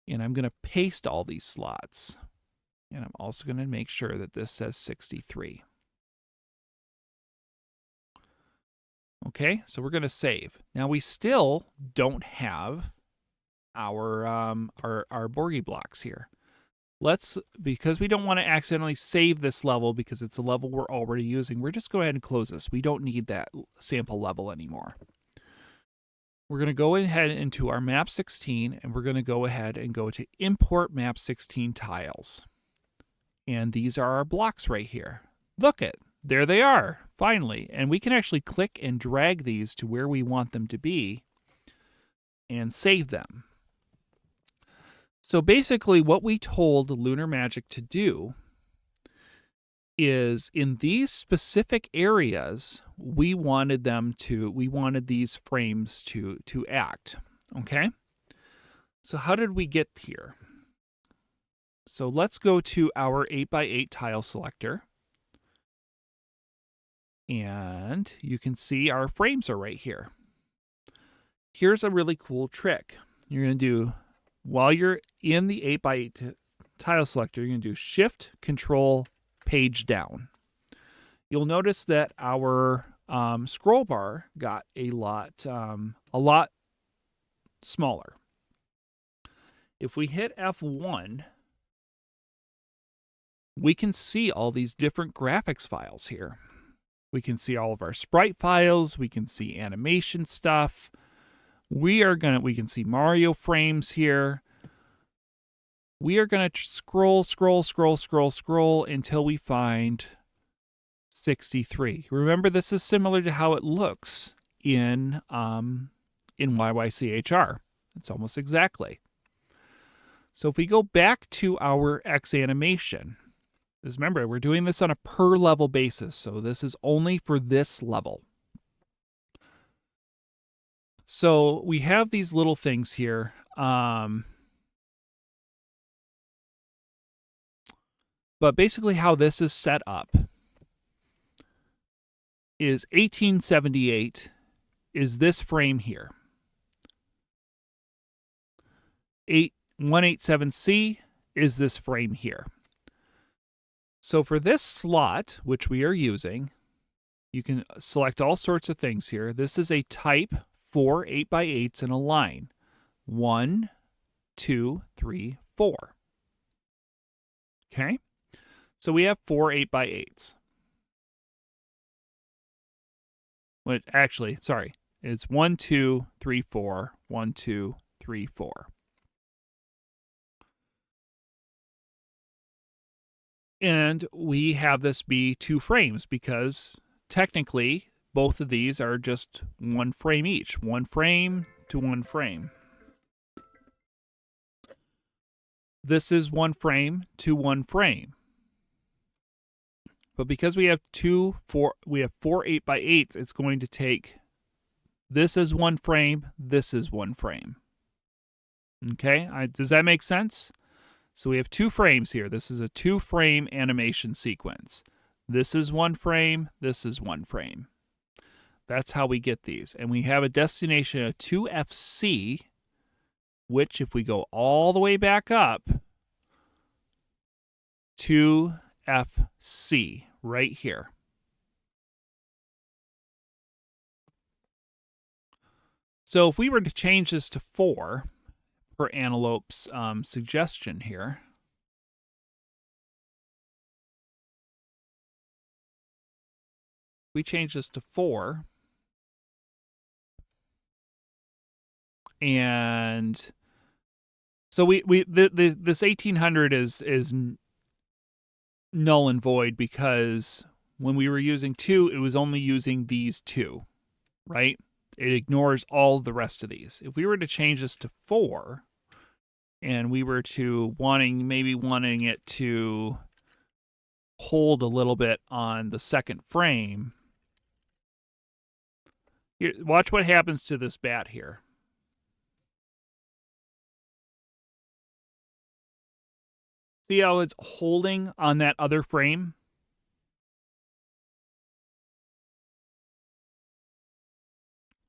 and I'm going to paste all these slots. And I'm also going to make sure that this says 63. Okay, so we're going to save. Now we still don't have our Borgie blocks here. Because we don't want to accidentally save this level because it's a level we're already using, we're just go ahead and close this. We don't need that sample level anymore. We're going to go ahead into our map 16, and we're going to go ahead and go to import map 16 tiles. And these are our blocks right here. Look it, there they are, finally. And we can actually click and drag these to where we want them to be and save them. So basically what we told Lunar Magic to do is in these specific areas, we wanted these frames to act, okay? So how did we get here? So let's go to our 8x8 tile selector. And you can see our frames are right here. Here's a really cool trick. You're going to do, while you're in the 8x8 tile selector, you're going to do Shift, Control, Page down. You'll notice that our scroll bar got a lot smaller. If we hit F1, we can see all these different graphics files here. We can see all of our sprite files. We can see animation stuff. We can see Mario frames here. We are going to scroll until we find 63. Remember, this is similar to how it looks in YY-CHR. It's almost exactly. So if we go back to our ExAnimation, just remember, we're doing this on a per level basis, so this is only for this level. So we have these little things here. But basically how this is set up is 1878 is this frame here. 187C is this frame here. So for this slot, which we are using, you can select all sorts of things here. This is a type 4 8x8s in a line. 1, 2, 3, 4. Okay? So we have 4 8x8s. Which actually, sorry, it's 1, 2, 3, 4, 1, 2, 3, 4. And we have this be 2 frames because technically both of these are just 1 frame each. 1 frame to 1 frame. This is 1 frame to 1 frame. But because we have 4 8x8s, it's going to take this as 1 frame, this is 1 frame. Okay, does that make sense? So we have 2 frames here. This is a 2-frame animation sequence. This is 1 frame, this is 1 frame. That's how we get these. And we have a destination of 2FC, which if we go all the way back up, 2FC right here. So if we were to change this to 4, per Antelope's suggestion here, we change this to 4, and so this 1800 is null and void because when we were using 2, it was only using these 2, right? It ignores all the rest of these. If we were to change this to 4, and we were to wanting it to hold a little bit on the second frame, here, watch what happens to this bat here. See how it's holding on that other frame?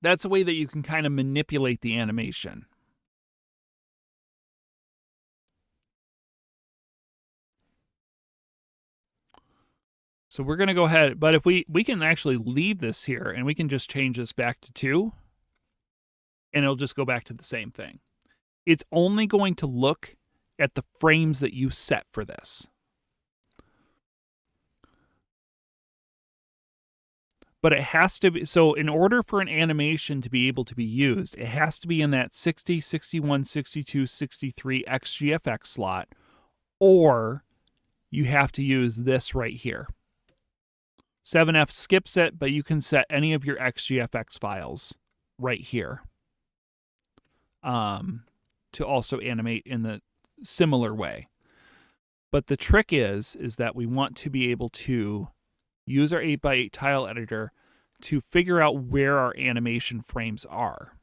That's a way that you can kind of manipulate the animation. So we're going to go ahead, but if we can actually leave this here and we can just change this back to 2, and it'll just go back to the same thing. It's only going to look at the frames that you set for this. But it has to be, so in order for an animation to be able to be used, it has to be in that 60, 61, 62, 63 ExGFX slot, or you have to use this right here. 7F skips it, but you can set any of your ExGFX files right here to also animate in the similar way. But the trick is that we want to be able to use our 8x8 tile editor to figure out where our animation frames are.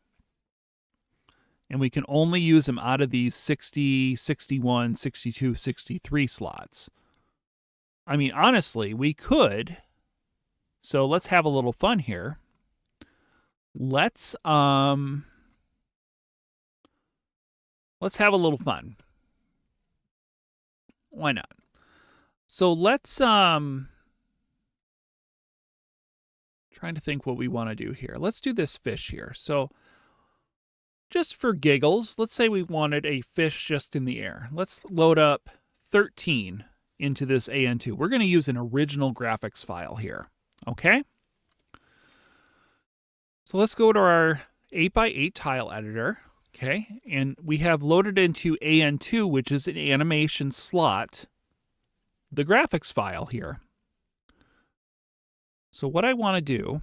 And we can only use them out of these 60, 61, 62, 63 slots. I mean, honestly, we could So let's have a little fun here. Let's have a little fun. Why not? So let's trying to think what we want to do here. Let's do this fish here. So just for giggles, let's say we wanted a fish just in the air. Let's load up 13 into this AN2. We're going to use an original graphics file here. Okay? So let's go to our 8x8 tile editor. Okay? And we have loaded into AN2, which is an animation slot, the graphics file here. So what I want to do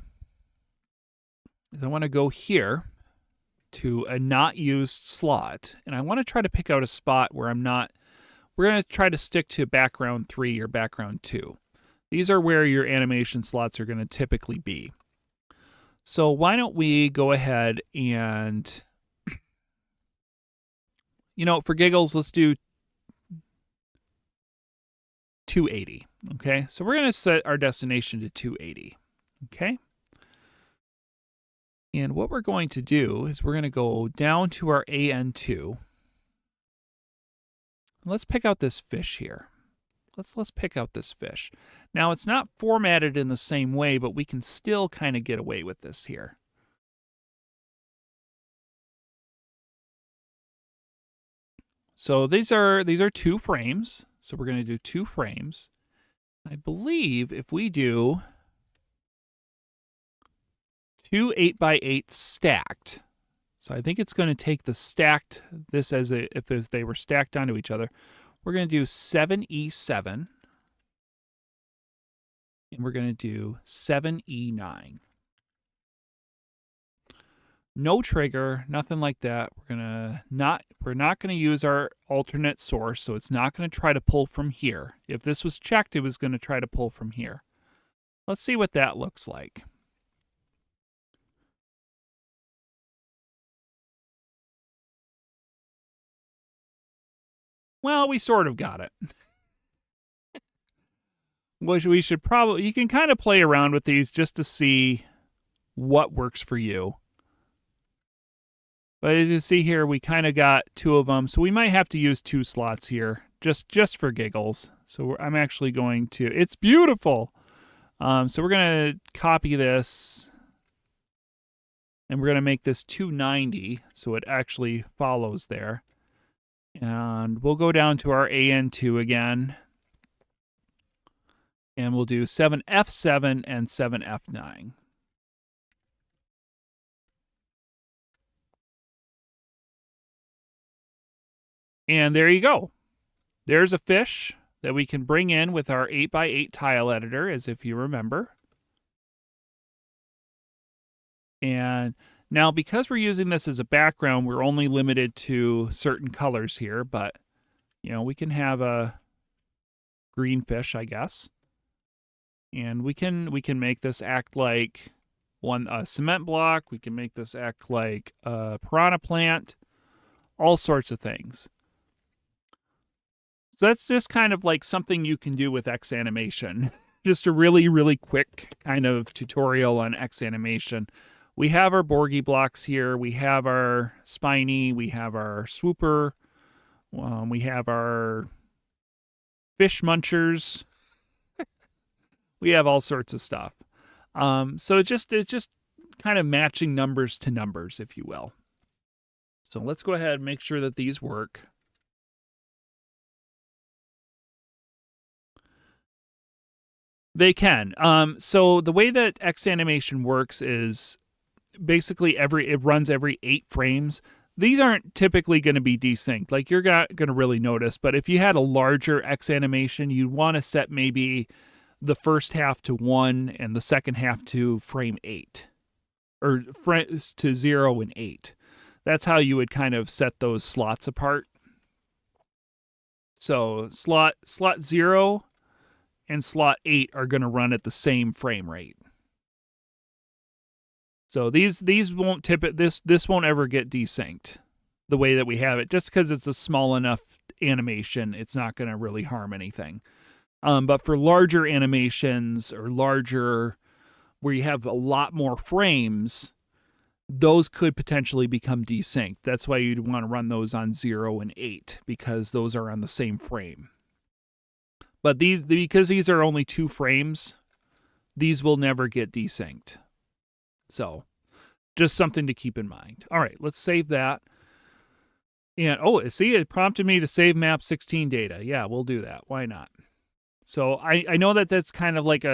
is I want to go here to a not used slot, and I want to try to pick out a spot where I'm not. We're going to try to stick to background 3 or background 2. These are where your animation slots are going to typically be. So why don't we go ahead and, for giggles, let's do 280. Okay, so we're going to set our destination to 280. Okay. And what we're going to do is we're going to go down to our AN2. Let's pick out this fish here. Let's pick out this fish. Now, it's not formatted in the same way, but we can still kind of get away with this here. So these are 2 frames. So we're going to do 2 frames. I believe if we do 2 8x8 stacked, so I think it's going to take the stacked, this as if they were stacked onto each other. We're going to do 7E7, and we're going to do 7E9. No trigger, nothing like that. We're not going to use our alternate source, so it's not going to try to pull from here. If this was checked, it was going to try to pull from here. Let's see what that looks like. Well, we sort of got it. We should probably, you can kind of play around with these just to see what works for you. But as you see here, we kind of got 2 of them. So we might have to use 2 slots here just for giggles. So I'm actually going to, it's beautiful. So we're going to copy this and we're going to make this 290 so it actually follows there. And we'll go down to our AN2 again. And we'll do 7F7 and 7F9. And there you go. There's a fish that we can bring in with our 8x8 tile editor, as if you remember. And now, because we're using this as a background, we're only limited to certain colors here, but, we can have a green fish, I guess. And we can make this act like a cement block. We can make this act like a piranha plant, all sorts of things. So that's just kind of like something you can do with ExAnimation. Just a really, really quick kind of tutorial on ExAnimation. We have our Borgie blocks here. We have our spiny. We have our swooper. We have our fish munchers. We have all sorts of stuff. So it's just kind of matching numbers to numbers, if you will. So let's go ahead and make sure that these work. They can. So the way that ExAnimation works is basically it runs every 8 frames. These aren't typically going to be desynced. Like, you're not going to really notice. But if you had a larger ExAnimation, you'd want to set maybe the first half to 1 and the second half to frame 8. Or to 0 and 8. That's how you would kind of set those slots apart. So slot 0 and slot 8 are going to run at the same frame rate. So these won't this won't ever get desynced the way that we have it, just because it's a small enough animation. It's not going to really harm anything. But for larger animations or larger where you have a lot more frames, those could potentially become desynced. That's why you'd want to run those on 0 and 8, because those are on the same frame. But because these are only 2 frames, these will never get desynced. So just something to keep in mind. All right, let's save that. And see, it prompted me to save map 16 data. Yeah, we'll do that. Why not? So I know that's kind of like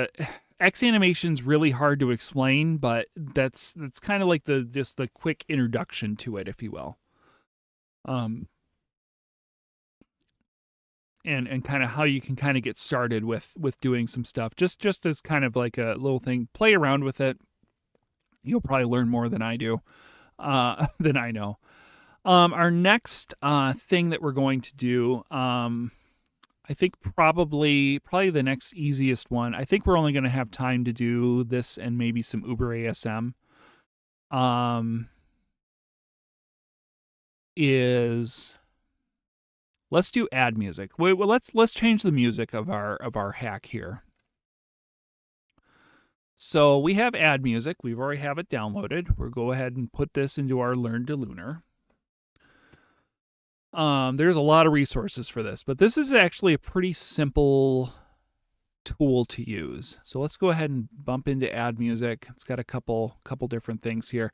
ExAnimation's really hard to explain, but that's kind of like just the quick introduction to it, if you will. And kind of how you can kind of get started with doing some stuff, just as kind of like a little thing. Play around with it. You'll probably learn more than I do, than I know. Our next thing that we're going to do, I think probably the next easiest one. I think we're only going to have time to do this and maybe some UberASM. Is let's do add music. Wait, well, let's change the music of our hack here. So we have add music. We've already have it downloaded. We'll go ahead and put this into our Learn2Lunar. There's a lot of resources for this, but this is actually a pretty simple tool to use. So let's go ahead and bump into add music. It's got a couple different things here.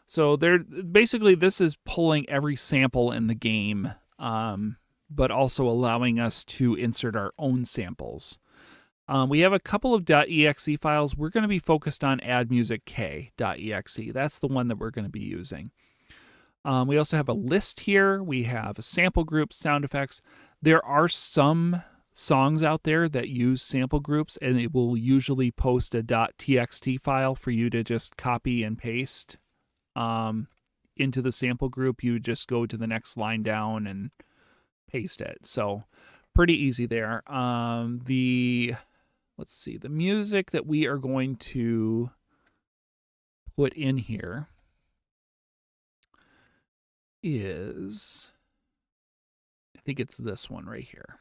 So basically this is pulling every sample in the game, but also allowing us to insert our own samples. We have a couple of .exe files. We're going to be focused on AddmusicK.exe. That's the one that we're going to be using. We also have a list here. We have a sample group, sound effects. There are some songs out there that use sample groups, and it will usually post a .txt file for you to just copy and paste into the sample group. You would just go to the next line down and paste it. So pretty easy there. Let's see, the music that we are going to put in here is, I think it's this one right here.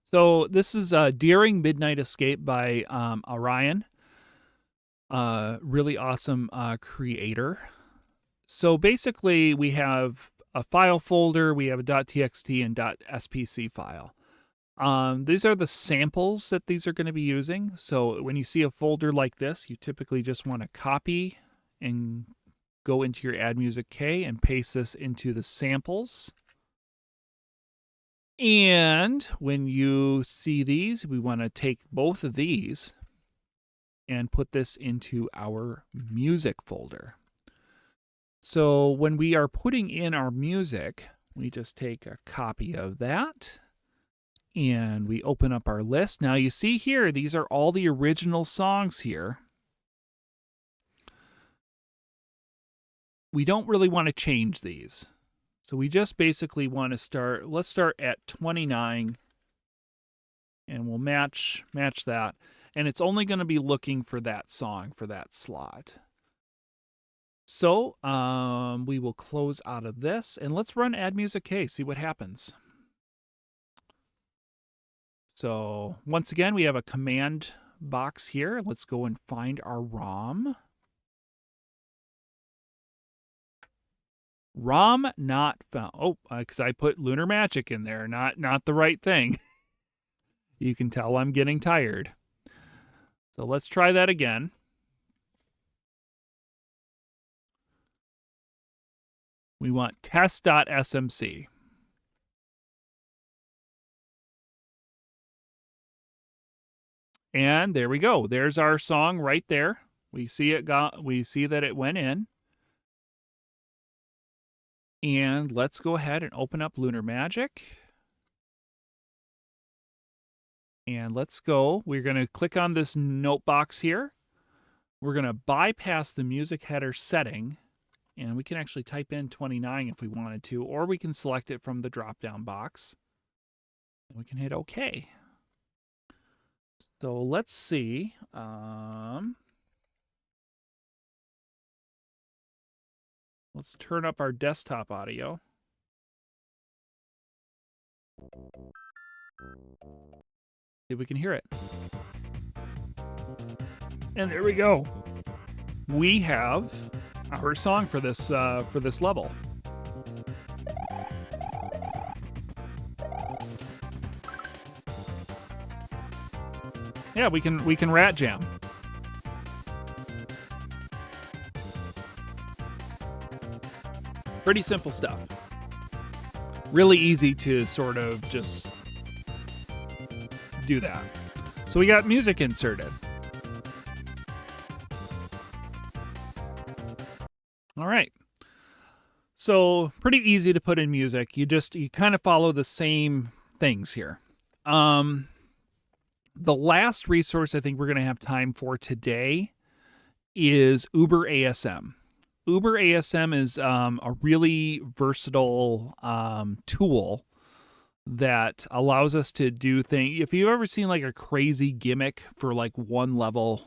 So this is Daring Midnight Escape by Orion. Really awesome creator. So basically we have a file folder, we have a .txt and .spc file. These are the samples that these are going to be using. So when you see a folder like this, you typically just want to copy and go into your AddmusicK and paste this into the samples. And when you see these, we want to take both of these and put this into our music folder. So when we are putting in our music, we just take a copy of that and we open up our list. Now you see here, these are all the original songs here. We don't really want to change these. So we just basically want to let's start at 29 and we'll match that. And it's only going to be looking for that song for that slot. So we will close out of this and let's run AddmusicK, see what happens. So once again, we have a command box here. Let's go and find our ROM. ROM not found. Oh, because I put Lunar Magic in there, not the right thing. You can tell I'm getting tired. So let's try that again. We want test.smc. And there we go. There's our song right there. We see that it went in. And let's go ahead and open up Lunar Magic. And let's go. We're going to click on this note box here. We're going to bypass the music header setting. And we can actually type in 29 if we wanted to, or we can select it from the drop-down box. And we can hit OK. So let's see. Let's turn up our desktop audio. See if we can hear it. And there we go. We have our song for this level. Yeah, we can rat jam. Pretty simple stuff. Really easy to sort of just do that. So we got music inserted. All right. So pretty easy to put in music. You kind of follow the same things here. The last resource I think we're going to have time for today is UberASM. UberASM is a really versatile tool that allows us to do things. If you've ever seen like a crazy gimmick for like one level,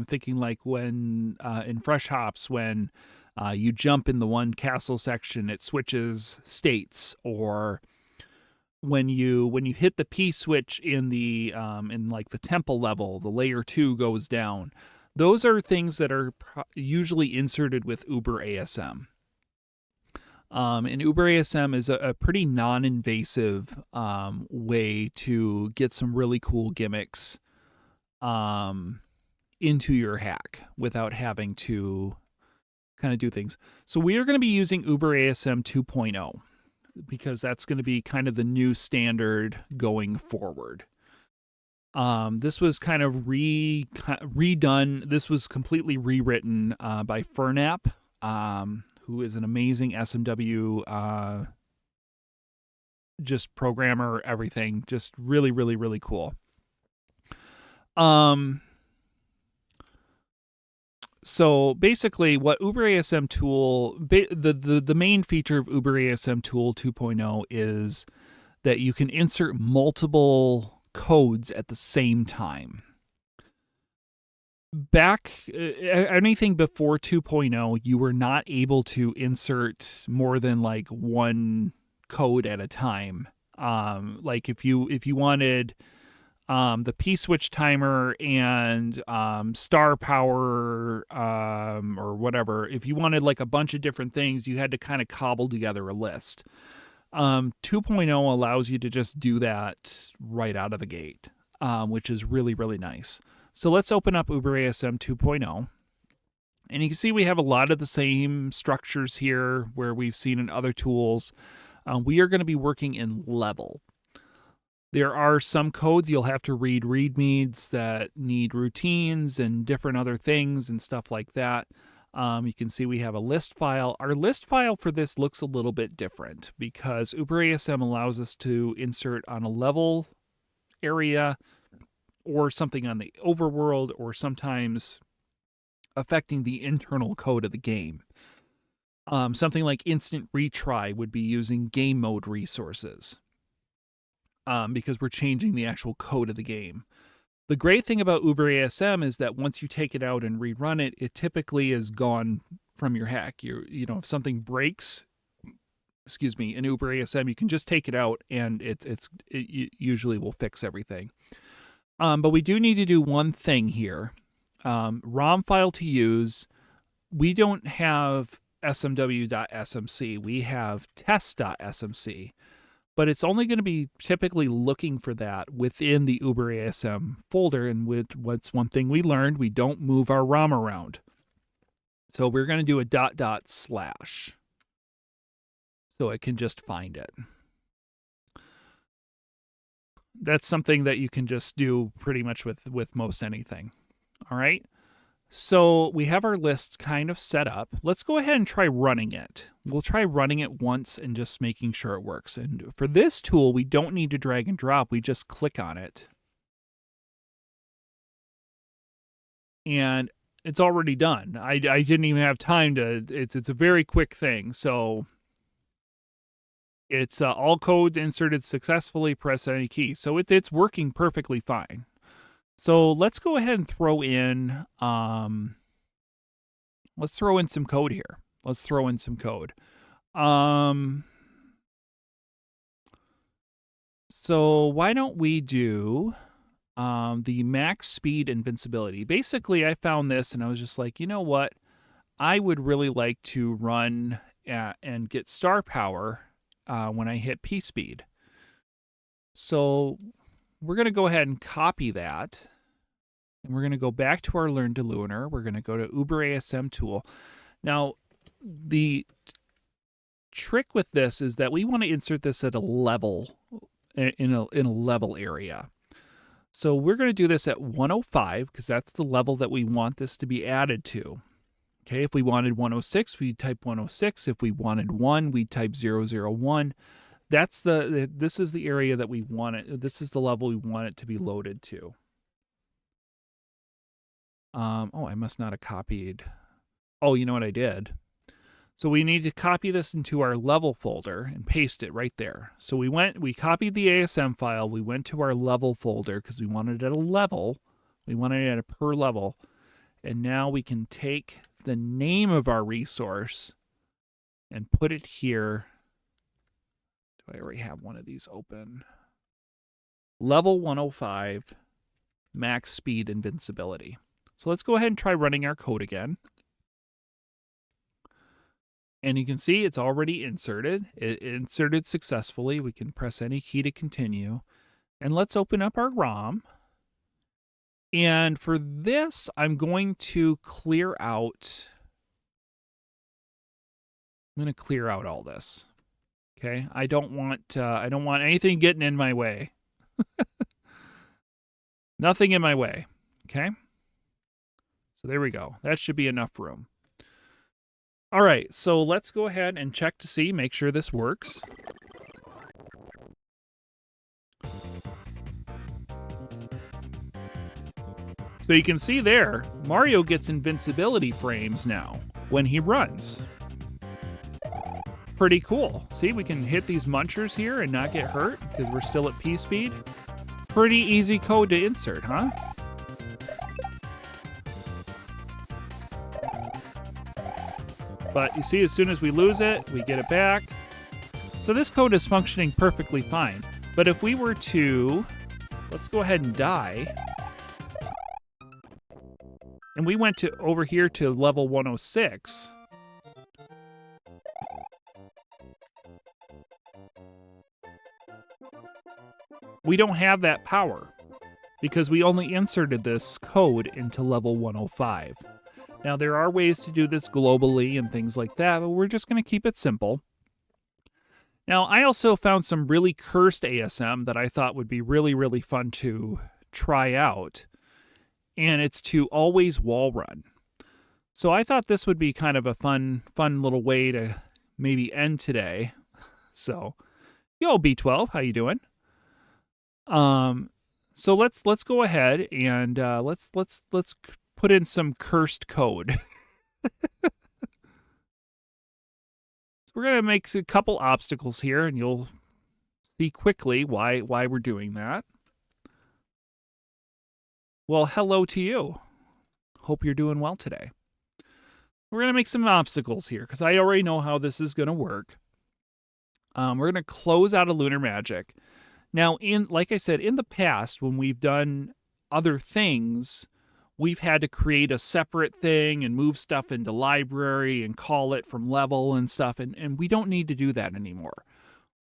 thinking like when in Fresh Hops, when you jump in the one castle section, it switches states, or when you hit the P switch in the in like the temple level, the layer 2 goes down. Those are things that are usually inserted with UberASM. And UberASM is a pretty non-invasive way to get some really cool gimmicks into your hack without having to kind of do things. So we are going to be using UberASM 2.0 because that's going to be kind of the new standard going forward. This was kind of redone. This was completely rewritten by Fernap, who is an amazing SMW just programmer, everything. Just really, really, really cool. So basically what UberASM tool, the main feature of UberASM tool 2.0 is that you can insert multiple codes at the same time. Back anything before 2.0, you were not able to insert more than like one code at a time. Like if you wanted the P switch timer and star power or whatever, if you wanted like a bunch of different things, you had to kind of cobble together a list. 2.0 allows you to just do that right out of the gate, which is really, really nice. So let's open up UberASM 2.0. And you can see we have a lot of the same structures here where we've seen in other tools. We are going to be working in level. There are some codes you'll have to read readmes that need routines and different other things and stuff like that. You can see we have a list file. Our list file for this looks a little bit different because UberASM allows us to insert on a level area or something on the overworld, or sometimes affecting the internal code of the game. Something like instant retry would be using game mode resources because we're changing the actual code of the game. The great thing about UberASM is that once you take it out and rerun it, it typically is gone from your hack. You know, if something breaks, in UberASM, you can just take it out and it usually will fix everything. But we do need to do one thing here. ROM file to use. We don't have smw.smc. We have test.smc. But it's only going to be typically looking for that within the UberASM folder. And what's one thing we learned, we don't move our ROM around. So we're going to do a .. so it can just find it. That's something that you can just do pretty much with most anything. All right. So we have our list kind of set up. Let's go ahead and try running it. We'll try running it once and just making sure it works. And for this tool, we don't need to drag and drop. We just click on it. And it's already done. I didn't even have time to, it's a very quick thing. So it's all codes inserted successfully, press any key. So it's working perfectly fine. So let's go ahead and throw in some code here. Let's throw in some code. So why don't we do the max speed invincibility. Basically, I found this and I was just like, you know what? I would really like to run and get star power when I hit P speed. So we're going to go ahead and copy that. And we're going to go back to our Learn2Lunar. We're going to go to UberASM tool. Now, the trick with this is that we want to insert this at a level, in a level area. So we're going to do this at 105 because that's the level that we want this to be added to. Okay, if we wanted 106, we'd type 106. If we wanted 1, we'd type 001. This is the area that we want it. This is the level we want it to be loaded to. Oh, I must not have copied. Oh, you know what I did? So we need to copy this into our level folder and paste it right there. So we copied the ASM file, we went to our level folder because we wanted it at a level. We wanted it at a per level. And now we can take the name of our resource and put it here. Do I already have one of these open? Level 105, max speed invincibility. So let's go ahead and try running our code again. And you can see it's already inserted. It inserted successfully. We can press any key to continue. And let's open up our ROM. And for this, I'm going to clear out. I'm going to clear out all this. Okay, I don't want anything getting in my way. Nothing in my way. Okay. So there we go. That should be enough room. All right, so let's go ahead and check to see, make sure this works. So you can see there, Mario gets invincibility frames now when he runs. Pretty cool. See, we can hit these munchers here and not get hurt because we're still at P speed. Pretty easy code to insert, huh? But you see, as soon as we lose it, we get it back. So this code is functioning perfectly fine. But if we were to, let's go ahead and die. And we went over here to level 106. We don't have that power because we only inserted this code into level 105. Now, there are ways to do this globally and things like that, but we're just going to keep it simple. Now, I also found some really cursed ASM that I thought would be really, really fun to try out, and it's to always wall run. So I thought this would be kind of a fun little way to maybe end today. So, yo, B12, how you doing? So let's go ahead and let's put in some cursed code. So we're going to make a couple obstacles here, and you'll see quickly why we're doing that. Well, hello to you. Hope you're doing well today. We're going to make some obstacles here because I already know how this is going to work. We're going to close out of Lunar Magic. Now, like I said, in the past, when we've done other things, we've had to create a separate thing and move stuff into library and call it from level and stuff, and we don't need to do that anymore.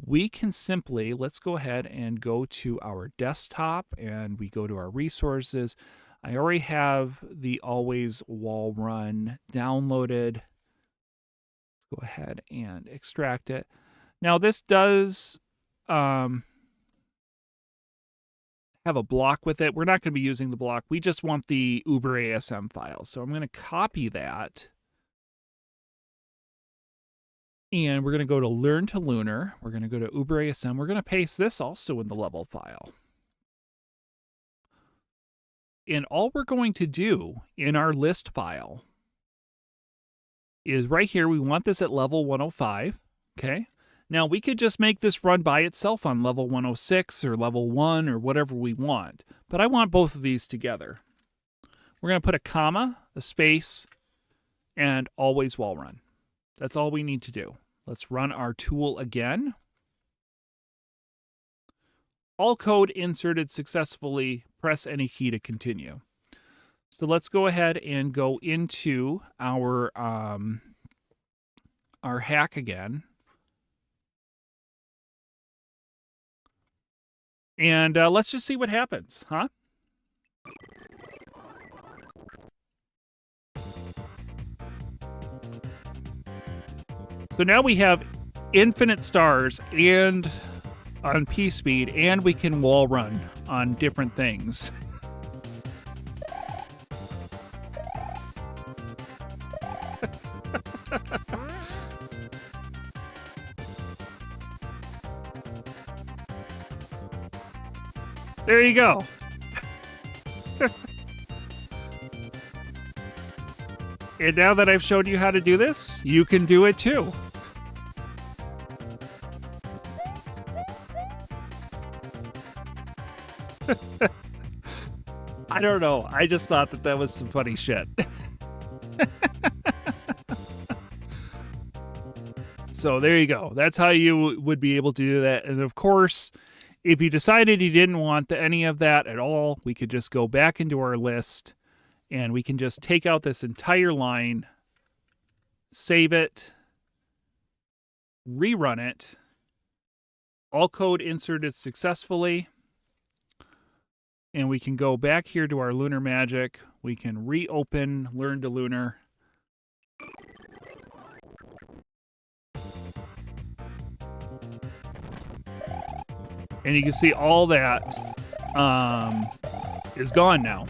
We can simply, let's go ahead and go to our desktop, and we go to our resources. I already have the Always Wall Run downloaded. Let's go ahead and extract it. Now, this does have a block with it. We're not going to be using the block. We just want the UberASM file. So I'm going to copy that. And we're going to go to Learn2Lunar. We're going to go to UberASM. We're going to paste this also in the level file. And all we're going to do in our list file is right here. We want this at level 105. Okay. Now, we could just make this run by itself on level 106 or level 1 or whatever we want, but I want both of these together. We're going to put a comma, a space, and always wall run. That's all we need to do. Let's run our tool again. All code inserted successfully press any key to continue. So let's go ahead and go into our hack again. And let's just see what happens, huh? So now we have infinite stars and on P speed, and we can wall run on different things. There you go. And now that I've showed you how to do this, you can do it too. I don't know. I just thought that was some funny shit. So there you go. That's how you would be able to do that. And of course, if you decided you didn't want any of that at all, we could just go back into our list and we can just take out this entire line, save it, rerun it. All code inserted successfully. And we can go back here to our Lunar Magic. We can reopen Learn2Lunar. And you can see all that is gone now.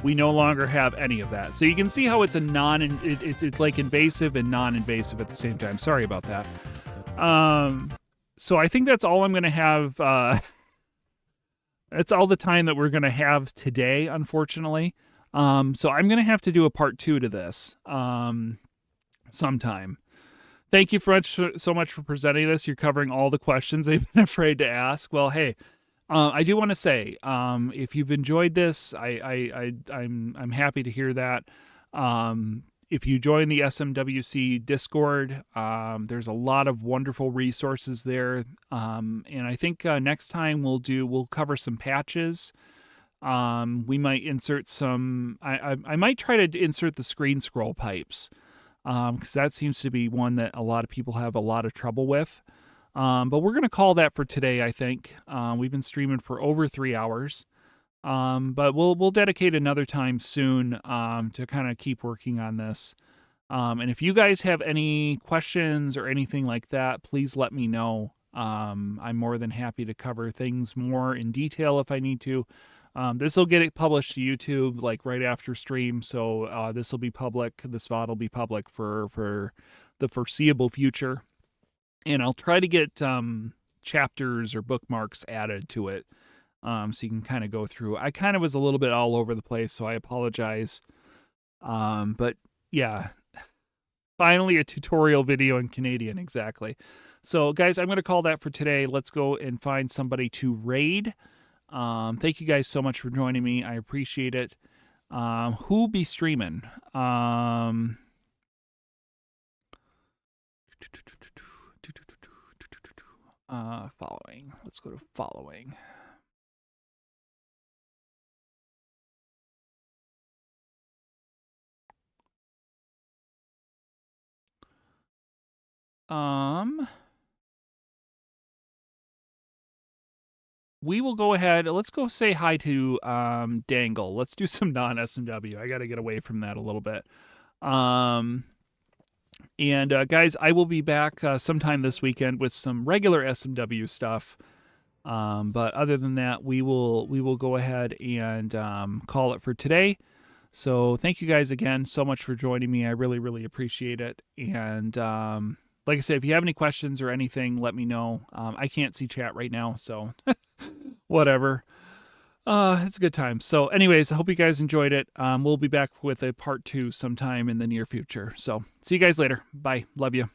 We no longer have any of that. So you can see how it's a it's like invasive and non-invasive at the same time. Sorry about that. So I think that's all I'm going to have. That's all the time that we're going to have today, unfortunately. So I'm going to have to do a part 2 to this sometime. Thank you so much for presenting this. You're covering all the questions I've been afraid to ask. Well, hey, I do want to say, if you've enjoyed this, I'm happy to hear that. If you join the SMWC Discord, there's a lot of wonderful resources there. And I think next time we'll cover some patches. We might insert some. I might try to insert the screen scroll pipes. Because that seems to be one that a lot of people have a lot of trouble with. But we're going to call that for today, I think. We've been streaming for over 3 hours. But we'll dedicate another time soon to kind of keep working on this. And if you guys have any questions or anything like that, please let me know. I'm more than happy to cover things more in detail if I need to. This will get it published to YouTube like right after stream, so this will be public. This VOD will be public for the foreseeable future, and I'll try to get chapters or bookmarks added to it, so you can kind of go through. I kind of was a little bit all over the place, so I apologize. But yeah, finally a tutorial video in Canadian, exactly. So guys, I'm going to call that for today. Let's go and find somebody to raid. Thank you guys so much for joining me. I appreciate it. Who be streaming? Following. Let's go to following. We will go ahead. Let's go say hi to Dangle. Let's do some non-SMW. I got to get away from that a little bit. And guys, I will be back sometime this weekend with some regular SMW stuff. But other than that, we will go ahead and call it for today. So thank you guys again so much for joining me. I really, really appreciate it. And like I said, if you have any questions or anything, let me know. I can't see chat right now, so whatever. It's a good time. So anyways, I hope you guys enjoyed it. We'll be back with a part 2 sometime in the near future. So see you guys later. Bye. Love you.